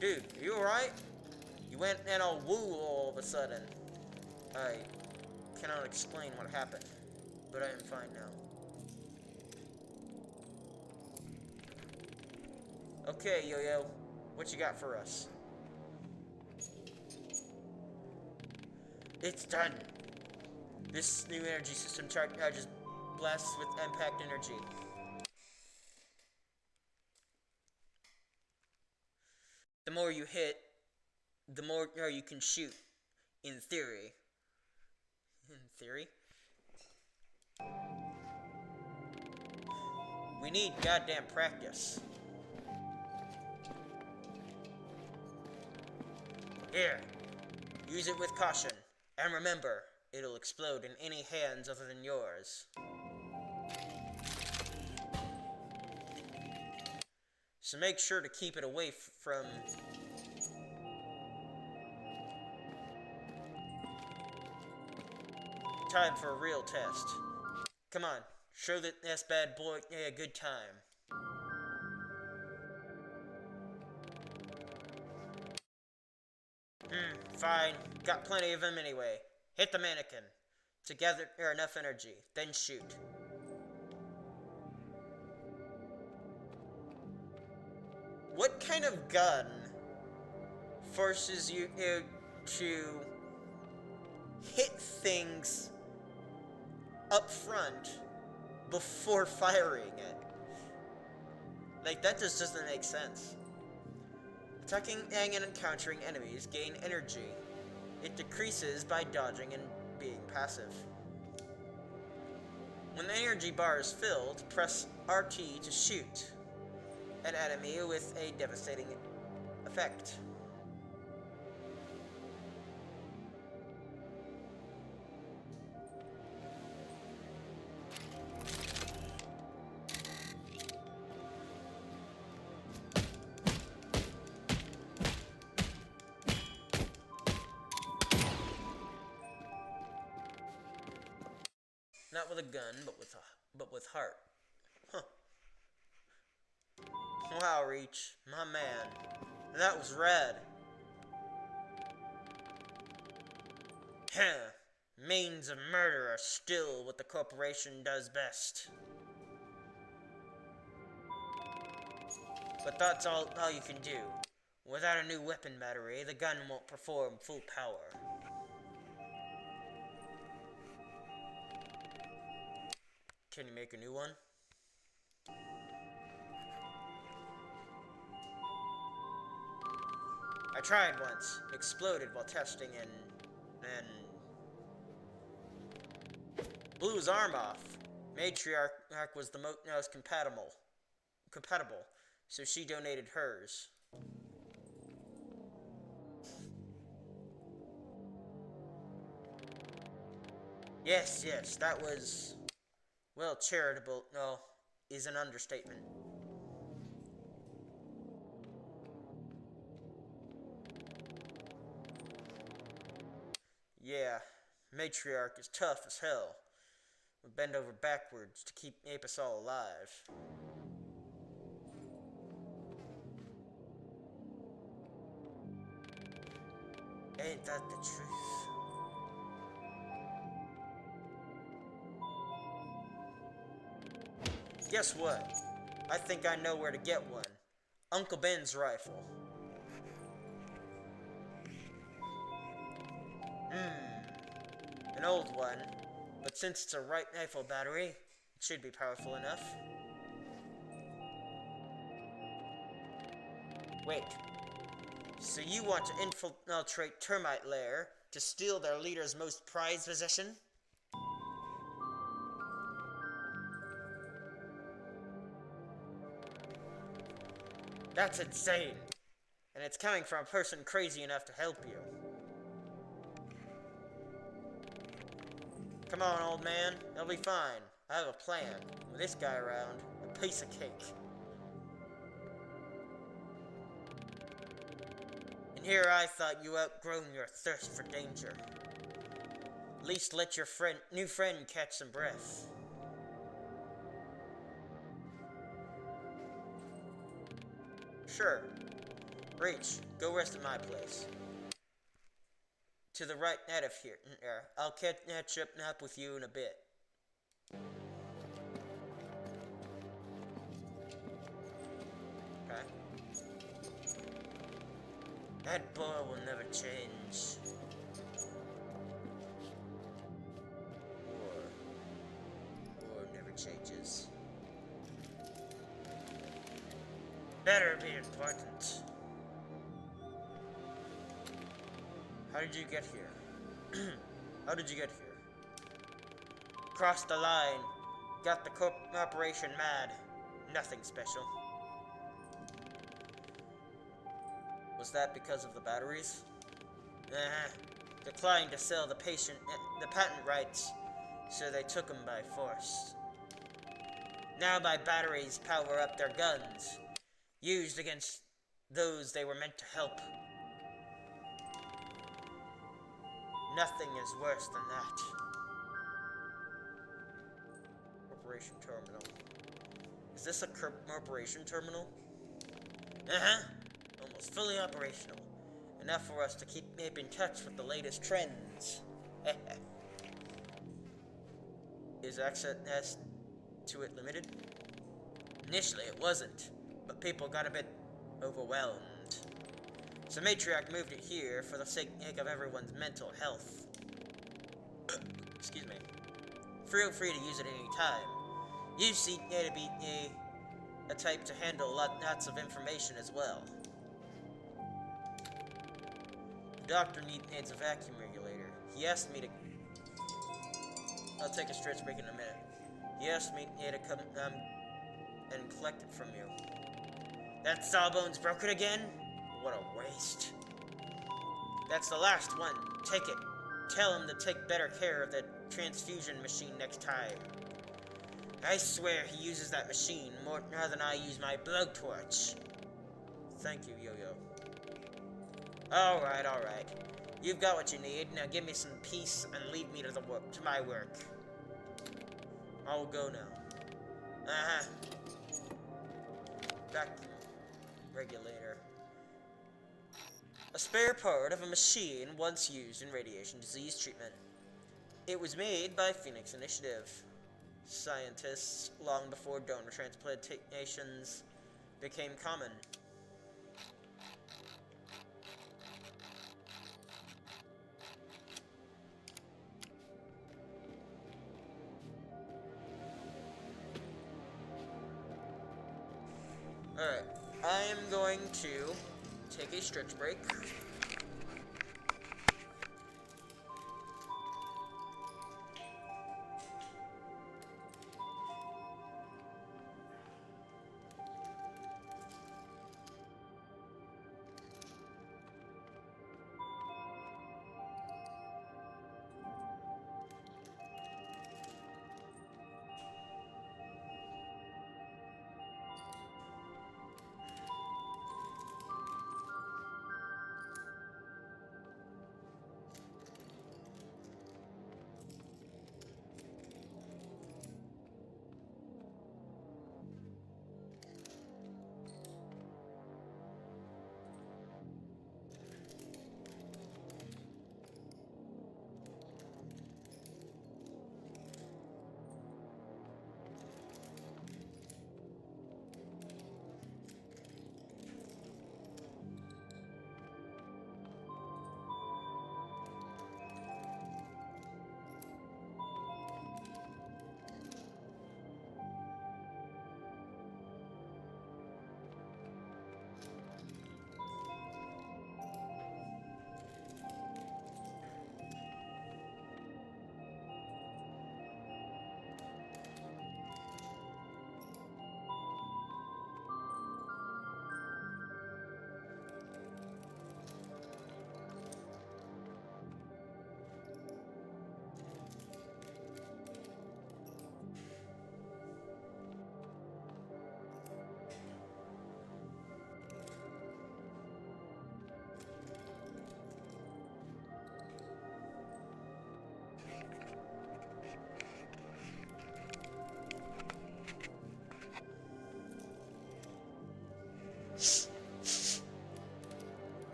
A: Dude, are you alright? You went and all woo all of a sudden. I cannot explain what happened, but I am fine now. Okay, Yo-Yo, what you got for us? It's done. This new energy system charges blasts with impact energy. The more you hit, the more you can shoot. In theory. In theory? We need goddamn practice. Here. Use it with caution. And remember, it'll explode in any hands other than yours. So make sure to keep it away from... Time for a real test. Come on, show this bad boy a good time. Fine. Got plenty of them anyway. Hit the mannequin. To gather enough energy, then shoot. What kind of gun forces you to hit things up front before firing it? Like, that just doesn't make sense. Attacking and encountering enemies gain energy. It decreases by dodging and being passive. When the energy bar is filled, press RT to shoot an enemy with a devastating effect. Not with a gun, but with heart. Huh. Wow, Reach, my man. That was rad. Huh. Means of murder are still what the corporation does best. But that's all you can do. Without a new weapon battery, the gun won't perform full power. Can you make a new one? I tried once. Exploded while testing and blew his arm off. Matriarch was the most compatible, so she donated hers. Yes, that was... Well, charitable, no, is an understatement. Yeah, Matriarch is tough as hell. We bend over backwards to keep us all alive. Ain't that the truth? Guess what? I think I know where to get one. Uncle Ben's rifle. An old one, but since it's a rifle battery, it should be powerful enough. Wait. So you want to infiltrate Termite Lair to steal their leader's most prized possession? That's insane. And it's coming from a person crazy enough to help you. Come on, old man. It'll be fine. I have a plan. With this guy around, a piece of cake. And here I thought you outgrown your thirst for danger. At least let your new friend catch some breath. Sure. Reach. Go rest at my place. To the right out of here. I'll catch up with you in a bit. Okay. That boy will never change. War never changes. Better be important. How did you get here? How did you get here? Crossed the line. Got the corporation mad. Nothing special. Was that because of the batteries? Declined to sell the patent rights, so they took them by force. Now my batteries power up their guns, used against those they were meant to help. Nothing is worse than that. Corporation terminal. Is this a corporation terminal? Almost fully operational. Enough for us to keep in touch with the latest trends. Is access to it limited? Initially it wasn't, but people got a bit overwhelmed. So Matriarch moved it here for the sake of everyone's mental health. Excuse me. Feel free to use it any time. You seem to be a type to handle lots of information as well. The doctor needs a vacuum regulator. He asked me to... I'll take a stretch break in a minute. He asked me to come and collect it from you. That sawbone's broken again? What a waste. That's the last one. Take it. Tell him to take better care of the transfusion machine next time. I swear he uses that machine more than I use my blowtorch. Thank you, Yo-Yo. Alright. You've got what you need. Now give me some peace and leave me to my work. I'll go now. Vacuum regulator. A spare part of a machine once used in radiation disease treatment. It was made by Phoenix Initiative. Scientists long before donor transplantations became common. Alright, I am going to take a stretch break.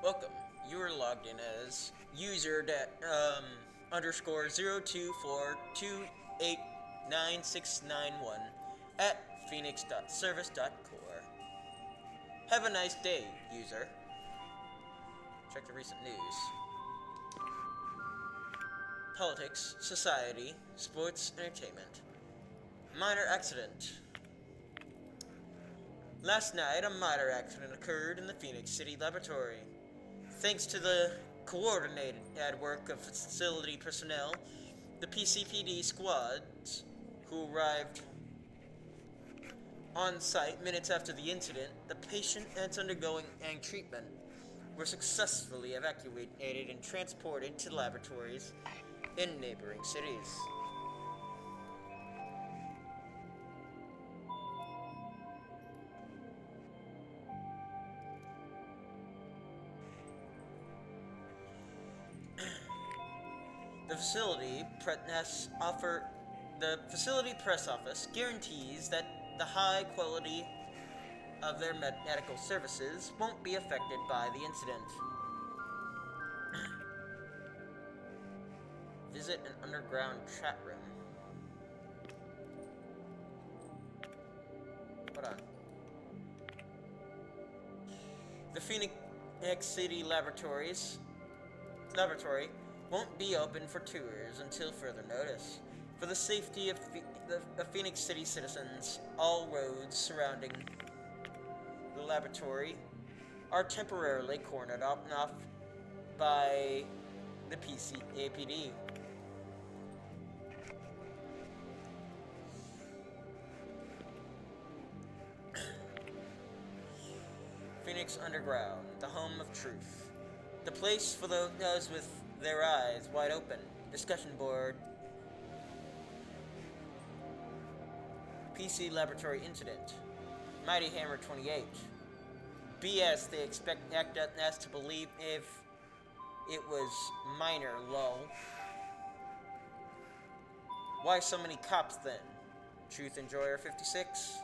A: Welcome. You are logged in as user underscore 024289691 at phoenix.service.core. Have a nice day, user. Check the recent news. Politics, society, sports, entertainment. Minor accident. Last night, a minor accident occurred in the Phoenix City laboratory. Thanks to the coordinated work of facility personnel, the PCPD squads who arrived on site minutes after the incident, the patient and undergoing treatment were successfully evacuated and transported to laboratories in neighboring cities. The facility press office guarantees that the high quality of their medical services won't be affected by the incident. Visit an underground chat room. Hold on. The Phoenix City laboratory won't be open for tours until further notice. For the safety of the Phoenix City citizens, all roads surrounding the laboratory are temporarily cordoned off by the PCAPD. Phoenix Underground, the home of truth. The place for those with their eyes wide open. Discussion board. PC Laboratory Incident. Mighty Hammer 28. BS they act us to believe if it was minor, lol. Why so many cops then? Truth Enjoyer 56.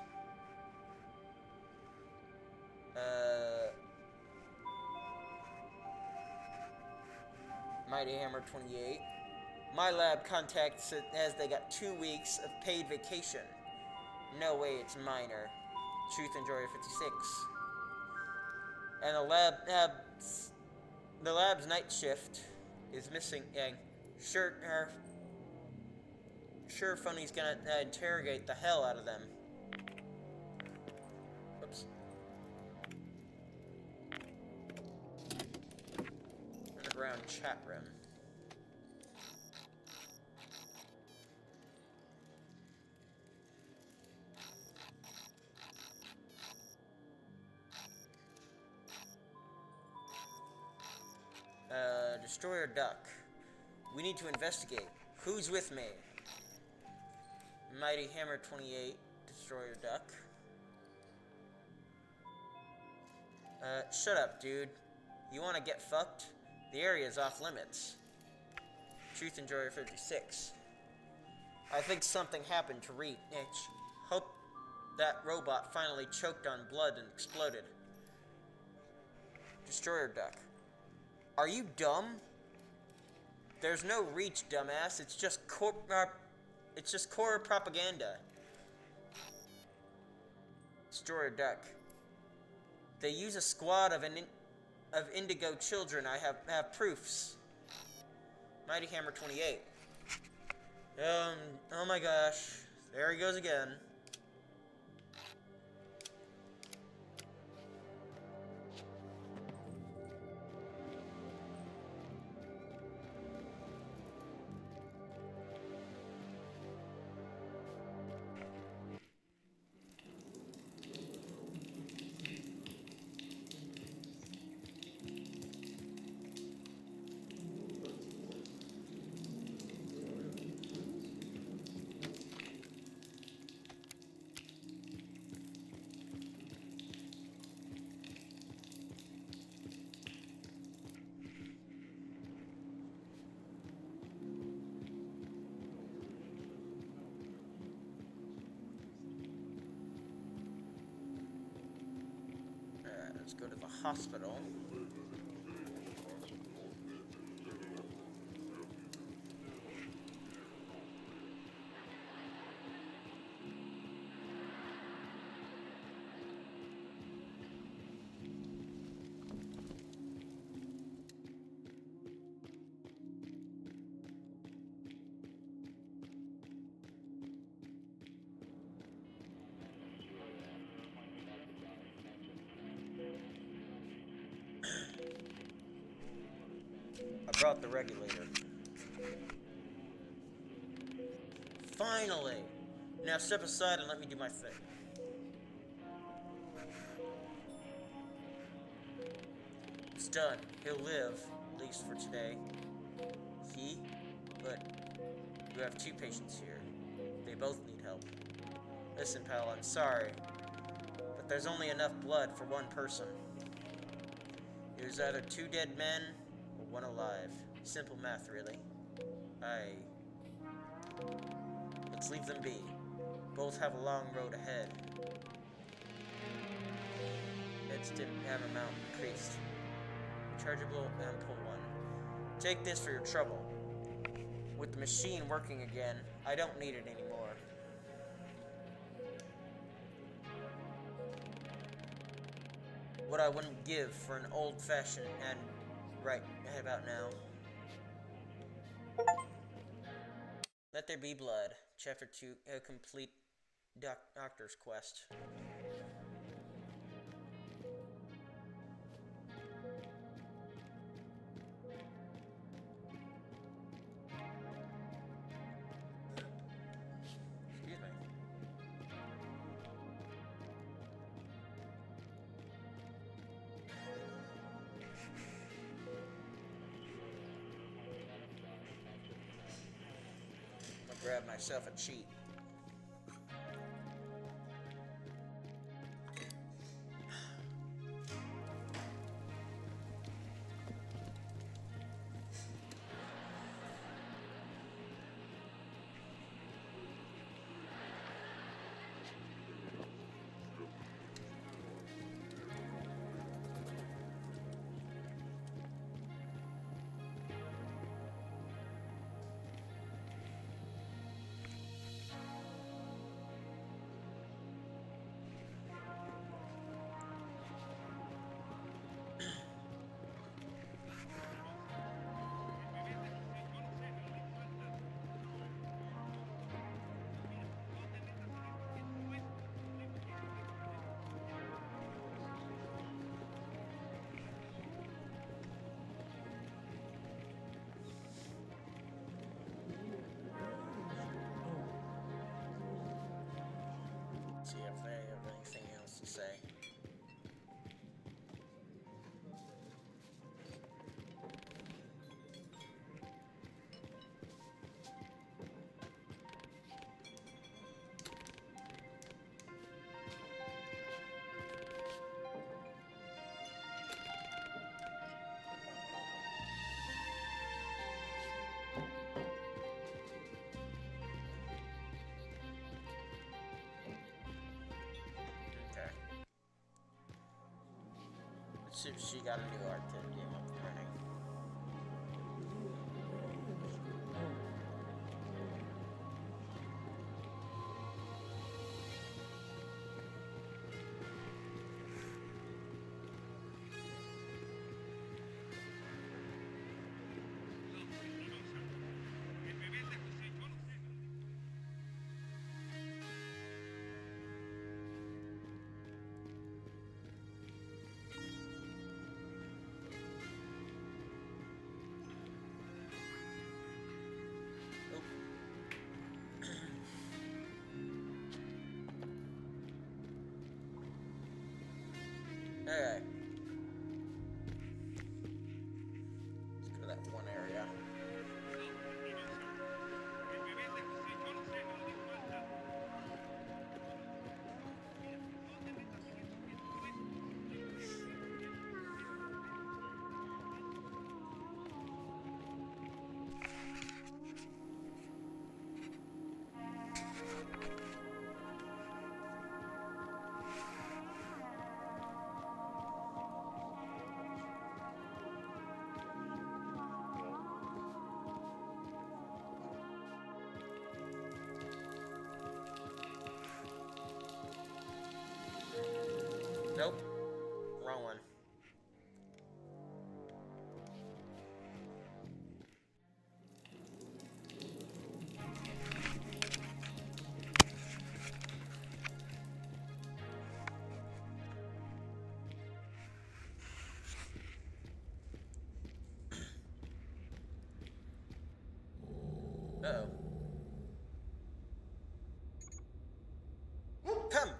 A: Mighty Hammer 28. My lab contacts it as they got 2 weeks of paid vacation. No way it's minor. Truth Enjoyer 56. And the lab's night shift is missing. Sure Funny's gonna interrogate the hell out of them. Oops. Underground chat room. Destroyer Duck. We need to investigate. Who's with me? Mighty Hammer 28, Destroyer Duck. Shut up, dude. You wanna get fucked? The area's off limits. Truth Enjoyer 56. I think something happened to Reach. Hope that robot finally choked on blood and exploded. Destroyer Duck. Are you dumb? There's no Reach, dumbass. It's just core propaganda. Destroyer Duck. They use a squad of indigo children. I have proofs. Mighty Hammer 28. Oh my gosh. There he goes again. Let's go to the hospital. I brought the regulator. Finally! Now step aside and let me do my thing. It's done. He'll live, at least for today. He? But you have 2 patients here. They both need help. Listen, pal, I'm sorry, but there's only enough blood for 1 person. There's either 2 dead men or 1 alive. Simple math, really. Let's leave them be. Both have a long road ahead. Meds didn't have amount increased. Rechargeable ampule 1. Take this for your trouble. With the machine working again, I don't need it anymore. What I wouldn't give for an old-fashioned and right about now. Let there be blood. Chapter 2, a complete doctor's quest. Excuse me. Grab myself a cheat. See if they have anything else to say. See if she got a new activity up and running. Uh-oh. Come!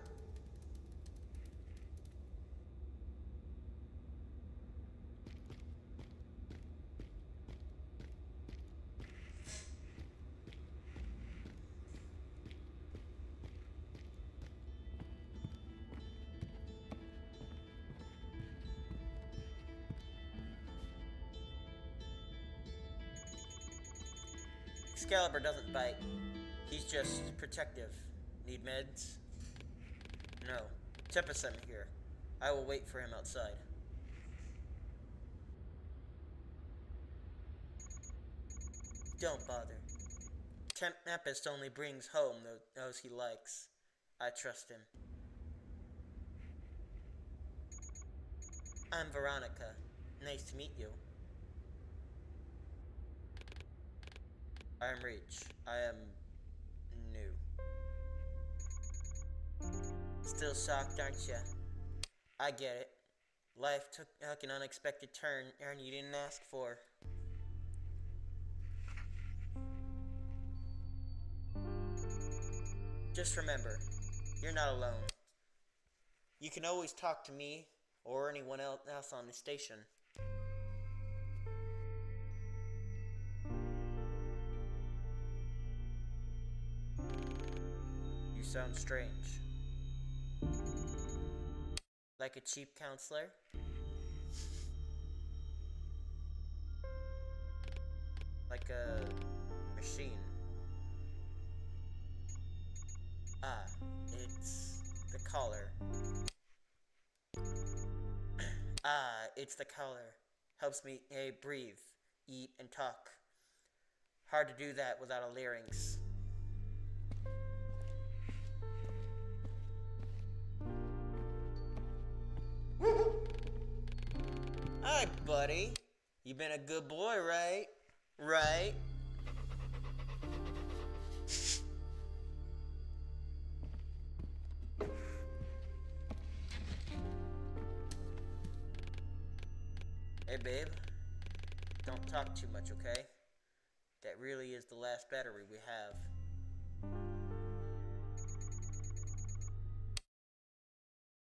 A: Excalibur doesn't bite. He's just protective. Need meds? No. Tempest sent me here. I will wait for him outside. Don't bother. Tempest only brings home those he likes. I trust him. I'm Veronica. Nice to meet you. I am Reach. I am new. Still shocked, aren't you? I get it. Life took an unexpected turn you didn't ask for. Just remember, you're not alone. You can always talk to me or anyone else on the station. You sound strange. Like a cheap counselor? Like a machine? Ah, it's the collar. It's the collar. Helps me breathe, eat, and talk. Hard to do that without a larynx. Hi, buddy. You been a good boy, right? Right? Hey, babe. Don't talk too much, okay? That really is the last battery we have.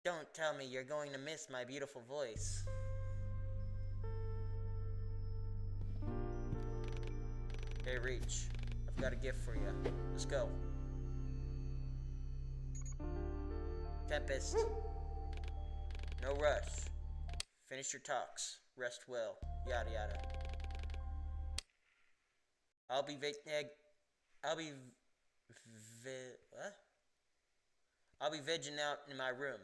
A: Don't tell me you're going to miss my beautiful voice. Hey, Reach. I've got a gift for you. Let's go. Tempest. No rush. Finish your talks. Rest well. Yada yada. I'll be vegging out in my room.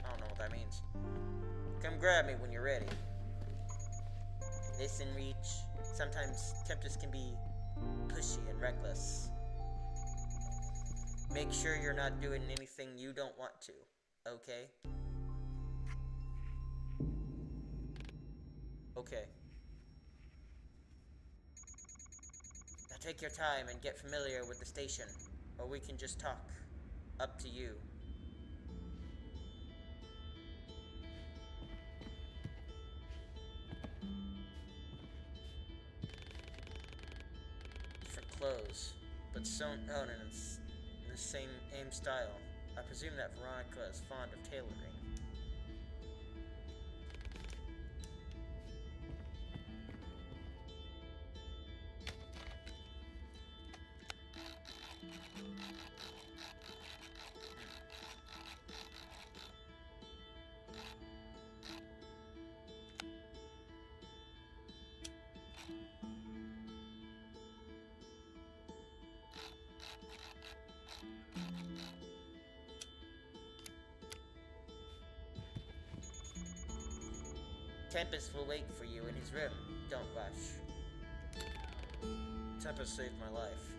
A: I don't know what that means. Come grab me when you're ready. Listen, Reach. Sometimes Tempest can be pushy and reckless. Make sure you're not doing anything you don't want to, okay? Okay. Now take your time and get familiar with the station, or we can just talk. Up to you. Different clothes, but sewn in the same aim style. I presume that Veronica is fond of tailoring. Tempest will wait for you in his room. Don't rush. Tempest saved my life.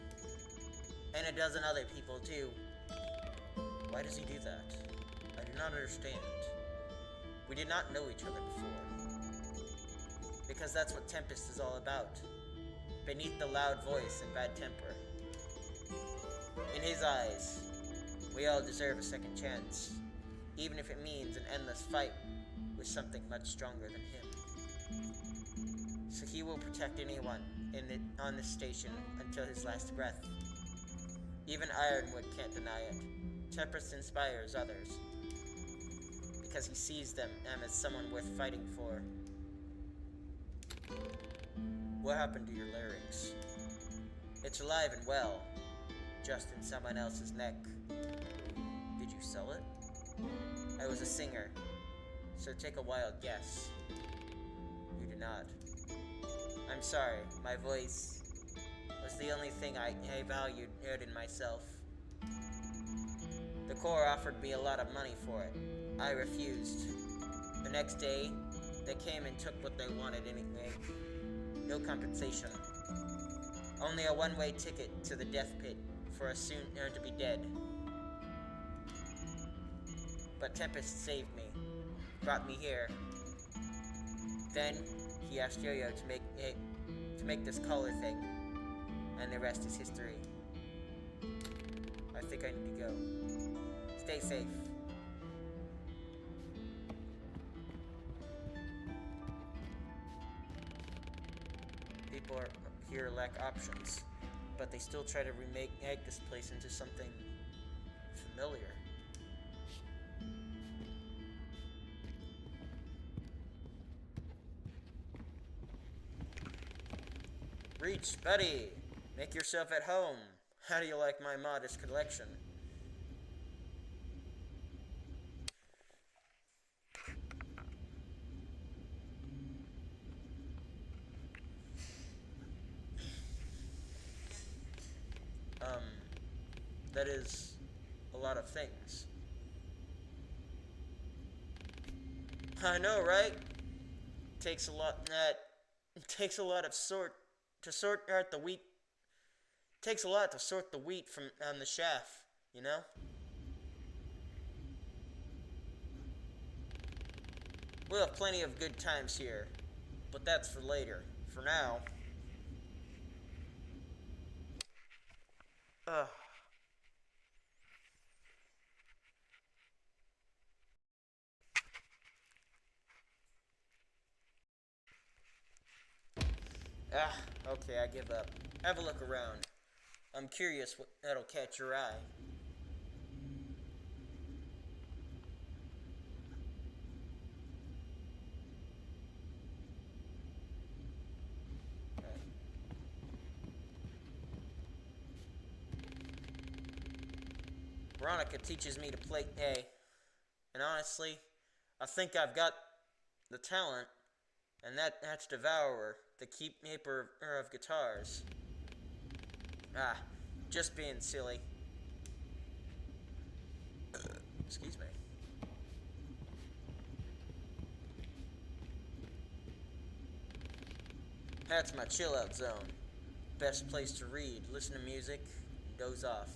A: And a dozen other people, too. Why does he do that? I do not understand. We did not know each other before. Because that's what Tempest is all about. Beneath the loud voice and bad temper. In his eyes, we all deserve a second chance. even if it means an endless fight with something much stronger than him. So he will protect anyone on this station until his last breath. Even Ironwood can't deny it. Tempest inspires others, because he sees them as someone worth fighting for. What happened to your larynx? It's alive and well, just in someone else's neck. Did you sell it? I was a singer, so take a wild guess. You did not. I'm sorry, my voice was the only thing I valued in myself. The Corps offered me a lot of money for it. I refused. The next day, they came and took what they wanted anyway. No compensation. Only a one-way ticket to the death pit for us soon to be dead. But Tempest saved me, brought me here. Then he asked Yo-Yo to make this collar thing, and the rest is history. I think I need to go. Stay safe. People here lack options, but they still try to remake this place into something familiar. Reach, buddy! Make yourself at home. How do you like my modest collection? That is a lot of things. I know, right? Takes a lot of sort out the wheat. Takes a lot to sort the wheat from on the chaff, you know? We'll have plenty of good times here, but that's for later. For now. Okay, I give up. Have a look around. I'm curious what that'll catch your eye. Veronica teaches me to play A, and honestly, I think I've got the talent, and that's Devourer, the keeper of guitars. Just being silly. Excuse me. That's my chill-out zone. Best place to read, listen to music, and doze off.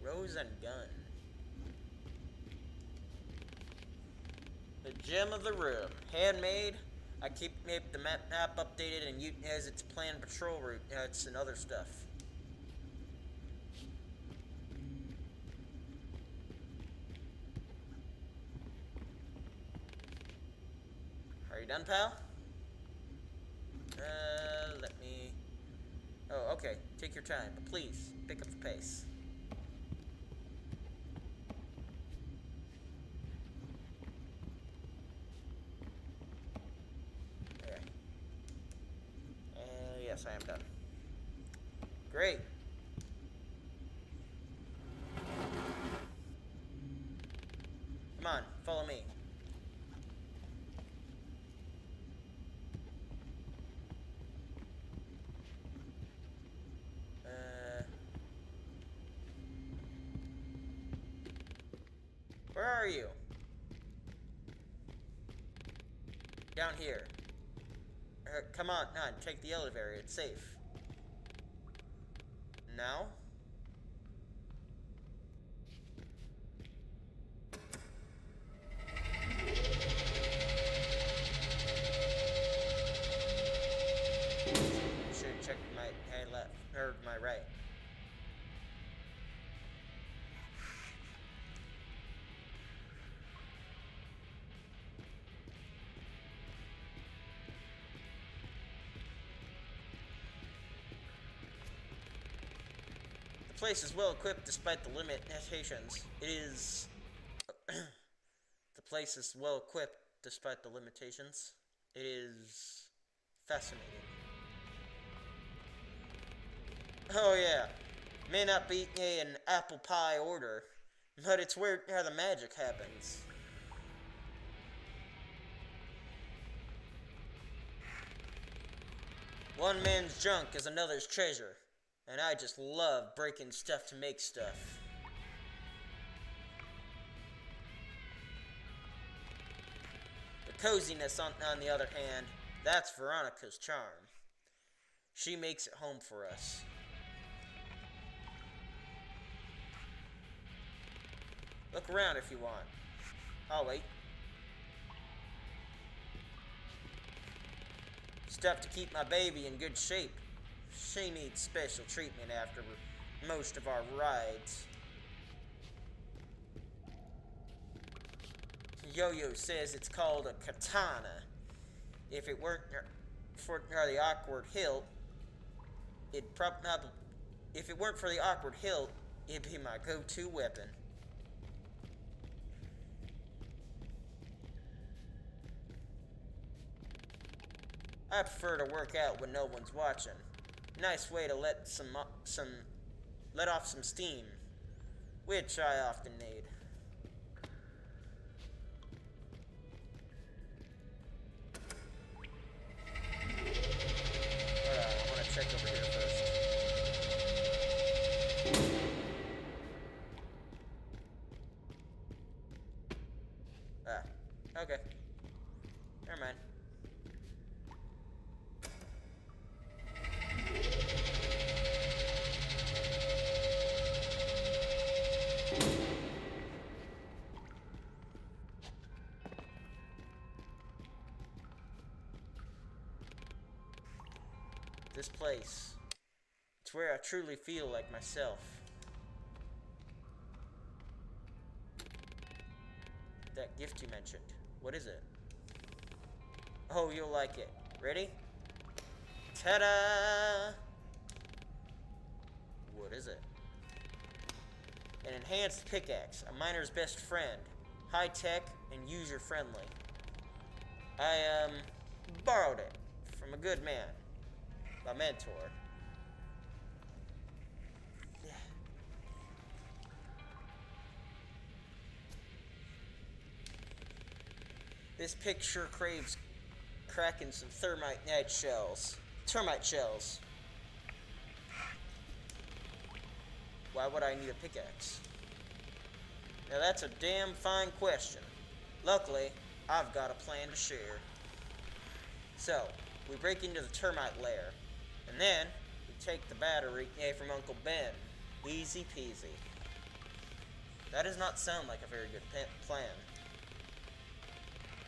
A: Rose and gun. The gem of the room. Handmade. I keep the map updated and as its planned patrol routes and other stuff. Are you done, pal? Let me... Oh, okay. Take your time, but please, pick up the pace. Yes, I am done. Great. Come on, follow me. Where are you? Down here. Come on, take the elevator. It's safe. Now? place is well equipped despite the limitations. It is... The place is well equipped despite the limitations. It is... fascinating. Oh yeah, may not be an apple pie order, but it's where the magic happens. One man's junk is another's treasure, and I just love breaking stuff to make stuff. The coziness, on the other hand, that's Veronica's charm. She makes it home for us. Look around if you want. I'll wait. Stuff to keep my baby in good shape. She needs special treatment after most of our rides. Yo-Yo says it's called a katana. If it weren't for the awkward hilt, it'd if it weren't for the awkward hilt, it'd be my go-to weapon. I prefer to work out when no one's watching. Nice way to let off some steam, which I often need. I want to check over here first. Okay. Never mind. This place, it's where I truly feel like myself. That gift you mentioned, what is it? Oh, you'll like it. Ready? Ta-da! What is it? An enhanced pickaxe, a miner's best friend. High-tech and user-friendly. I, borrowed it from a good man. My mentor. Yeah. This picture craves cracking some termite shells. Why would I need a pickaxe? Now that's a damn fine question. Luckily, I've got a plan to share. So, we break into the termite lair. And then, we take the battery from Uncle Ben. Easy peasy. That does not sound like a very good plan.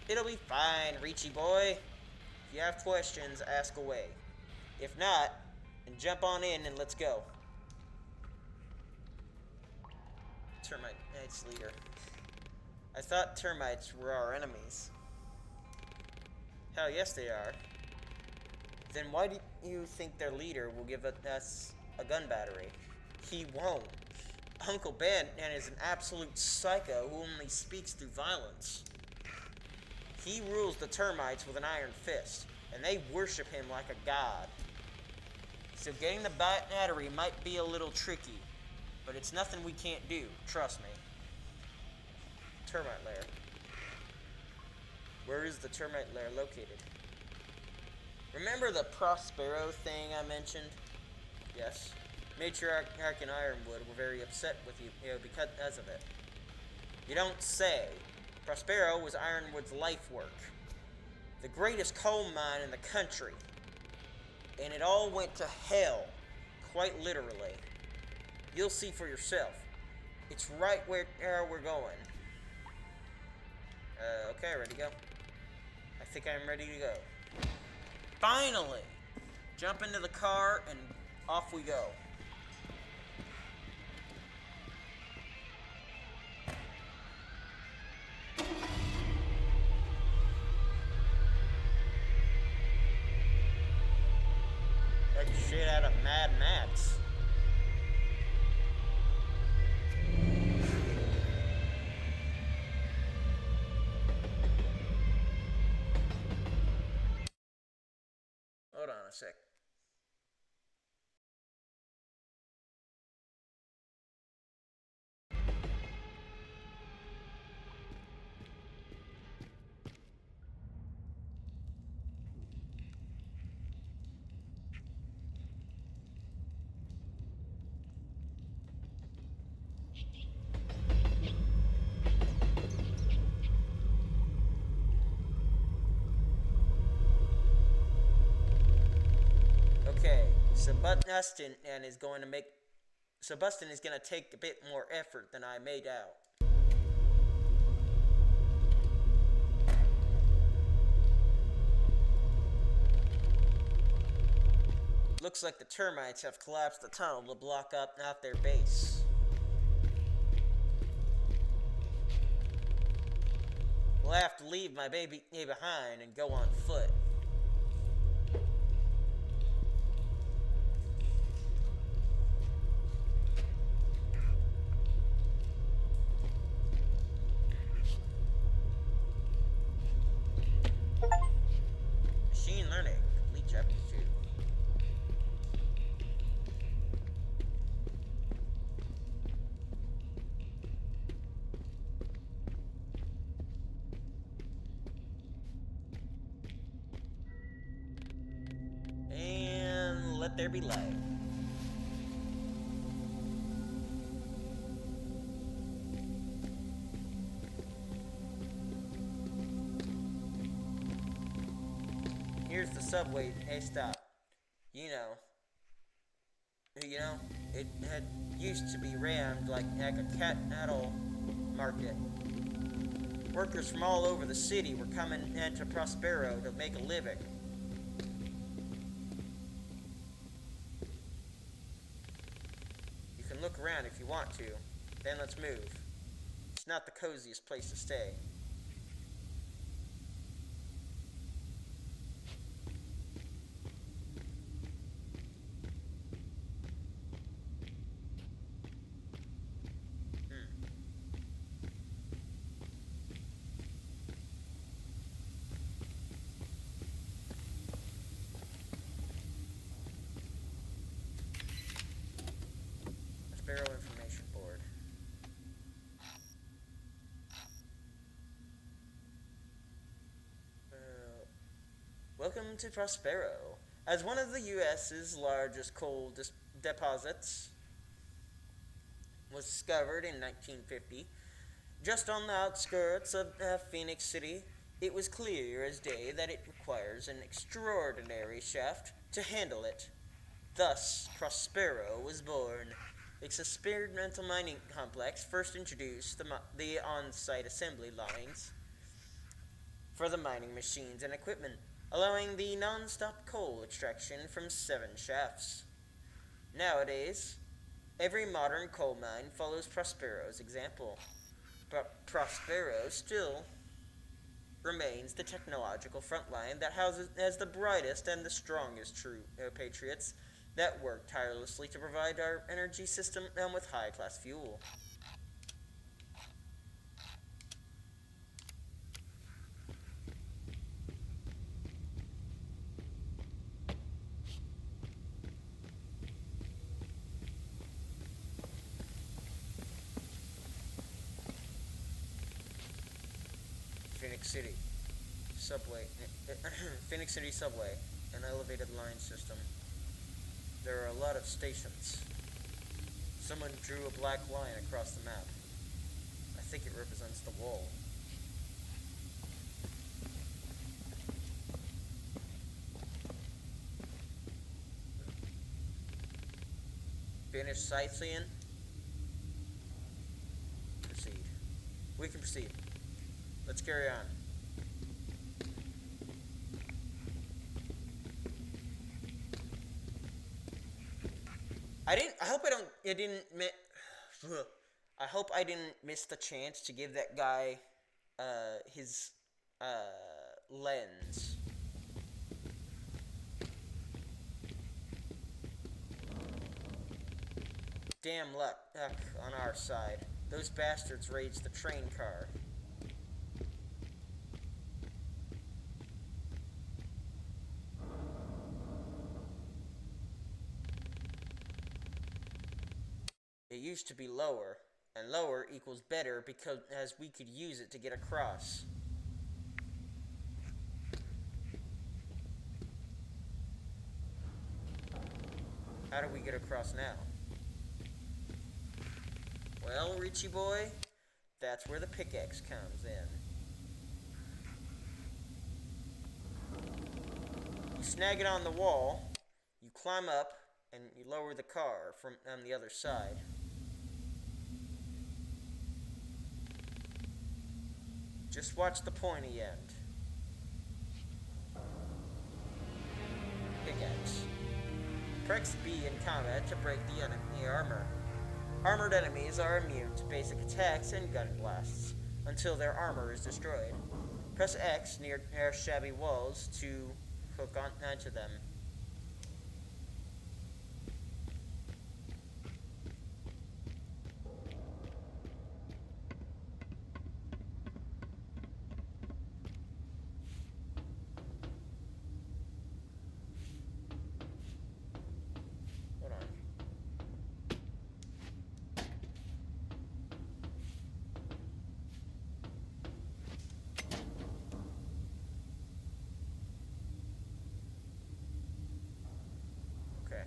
A: It'll be fine, Reachy boy. If you have questions, ask away. If not, then jump on in and let's go. Termite Knights leader. I thought termites were our enemies. Hell yes they are. Then why do you think their leader will give us a gun battery? He won't. Uncle Ben is an absolute psycho who only speaks through violence. He rules the termites with an iron fist, and they worship him like a god. So getting the battery might be a little tricky, but it's nothing we can't do, trust me. Termite lair. Where is the termite lair located? Remember the Prospero thing I mentioned? Yes. Matriarch and Ironwood were very upset with you, because of it. You don't say. Prospero was Ironwood's life work. The greatest coal mine in the country. And it all went to hell. Quite literally. You'll see for yourself. It's right where we're going. Okay, ready to go? I think I'm ready to go. Finally! Jump into the car and off we go. Like shit out of Mad Max. a sec. Okay, Sebastian is going to make. Sebastian is going to take a bit more effort than I made out. Looks like the termites have collapsed the tunnel to block up out their base. We'll have to leave my baby behind and go on foot. Machine learning, complete chapter 2. And let there be light. Here's the subway. Hey, stop. You know, it had used to be ran like a cattle market. Workers from all over the city were coming into Prospero to make a living. You can look around if you want to. Then let's move. It's not the coziest place to stay. Prospero Information Board. Welcome to Prospero. As one of the U.S.'s largest coal deposits was discovered in 1950, just on the outskirts of Phoenix City, it was clear as day that it requires an extraordinary shaft to handle it. Thus, Prospero was born. Its experimental mining complex first introduced the on-site assembly lines for the mining machines and equipment, allowing the non-stop coal extraction from 7 shafts. Nowadays, every modern coal mine follows Prospero's example, but Prospero still remains the technological frontline that has the brightest and the strongest true patriots that work tirelessly to provide our energy system with high-class fuel. Phoenix City subway. Phoenix City subway, an elevated line system. There are a lot of stations. Someone drew a black line across the map. I think it represents the wall. Finished sightseeing? Proceed. We can proceed. Let's carry on. I hope I didn't miss the chance to give that guy, his, lens. Damn luck on our side. Those bastards raised the train car. It used to be lower, and lower equals better because as we could use it to get across. How do we get across now? Well, Richie boy, that's where the pickaxe comes in. You snag it on the wall, you climb up, and you lower the car from on the other side. Just watch the pointy end. Pickaxe. Press B in combat to break the enemy armor. Armored enemies are immune to basic attacks and gun blasts until their armor is destroyed. Press X near shabby walls to hook onto them. Hold on. Okay.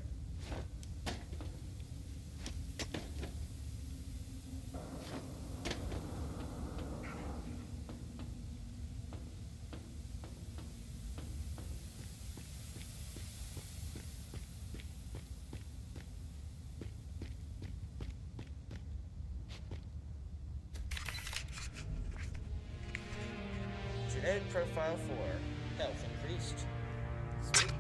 A: Genetic profile 4. Health increased. Sweet.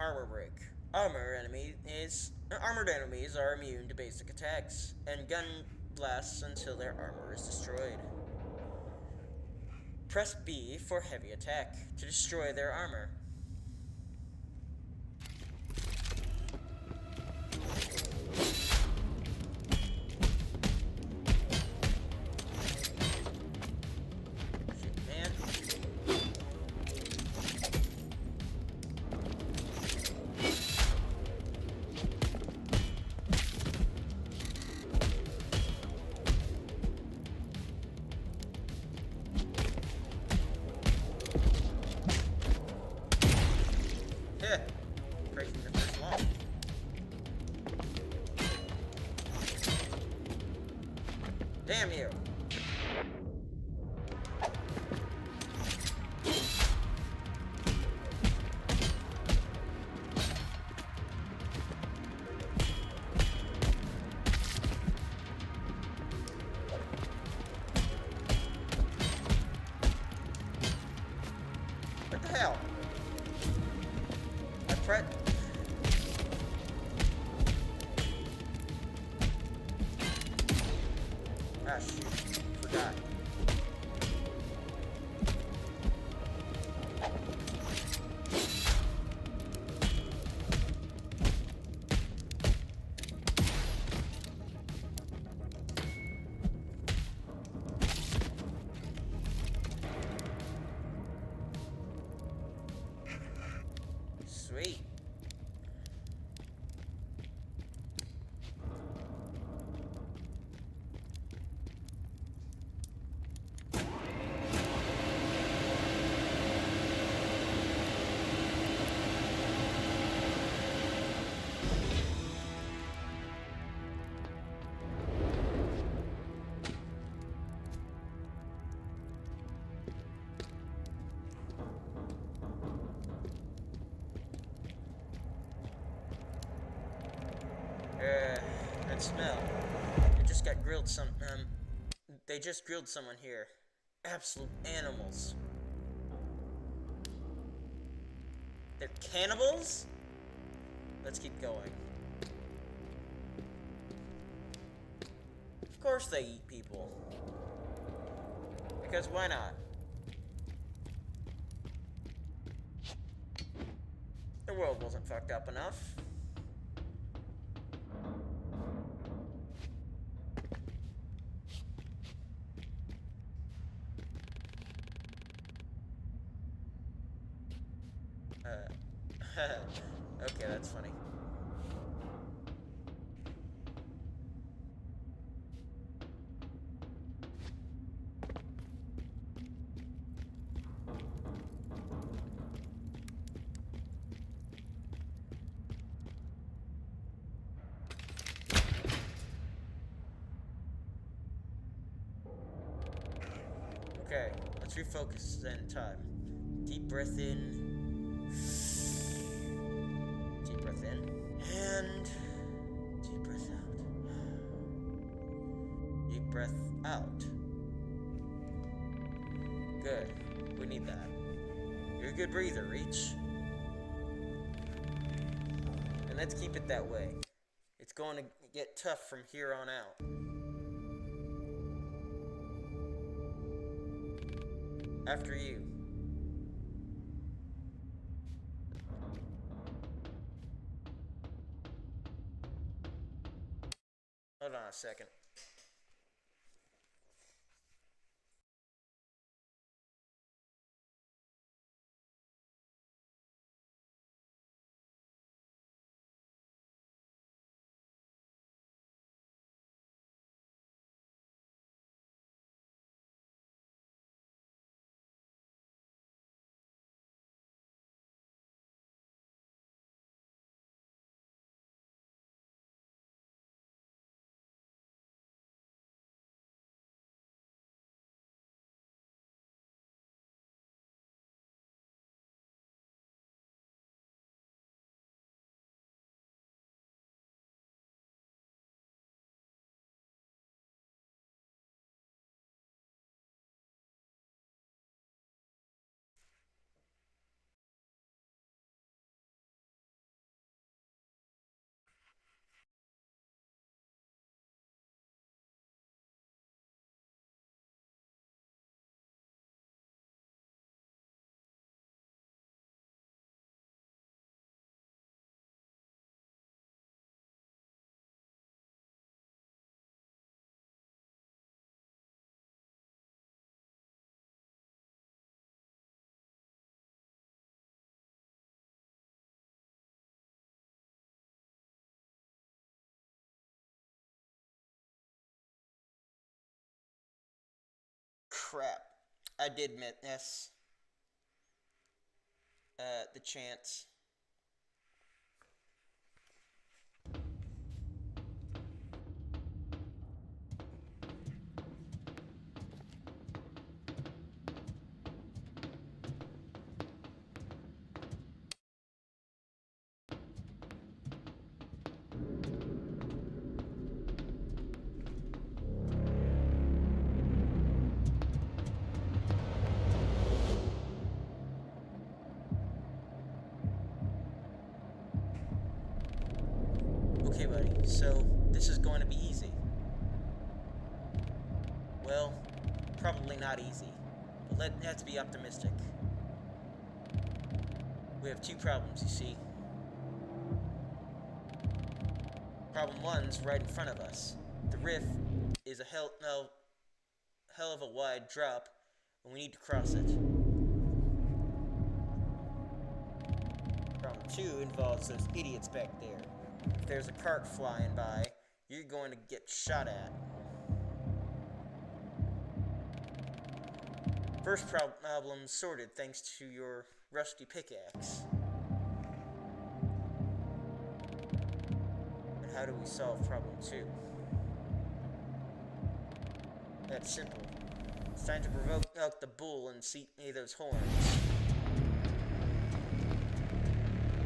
A: Armor break. Armored enemies are immune to basic attacks and gun blasts until their armor is destroyed. Press B for heavy attack to destroy their armor. Breaking the first wall. Damn you! What the hell? Ah, shoot. Forgot. Sweet. That smell. They just got grilled they just grilled someone here. Absolute animals. They're cannibals? Let's keep going. Of course they eat people. Because why not? The world wasn't fucked up enough. Okay, that's funny. Okay, let's refocus then time. Deep breath in. Deep breath in. And deep breath out. Deep breath out. Good. We need that. You're a good breather, Reach. And let's keep it that way. It's going to get tough from here on out. After you. Hold on a second. Crap. I did miss the chance. Okay, buddy, so this is going to be easy. Well, probably not easy, but let's be optimistic. We have two problems, you see. Problem one's right in front of us. The rift is a hell of a wide drop, and we need to cross it. Problem two involves those idiots back there. If there's a cart flying by, you're going to get shot at. First problem sorted thanks to your rusty pickaxe. And how do we solve problem two? That's simple. It's time to provoke out the bull and see those horns.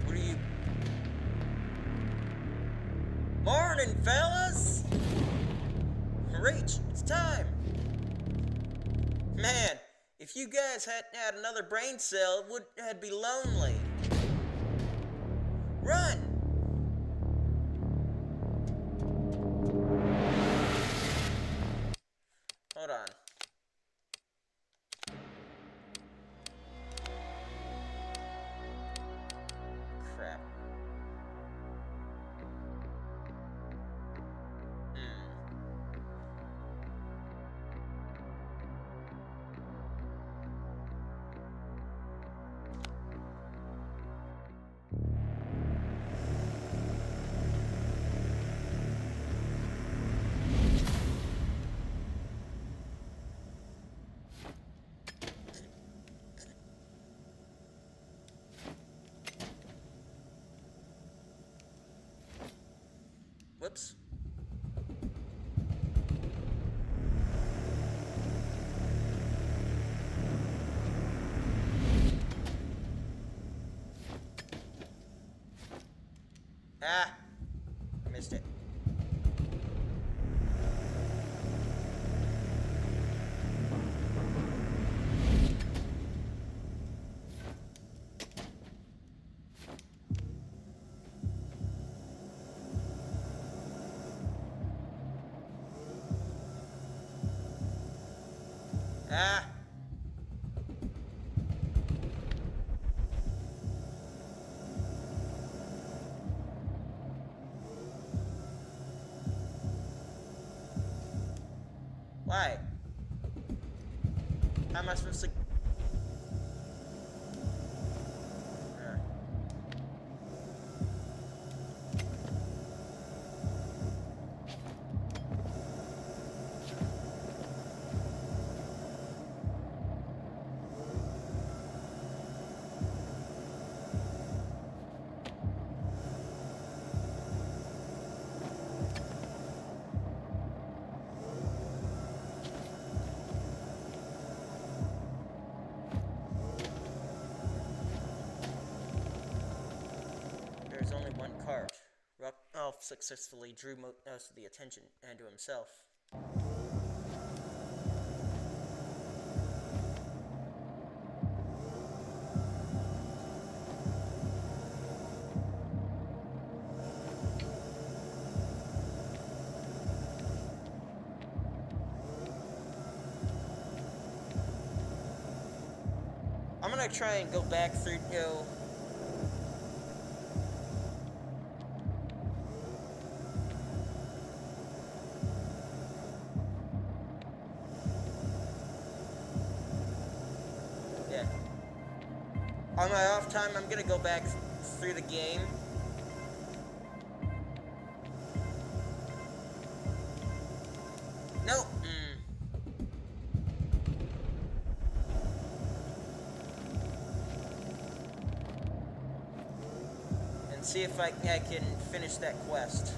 A: What are you... Morning, fellas! Great, it's time! Man, if you guys hadn't had another brain cell, I'd be lonely. Run! Hold on. Crap. Whoops. Ah! I missed it. Ah! Why? How am I supposed to... There's only one cart. Ralph successfully drew most of the attention and to himself. I'm gonna try and go back through, yeah. On my off time, I'm gonna go back through the game. Nope. And see if I can finish that quest.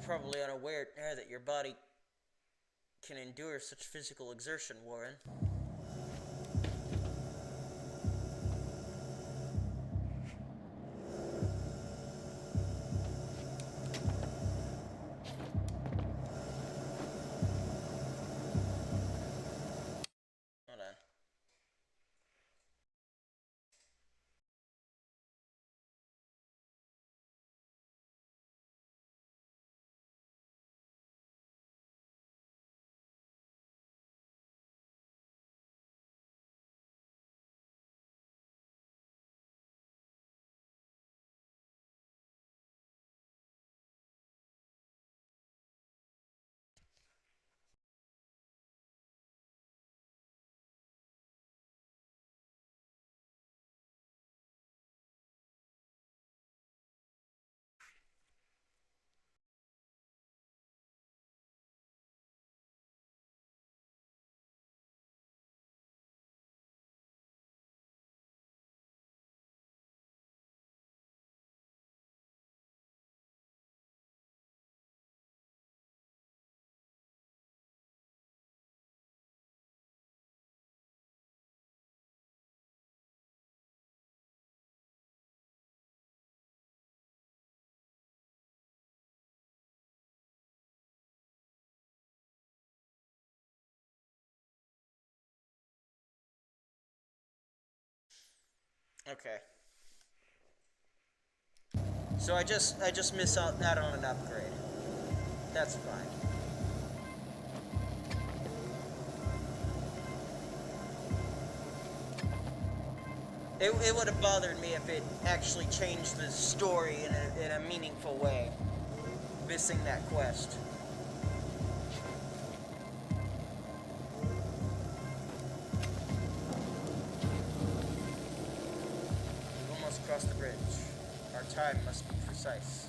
A: Probably unaware that your body can endure such physical exertion, Warren. Okay. So I just miss out on an upgrade. That's fine. It would have bothered me if it actually changed the story in a meaningful way. Missing that quest. We've almost crossed the bridge. Our time must be precise.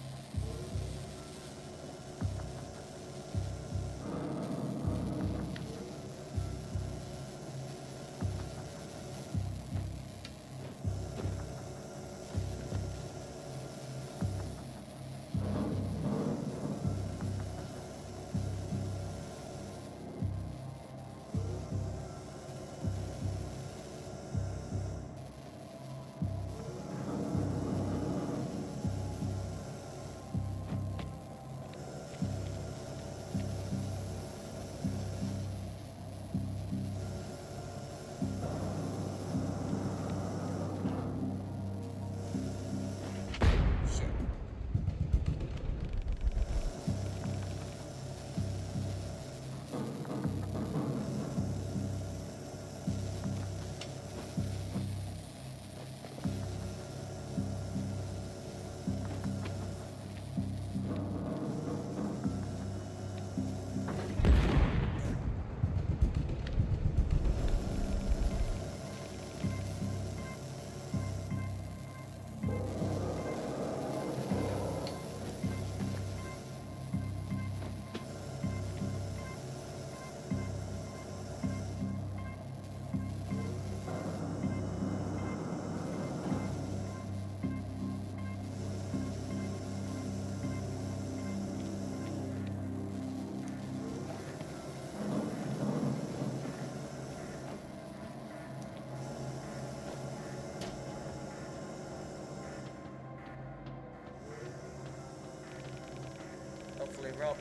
A: Hopefully, Ralph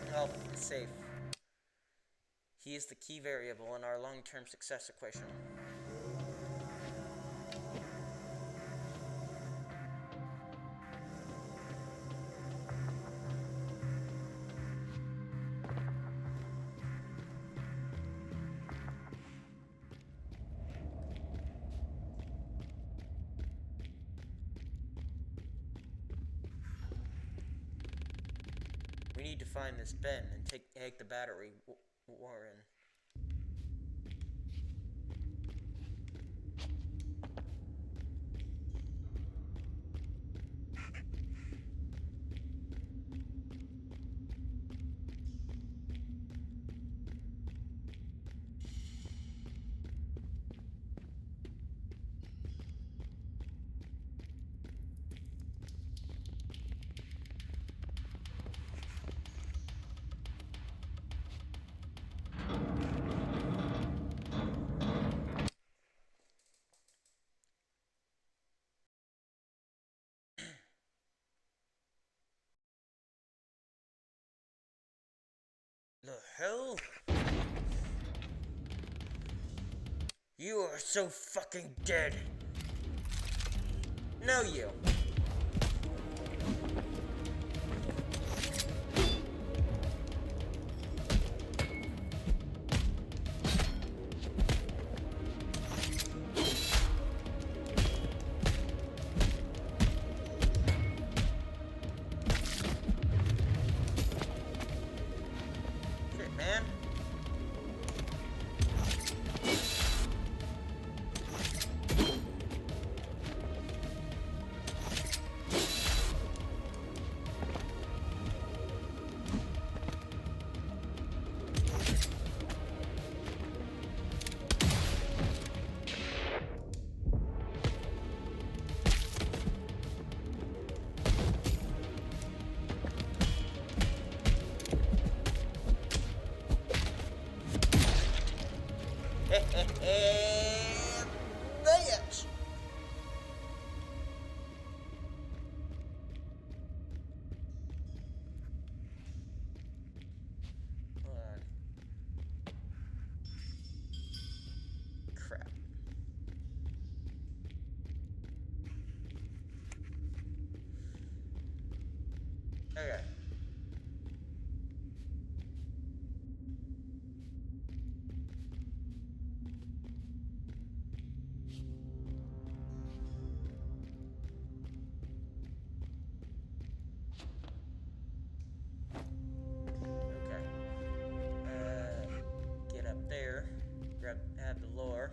A: is safe. He is the key variable in our long-term success equation. We need to find this Ben and take the battery, Warren. The hell? You are so fucking dead. No, you. Shit, man. Bitch. Hold on. Crap. Okay. Okay. Get up there. Add the lore.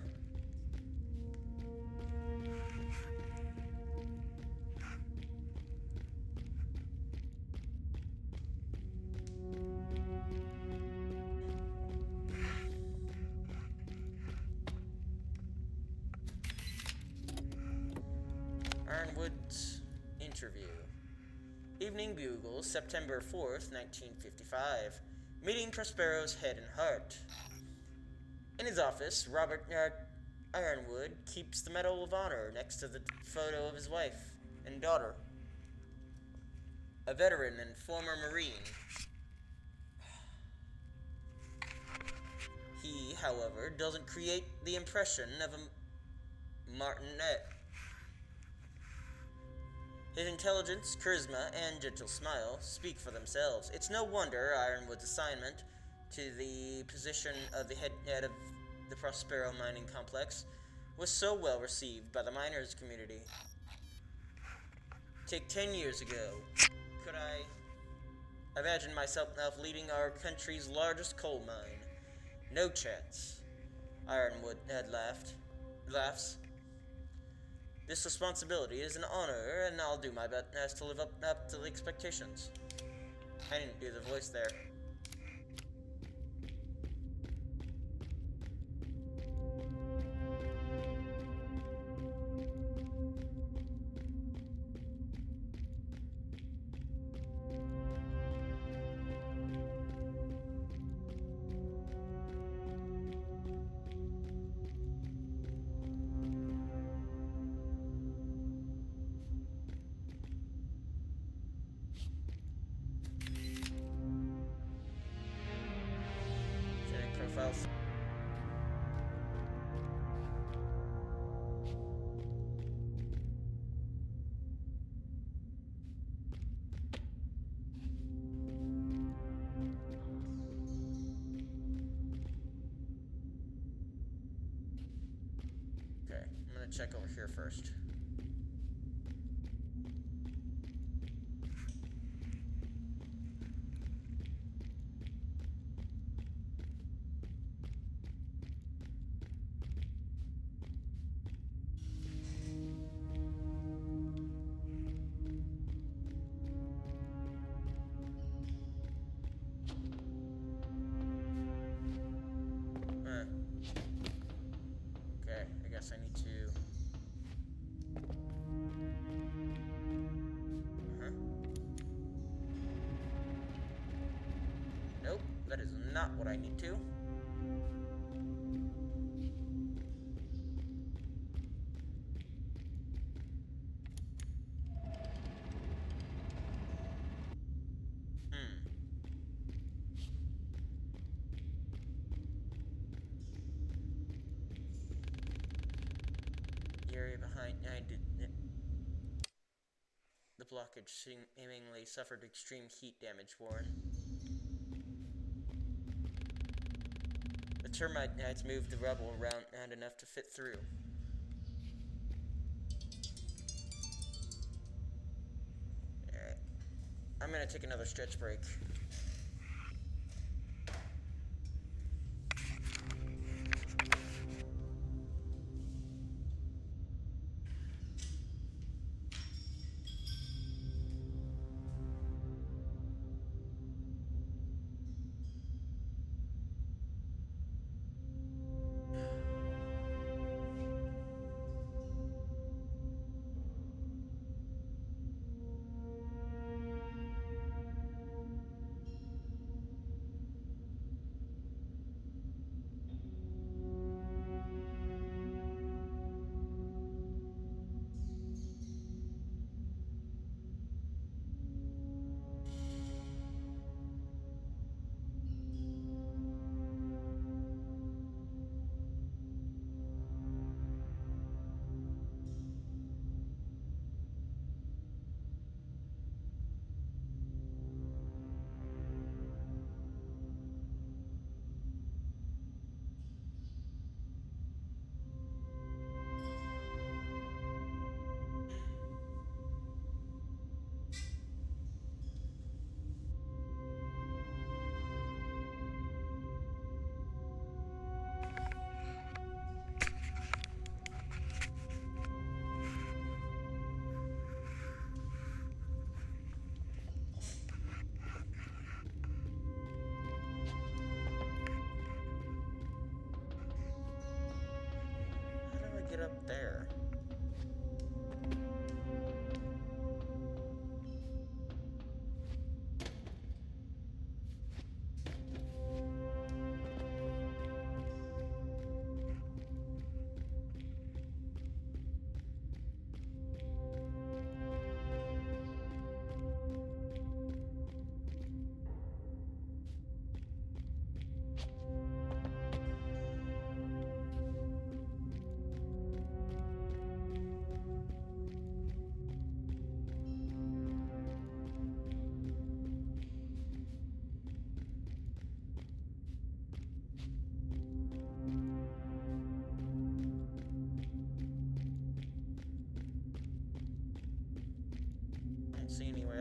A: Ironwood's interview. Evening Bugle, September 4th, 1955. Meeting Prospero's head and heart. In his office, Robert Ironwood keeps the Medal of Honor next to the photo of his wife and daughter. A veteran and former Marine. He, however, doesn't create the impression of a martinet. His intelligence, charisma, and gentle smile speak for themselves. It's no wonder Ironwood's assignment to the position of the head of the Prospero mining complex was so well received by the miners' community. Take 10 years ago. Could I imagine myself now leading our country's largest coal mine? No chance. Ironwood laughs. This responsibility is an honor, and I'll do my best to live up to the expectations. I didn't do the voice there. Profiles. Okay, I'm gonna check over here first. Okay, I guess I need to... Nope, that is not what I need to. The area behind the blockage seemingly suffered extreme heat damage, Warren. The termite knights moved the rubble around enough to fit through. Alright. I'm gonna take another stretch break.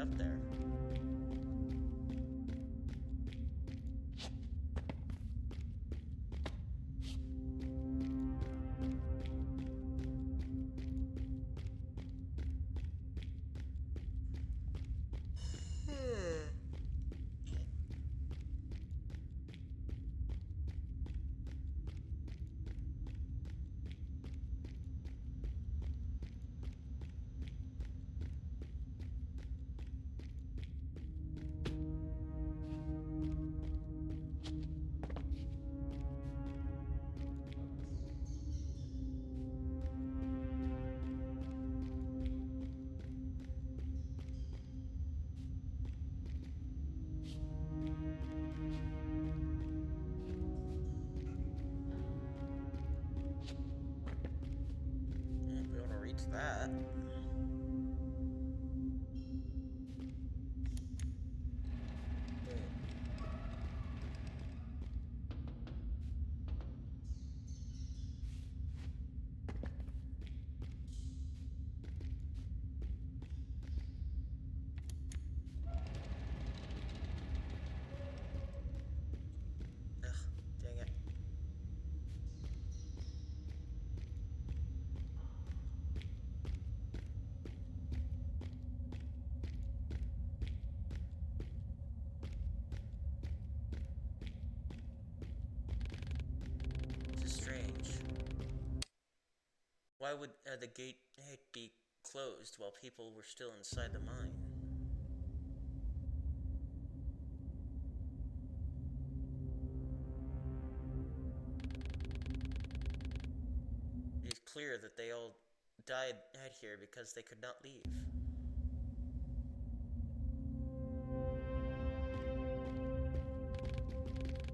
A: up there. We want to reach that. Ugh, dang it. This is strange. Why would the gate be closed while people were still inside the mine? It is clear that they all died here because they could not leave.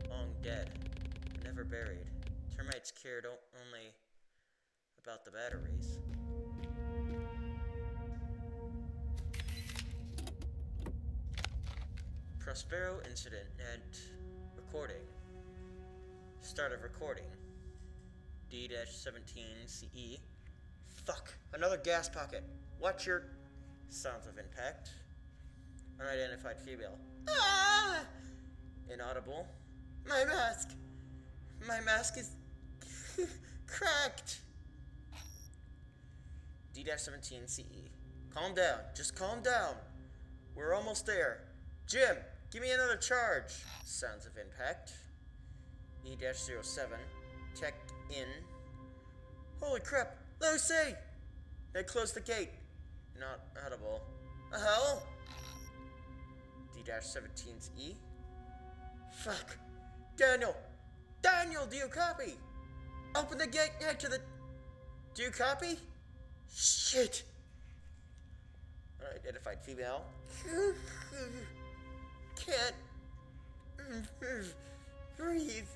A: Long dead, never buried. Termites cared only about the batteries. Prospero incident and recording. Start of recording. D-17 CE. Fuck! Another gas pocket. Watch your sounds of impact. Unidentified female. Ah! Inaudible. My mask! My mask is cracked! D-17 CE. Calm down. Just calm down. We're almost there. Jim, give me another charge. Sounds of impact. E-07. Tech in. Holy crap! Lucy! They closed the gate. Not audible. Hell? D-17's E. Fuck. Daniel! Daniel, do you copy? Open the gate, head to the... Do you copy? Shit! Unidentified female. Can't... breathe.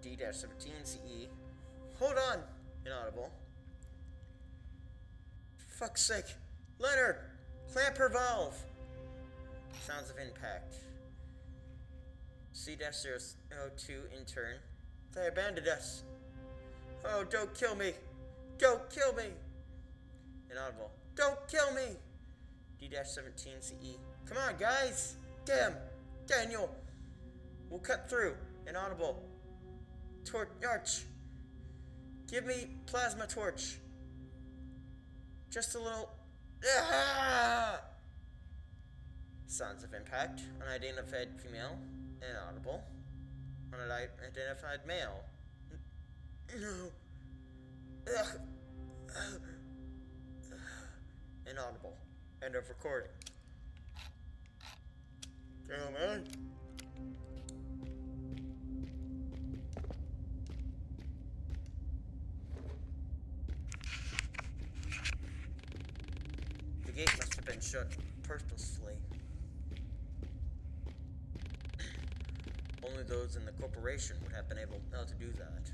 A: D-17 CE. Hold on! Inaudible. Fuck's sake. Leonard! Clamp her valve! Sounds of impact. C-002 intern. They abandoned us. Oh, don't kill me! Don't kill me! Inaudible. Don't kill me! D-17 CE. Come on, guys! Damn! Daniel! We'll cut through. Inaudible. Torch. Give me plasma torch. Just a little... Ah! Sounds of impact. Unidentified female. Inaudible. Unidentified male. No. Ugh. Inaudible. End of recording. Oh, man. The gate must have been shut purposely. Only those in the corporation would have been able to do that.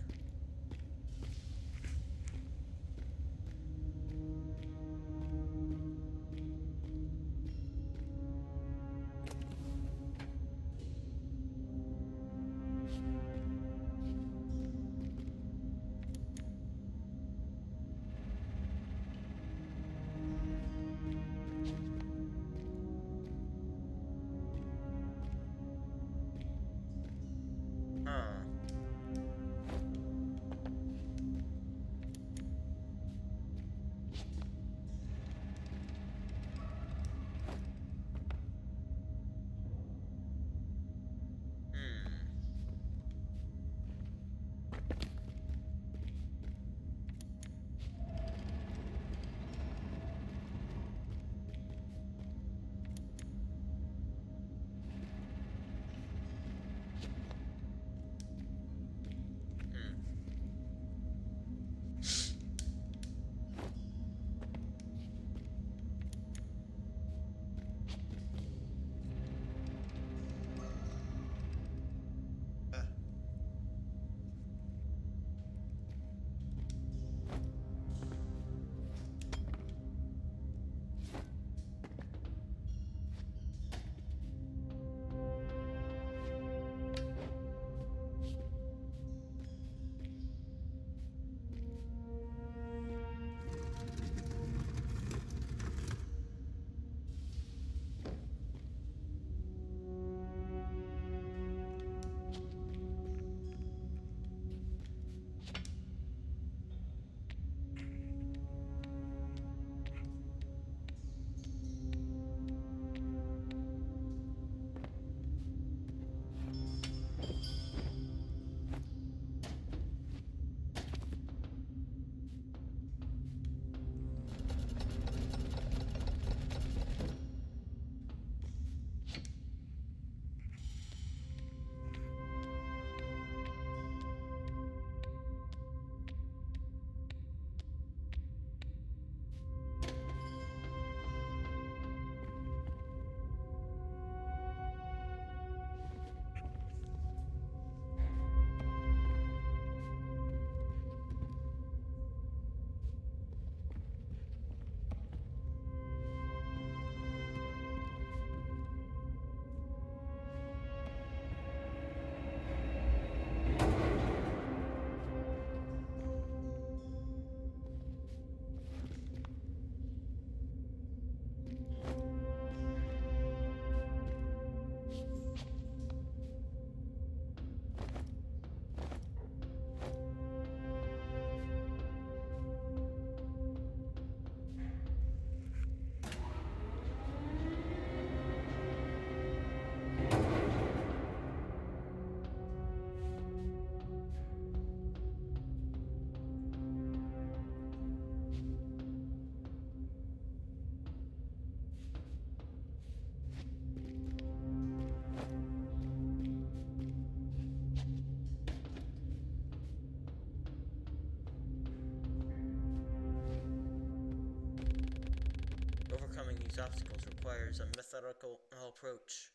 A: these obstacles requires a methodical approach.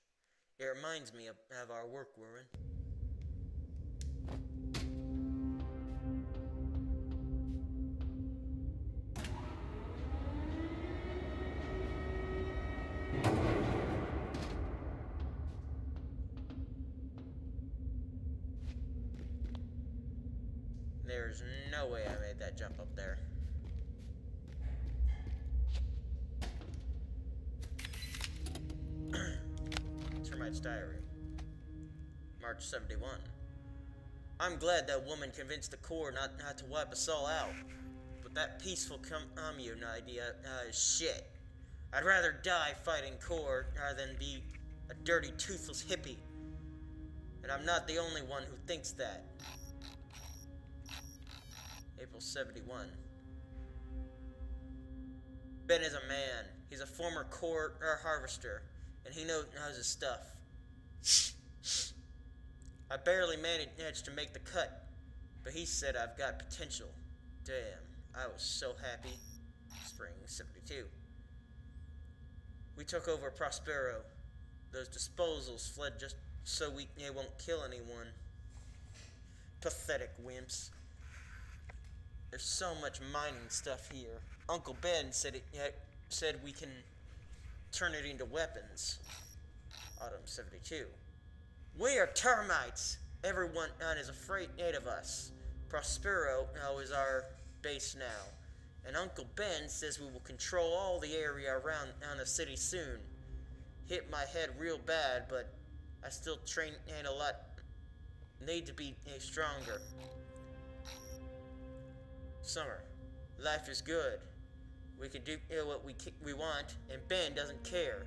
A: It reminds me of our work, Warren. There's no way I made that jump up there. Termite's Diary. March 71. I'm glad that woman convinced the Corps not to wipe us all out. But that peaceful commune idea is shit. I'd rather die fighting Corps than be a dirty, toothless hippie. And I'm not the only one who thinks that. April 71. Ben is a man. He's a former Corps harvester, and he knows his stuff. I barely managed to make the cut, but he said I've got potential. Damn, I was so happy. Spring 72. We took over Prospero. Those disposals fled just so they won't kill anyone. Pathetic wimps. There's so much mining stuff here. Uncle Ben said we can turn it into weapons. Autumn 72. We are termites. Everyone is afraid of us. Prospero is our base now. And Uncle Ben says we will control all the area around the city soon. Hit my head real bad, but I still train a lot. Need to be stronger. Summer. Life is good. We can do what we want, and Ben doesn't care.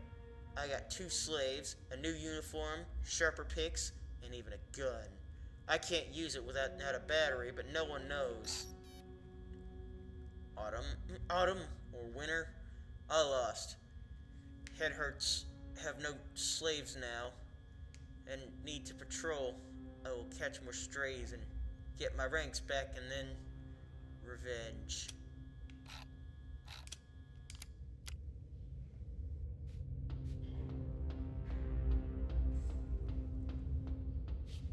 A: I got 2 slaves, a new uniform, sharper picks, and even a gun. I can't use it without a battery, but no one knows. Autumn or winter? I lost. Head hurts. Have no slaves now, and need to patrol. I will catch more strays and get my ranks back, and then revenge.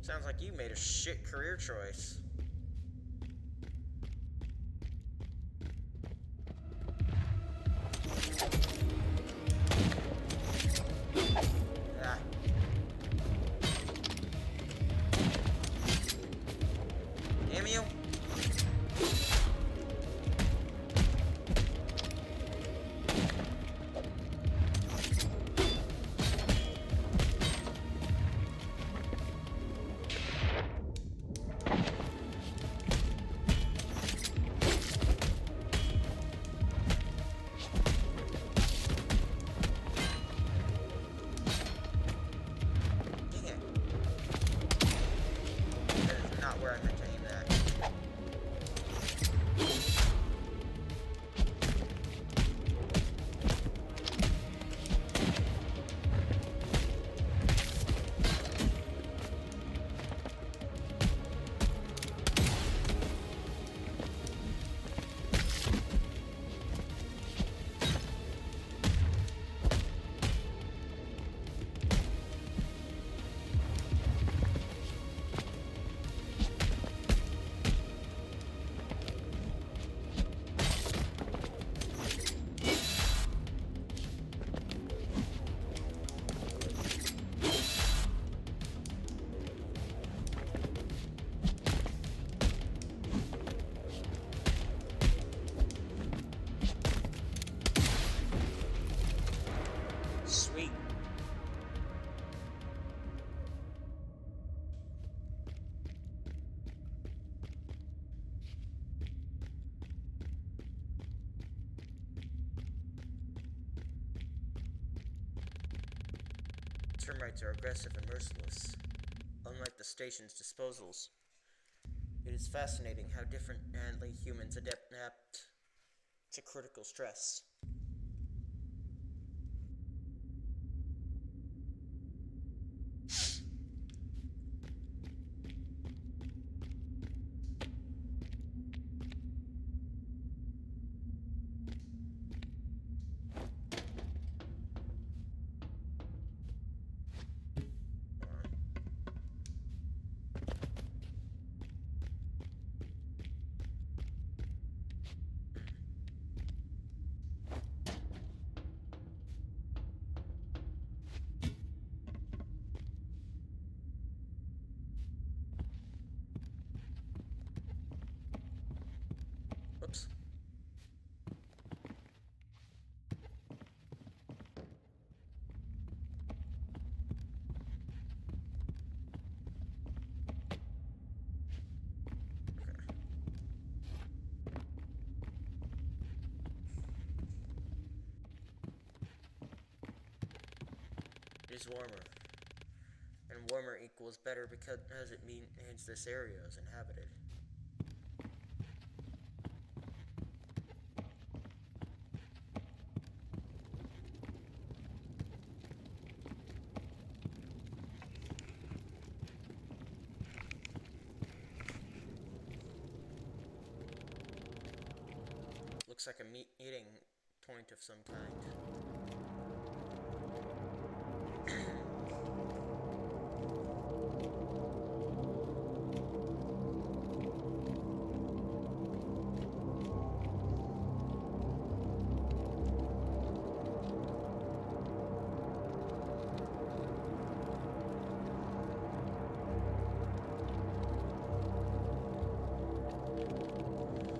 A: Sounds like you made a shit career choice. Ah. Damn you. Where I meant to aim that. Sweet. Termites are aggressive and merciless, unlike the station's disposals. It is fascinating how differently humans adapt to critical stress. is warmer. And warmer equals better because it means this area is inhabited. Looks like a meat-eating point of some kind.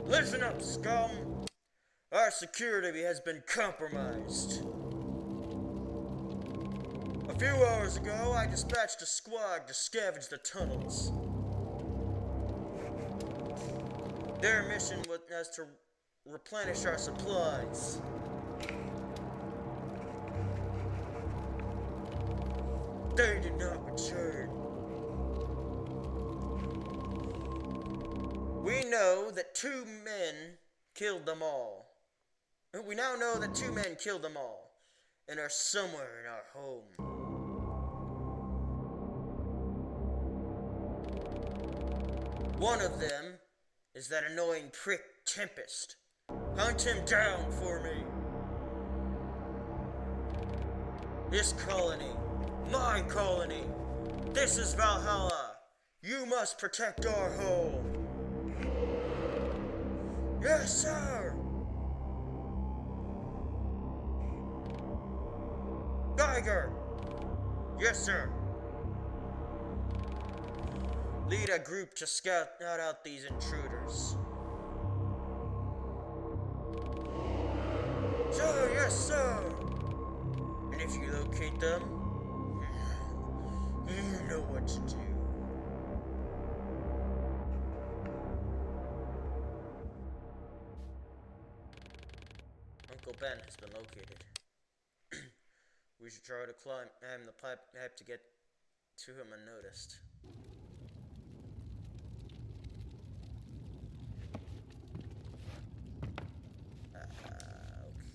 A: Listen up, scum! Our security has been compromised. A few hours ago, I dispatched a squad to scavenge the tunnels. Their mission was to replenish our supplies. They did not return. We know that 2 men killed them all. We now know that 2 men killed them all and are somewhere in our home. One of them is that annoying prick Tempest. Hunt him down for me. This colony, my colony, this is Valhalla. You must protect our home. Yes, sir! Geiger! Yes, sir. Lead a group to scout out these intruders. Sir, yes, sir! And if you locate them, you know what to do. Uncle Ben has been located. We should try to climb the pipe to get to him unnoticed.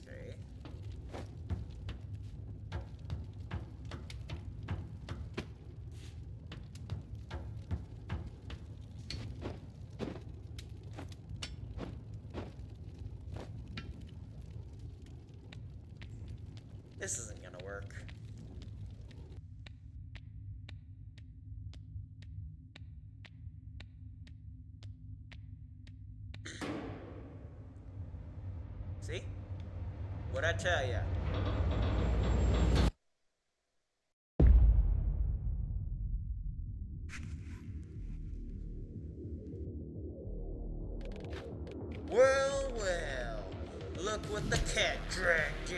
A: Okay. This isn't gonna work. See? What'd I tell ya? Well, well. Look what the cat dragged in.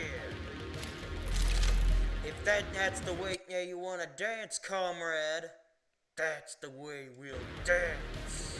A: If that's the way you want to dance, comrade, that's the way we'll dance.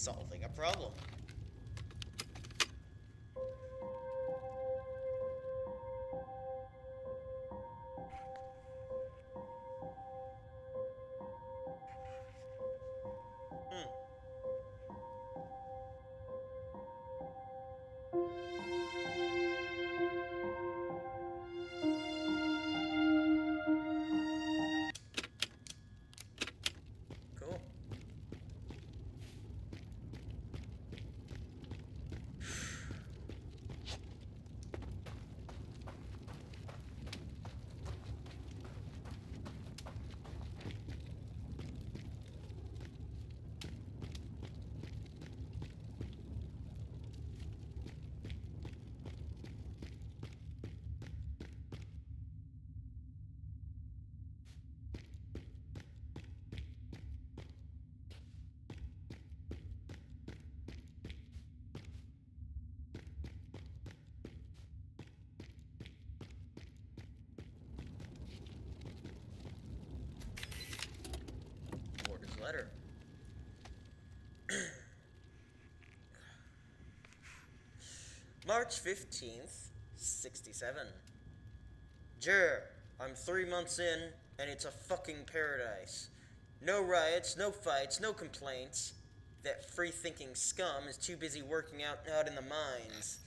A: solving a problem. Hmm. Cool. Warden's letter. March 15th, 67. Jer, I'm 3 months in, and it's a fucking paradise. No riots, no fights, no complaints. That free-thinking scum is too busy working out in the mines.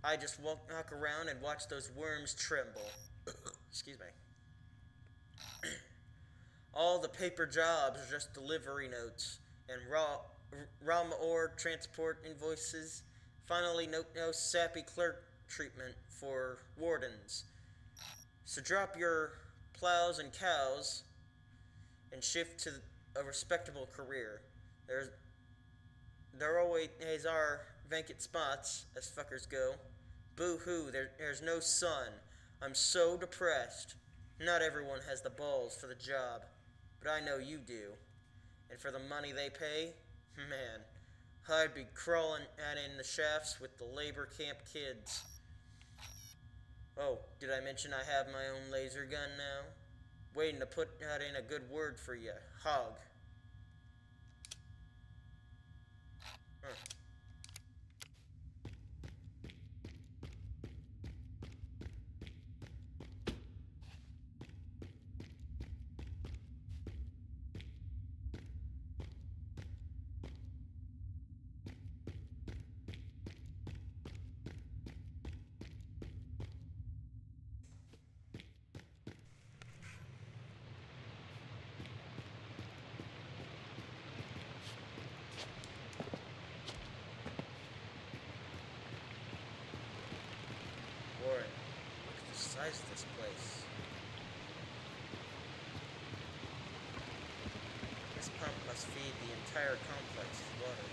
A: I just walk around and watch those worms tremble. Excuse me. All the paper jobs are just delivery notes and raw ore transport invoices. Finally, no sappy clerk treatment for wardens. So drop your plows and cows and shift to a respectable career. There always are vacant spots, as fuckers go. Boo-hoo, there's no sun. I'm so depressed. Not everyone has the balls for the job, but I know you do. And for the money they pay, man, I'd be crawling out in the shafts with the labor camp kids. Oh, did I mention I have my own laser gun now? Waiting to put out in a good word for you, Hog. Huh. Warren, look at the size of this place. This pump must feed the entire complex with water.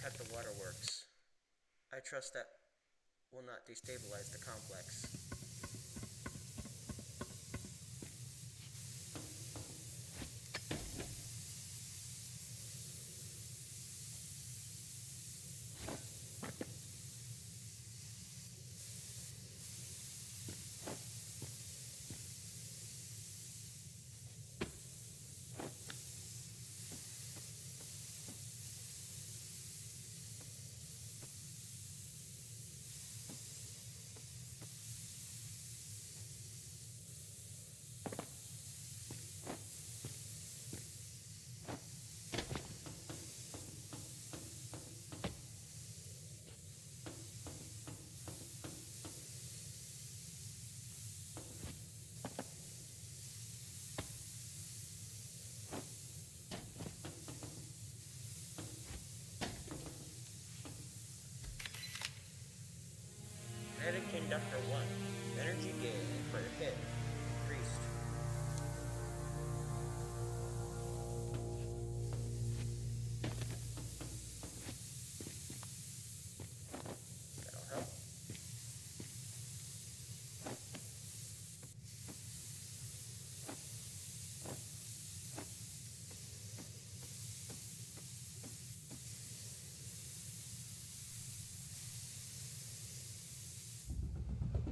A: at the waterworks. I trust that will not destabilize the complex. Medic Conductor 1. Energy gain per hit. Increased. That'll help.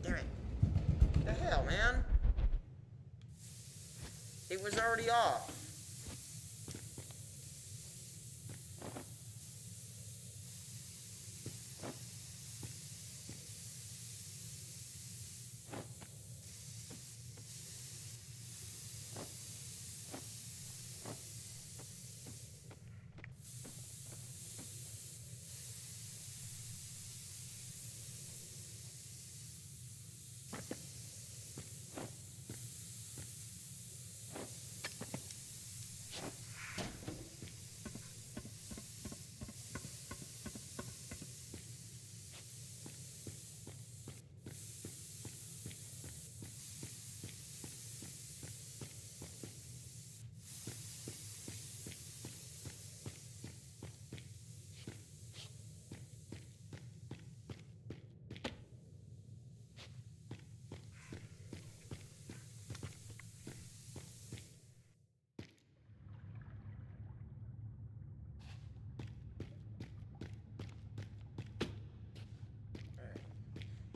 A: Damn it. The hell, man? It was already off.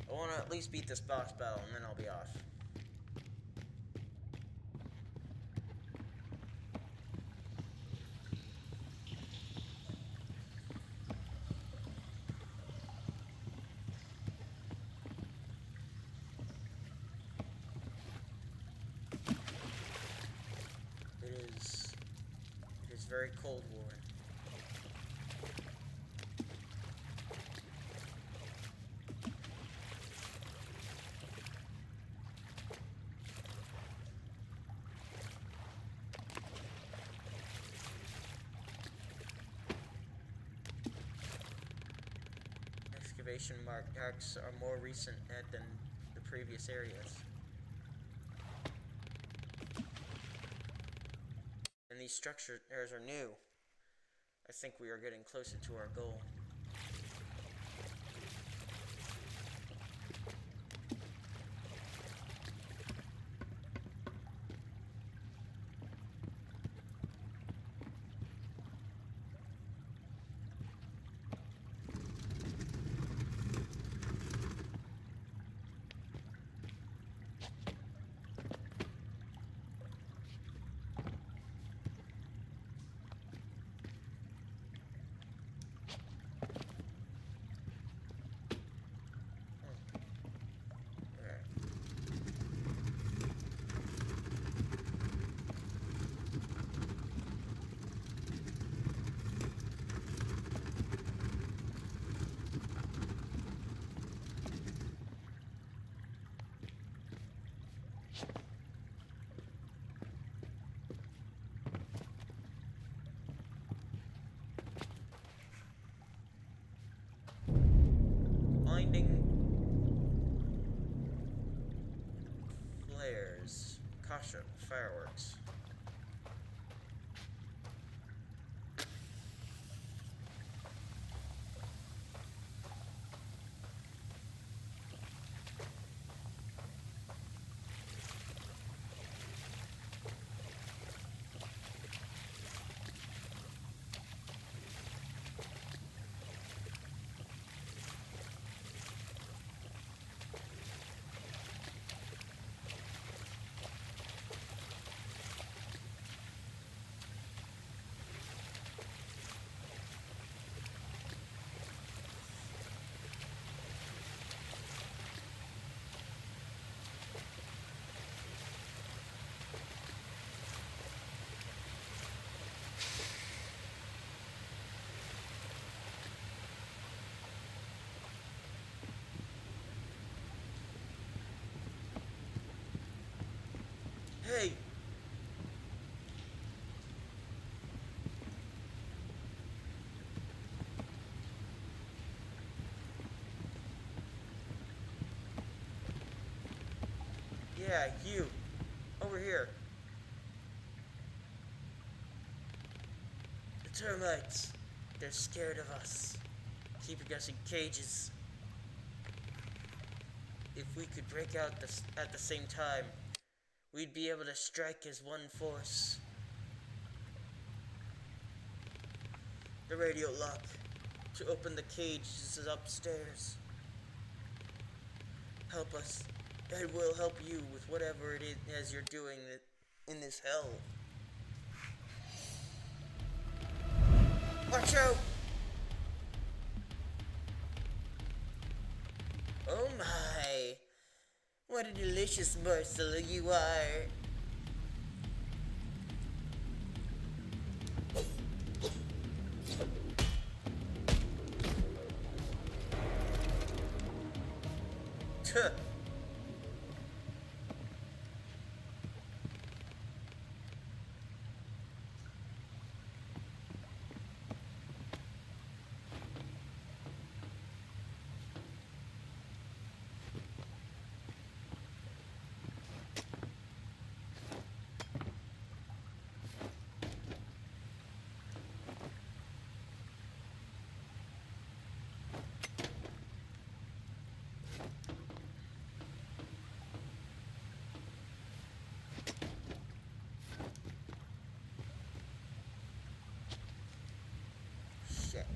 A: I want to at least beat this boss battle, and then I'll be off. It is very Cold War. Excavation marks are more recent than the previous areas. And these structures are new. I think we are getting closer to our goal. Blinding flares. Caution, fireworks. Hey! Yeah, you! Over here! The termites! They're scared of us, keeping us in cages. If we could break out at the same time, we'd be able to strike as one force. The radio lock to open the cage is upstairs. Help us, and we'll help you with whatever it is you're doing in this hell. Watch out! Oh my! What a delicious morsel you are! Tuh! Shit.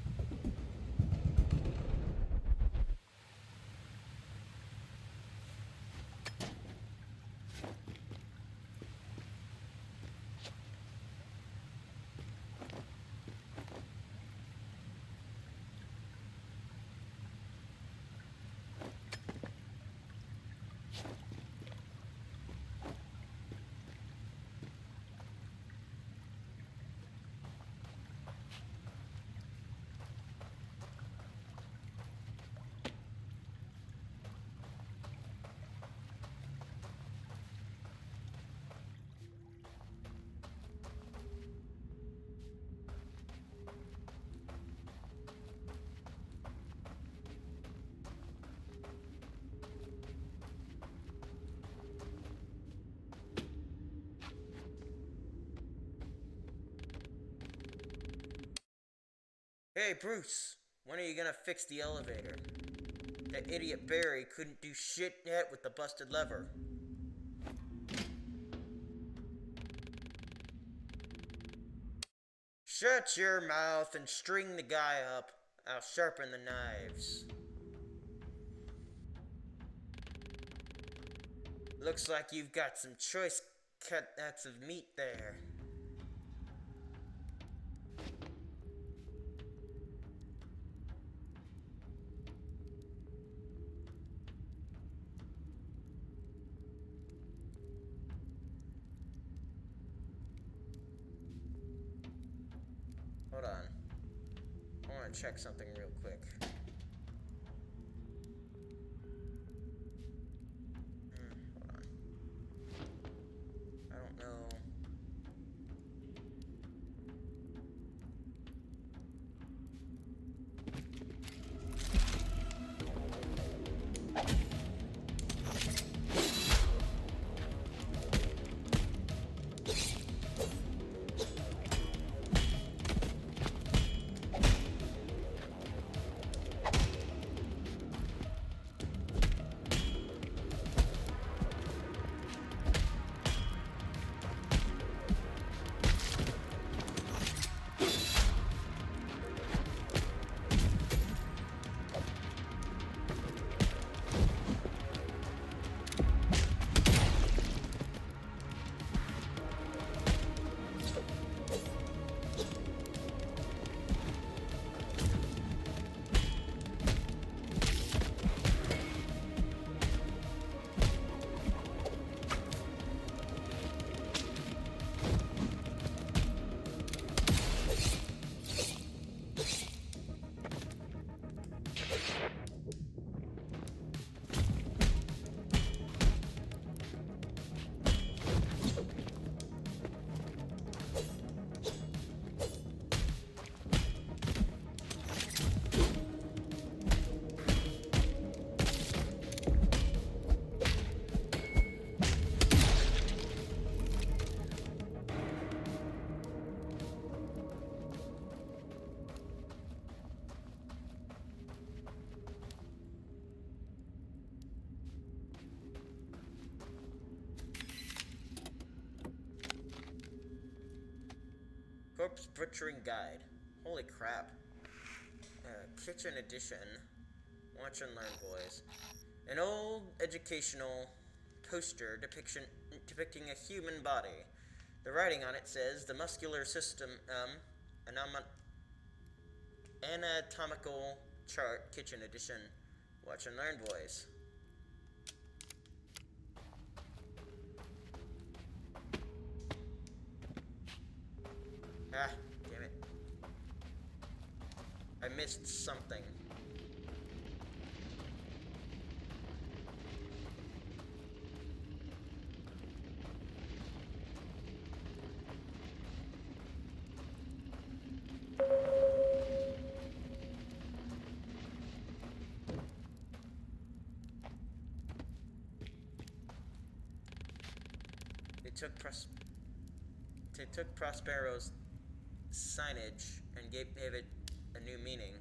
A: Hey, Bruce, when are you gonna fix the elevator? That idiot Barry couldn't do shit yet with the busted lever. Shut your mouth and string the guy up. I'll sharpen the knives. Looks like you've got some choice cuts of meat there. Hold on. I want to check something real quick. Hold on. I don't know. Corpse Butchering Guide. Holy crap. Kitchen Edition. Watch and learn, boys. An old educational poster depicting a human body. The writing on it says, the muscular system, anatomical chart, Kitchen Edition. Watch and learn, boys. Ah, damn it. I missed something. They took Prospero's signage and gave it a new meaning.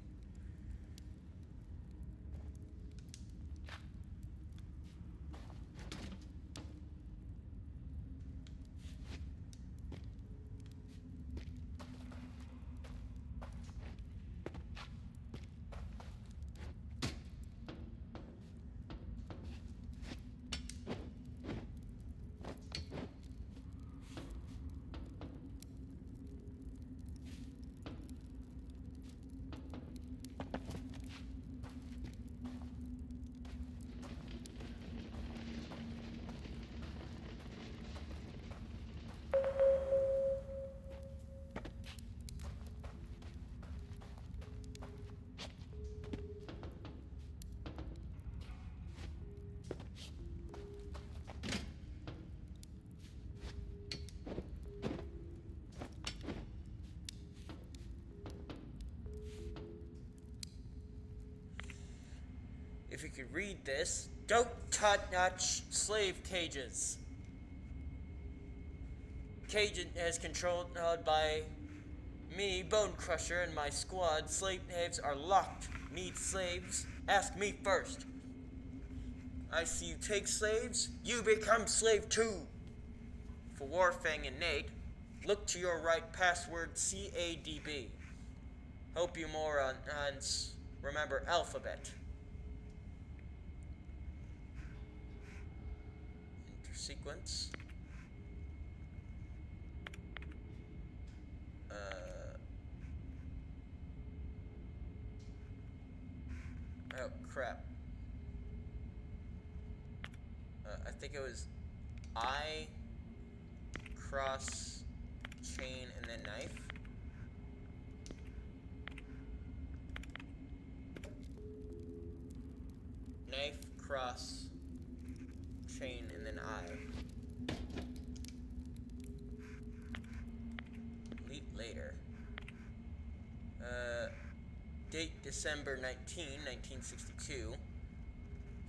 A: If you could read this, don't touch slave cages. Cage is controlled by me, Bone Crusher, and my squad. Slaves are locked. Need slaves? Ask me first. I see you take slaves, you become slave too. For Warfang and Nate, look to your right, password CADB. Hope you morons remember alphabet. Sequence. Oh crap. I think it was I cross chain and then knife. Knife cross chain and then I. Later. Date December 1962.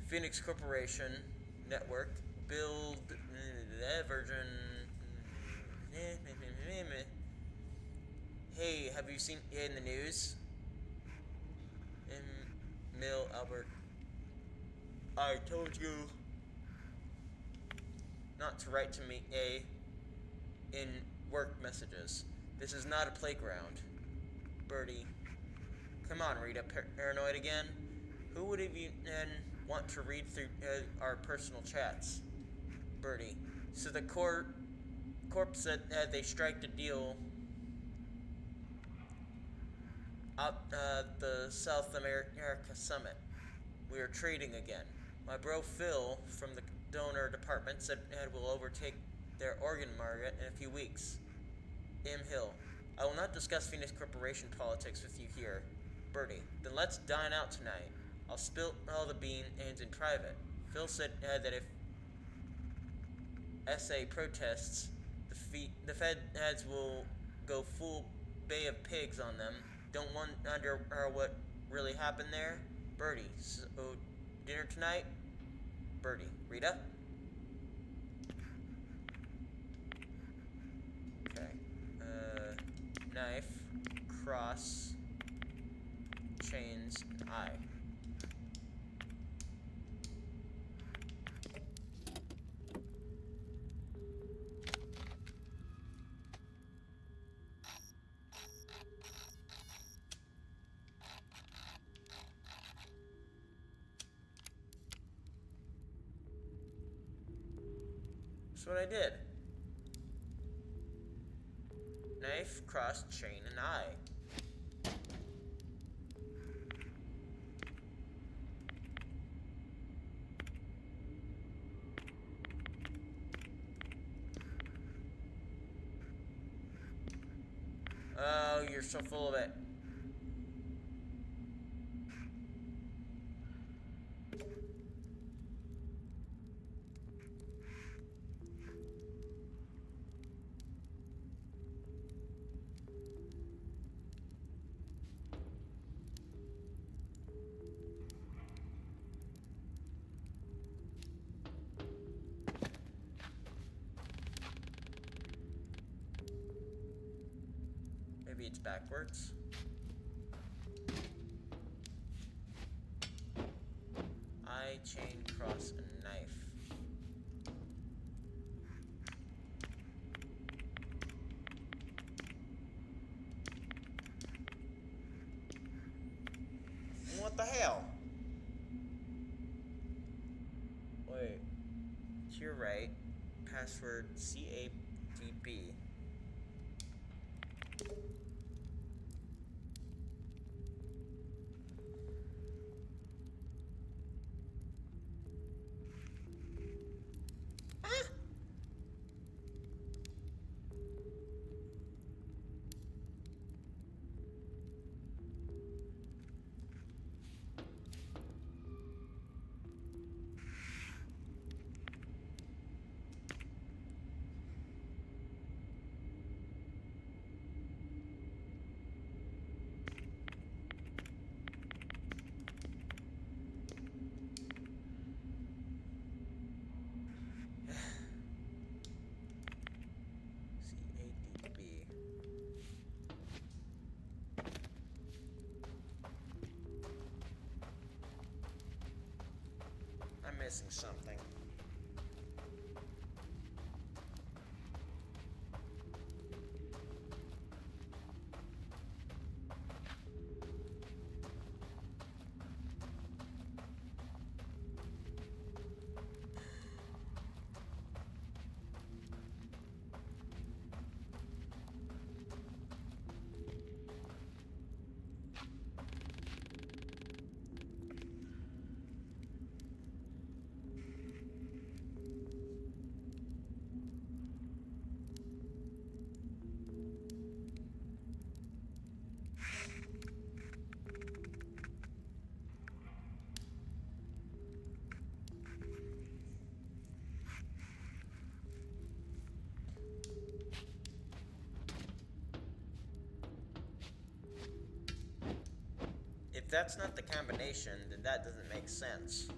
A: Phoenix Corporation Network. Build version. Hey, have you seen it in the news? Mill Albert. I told you not to write to me in work messages. This is not a playground. Birdie. Come on, Rita. Paranoid again? Who would even want to read through our personal chats? Birdie. So the corp said they strike a deal at the South America Summit. We are trading again. My bro Phil from the donor department said will overtake their organ market in a few weeks. M. Hill. I will not discuss Phoenix Corporation politics with you here. Birdie. Then let's dine out tonight. I'll spill all the beans in private. Phil said that if SA protests, the Feds will go full Bay of Pigs on them. Don't wonder what really happened there? Birdie. So, dinner tonight? Birdie. Rita? Okay. Knife, cross, chains, and eye. That's what I did. Knife, cross, chain, and eye. Oh, you're so full of it. Maybe it's backwards. Eye, chain, cross, and knife. What the hell? Wait. To your right. Password CADB. I'm missing something. If that's not the combination, then that doesn't make sense.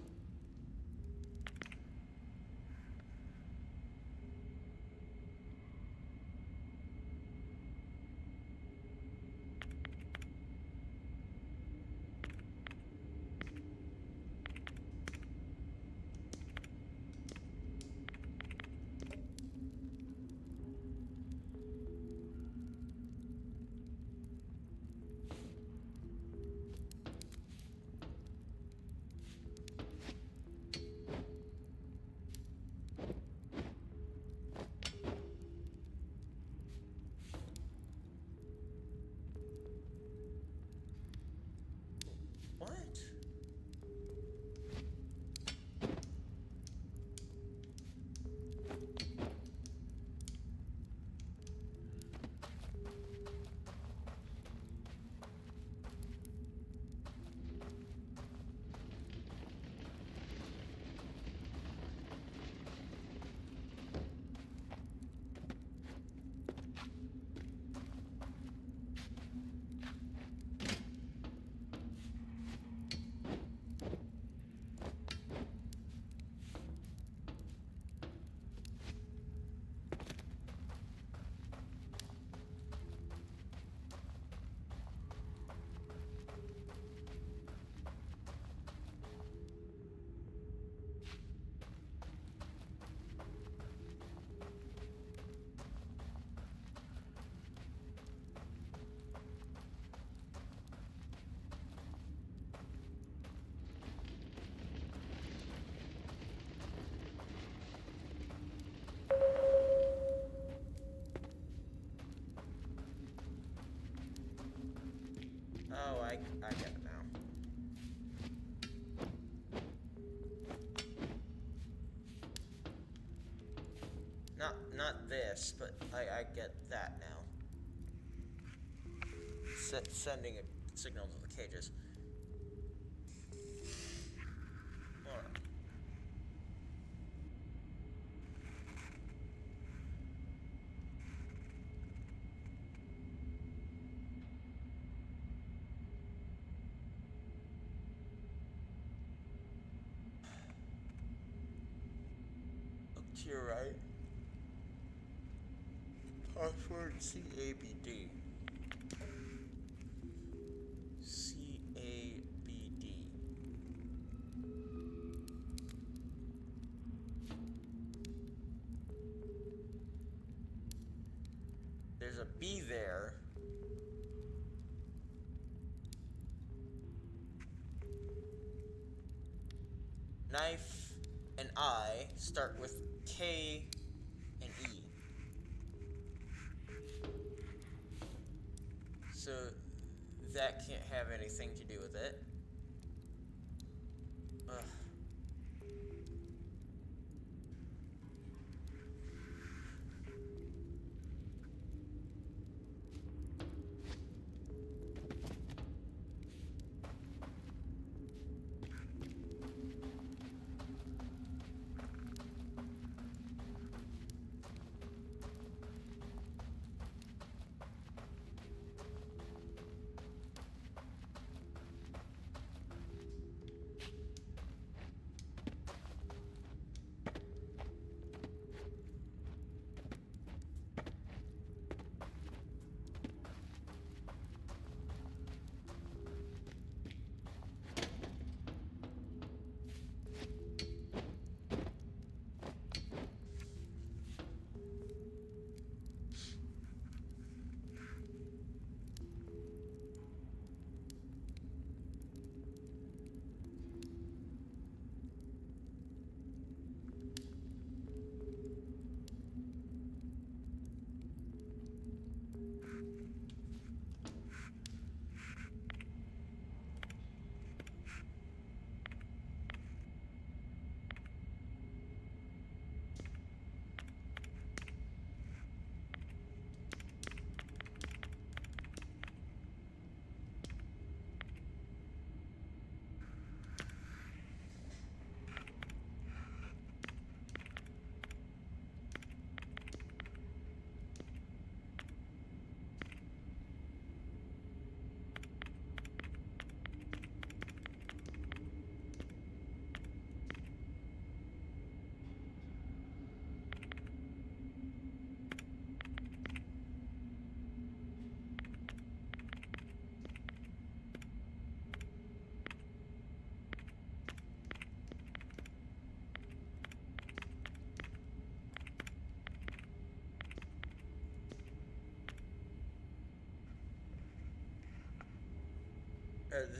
A: not this, but I get that now. Sending a signal to the cages. Alright. Look to your right. Password CABD. CABD. There's a B there. Knife and I start with K and E. So that can't have anything to do with it. Ugh.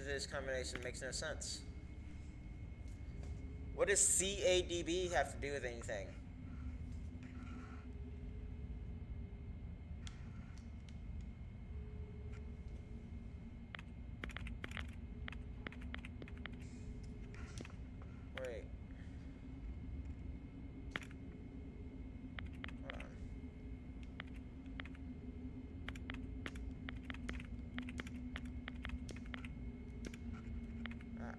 A: This combination makes no sense. What does CADB have to do with anything? Wait. Hold on.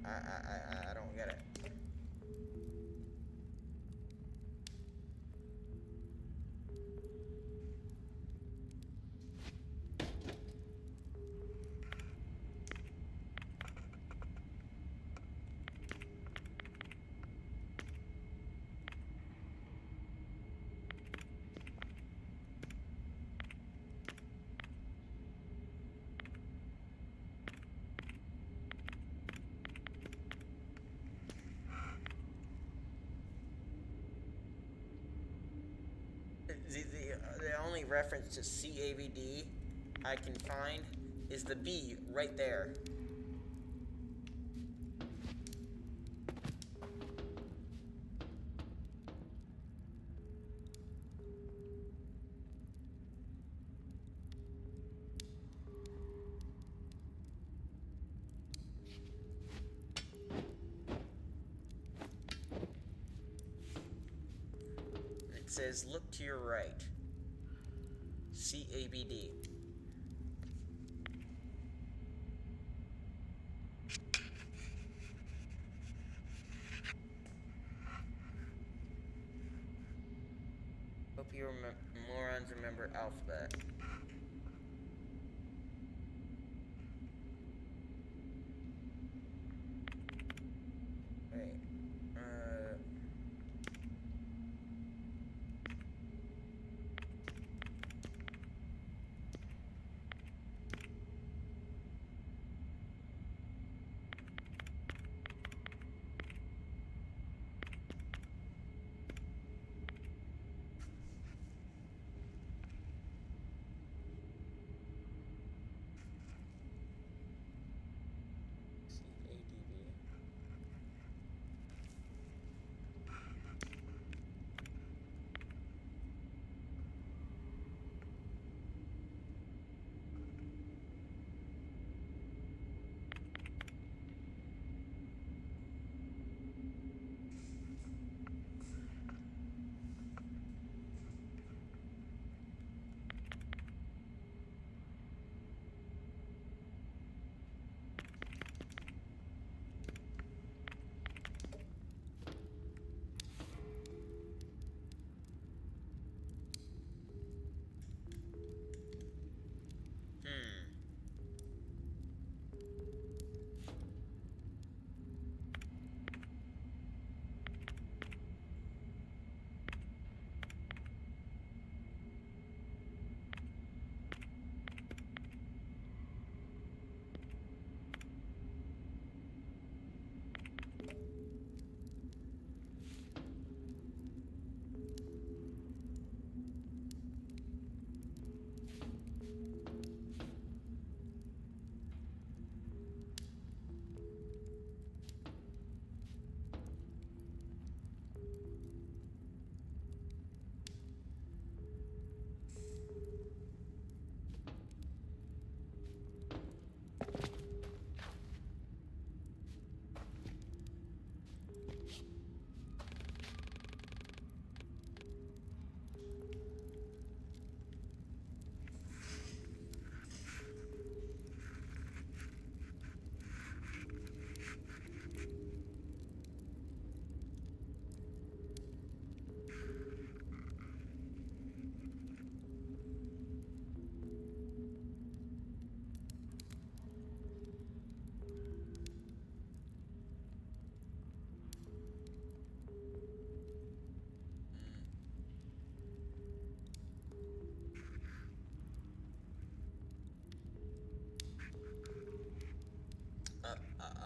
A: I don't get it. The only reference to CAVD I can find is the B right there. says, look to your right. CABD. Hope you morons remember alphabet. Wait.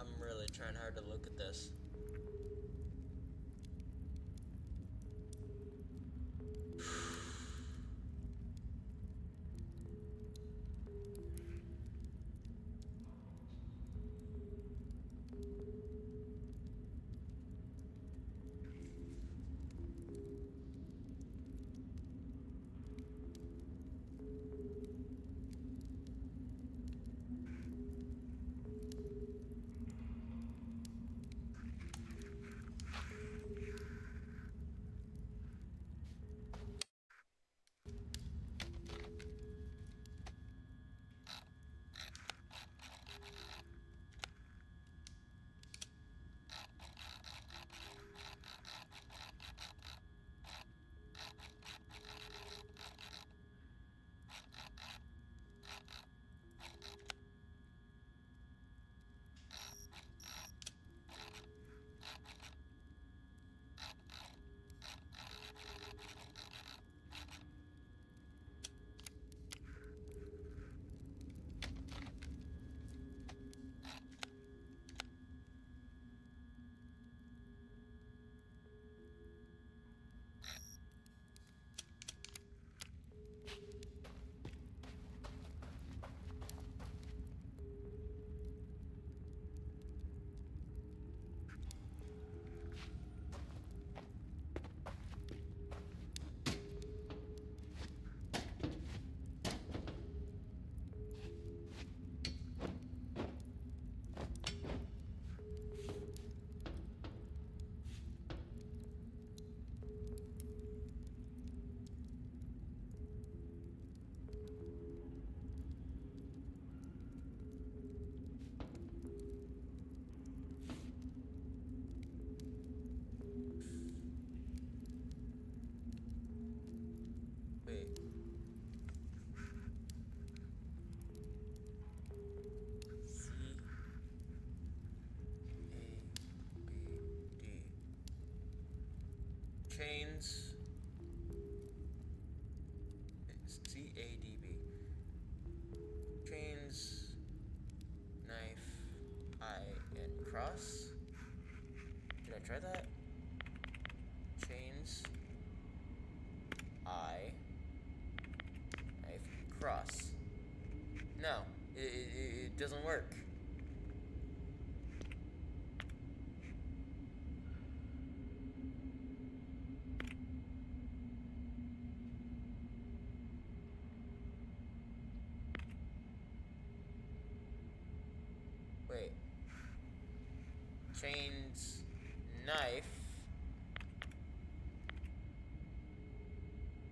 A: I'm really trying hard to look at this. chains. CADB. Chains, knife, eye, and cross. Did I try that? Chains, eye, knife, cross. No, it doesn't work. Wait. Chains, knife,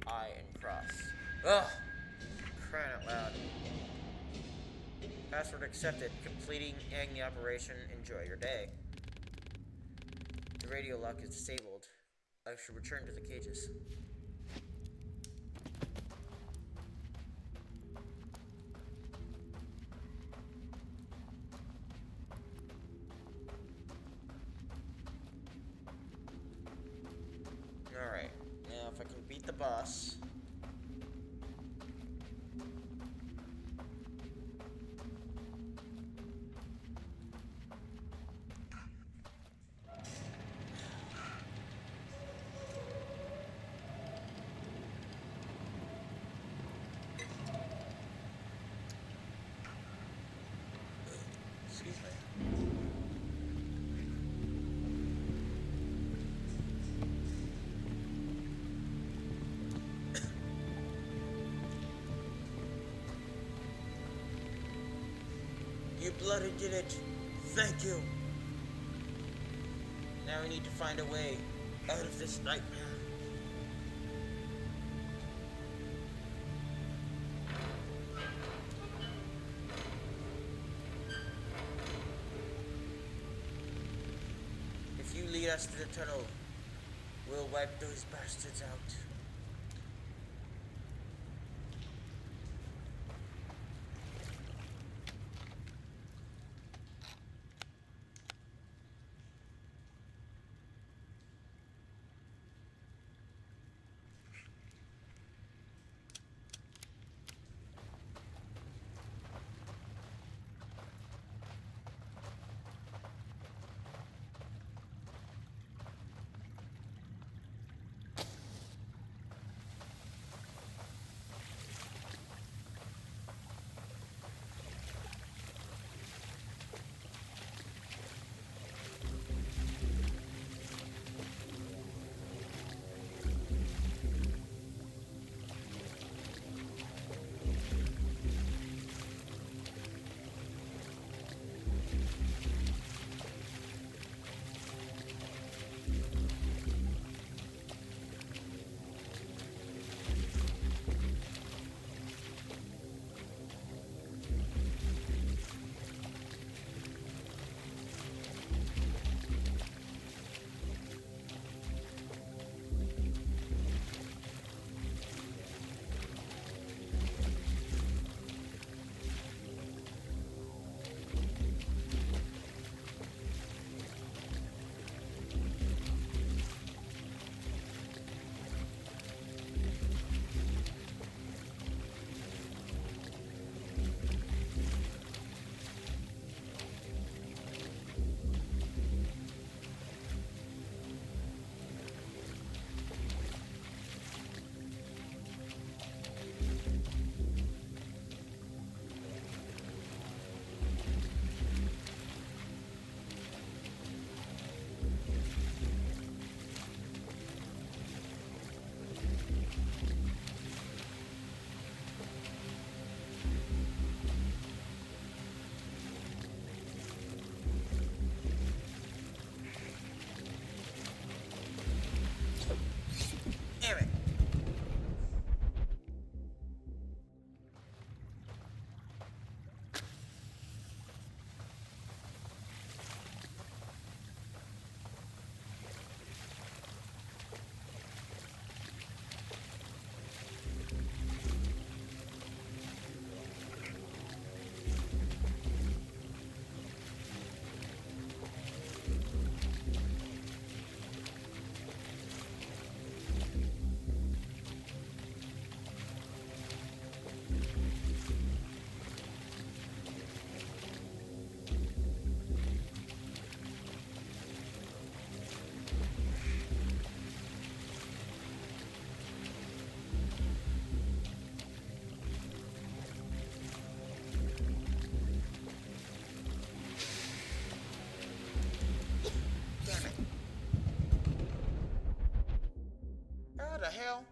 A: eye, and cross. Ugh! Crying out loud. Password accepted. Completing the operation. Enjoy your day. The radio lock is disabled. I should return to the cages. Alright. Now, if I can beat the boss... Excuse me. You bloody did it. Thank you. Now we need to find a way out of this nightmare. If you lead us to the tunnel, we'll wipe those bastards out. hell?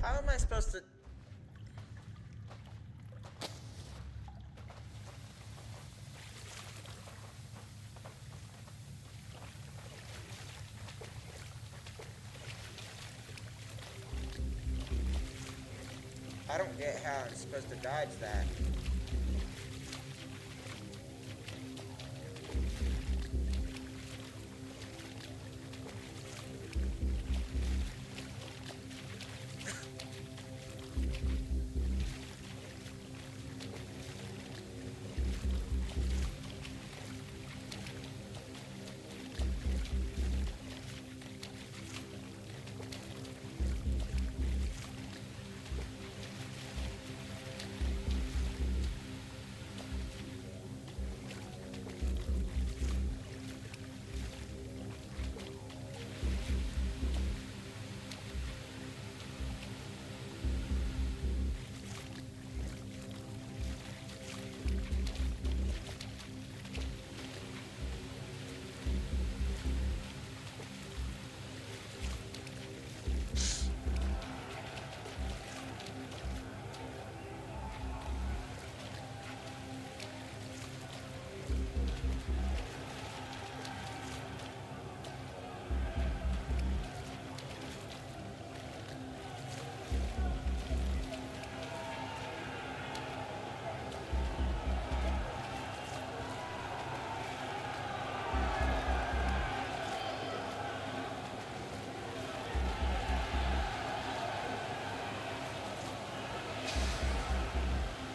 A: How am I supposed to... I don't get how I'm supposed to dodge that.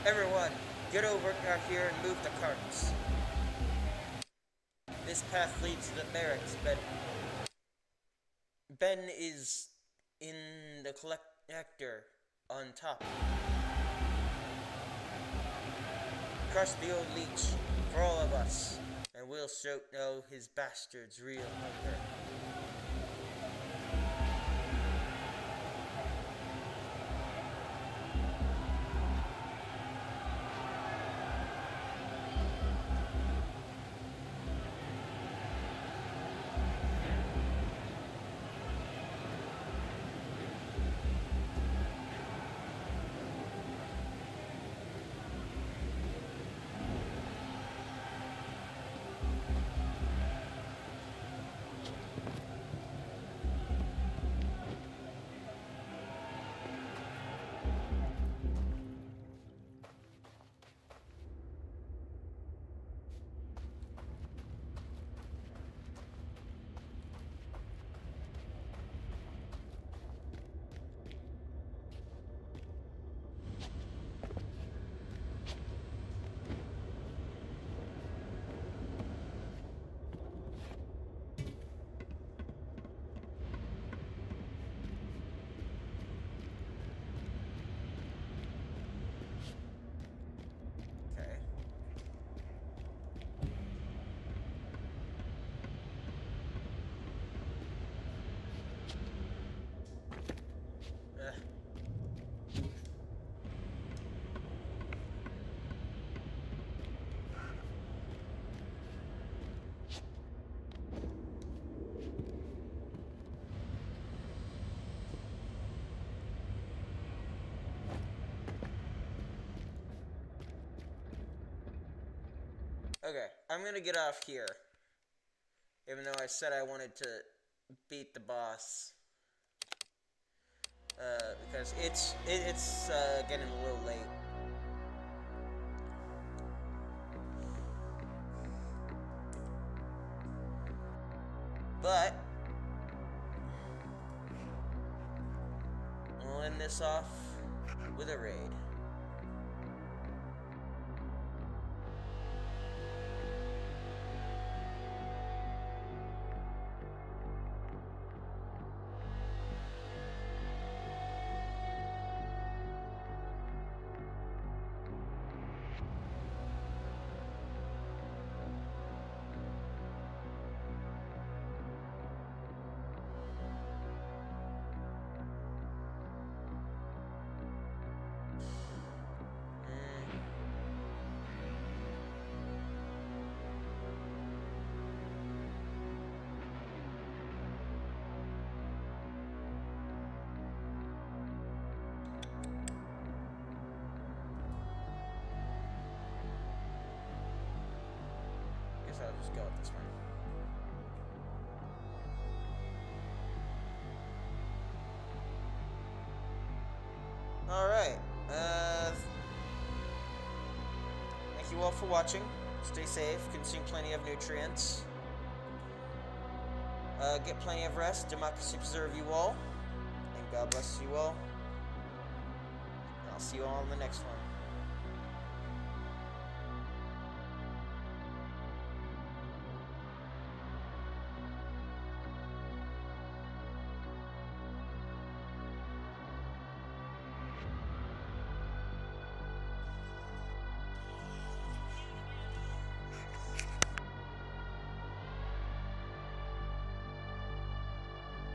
A: Everyone, get over here and move the carts. This path leads to the barracks, but Ben is in the collector on top. Crush the old leech for all of us, and we'll know his bastard's real hunger. Okay, I'm gonna get off here. Even though I said I wanted to beat the boss. Because it's getting a little late. But we'll end this off with a raid. I'll just go with this one. Alright, thank you all for watching. Stay safe, consume plenty of nutrients. Get plenty of rest. Democracy preserve you all. And God bless you all. And I'll see you all in the next one.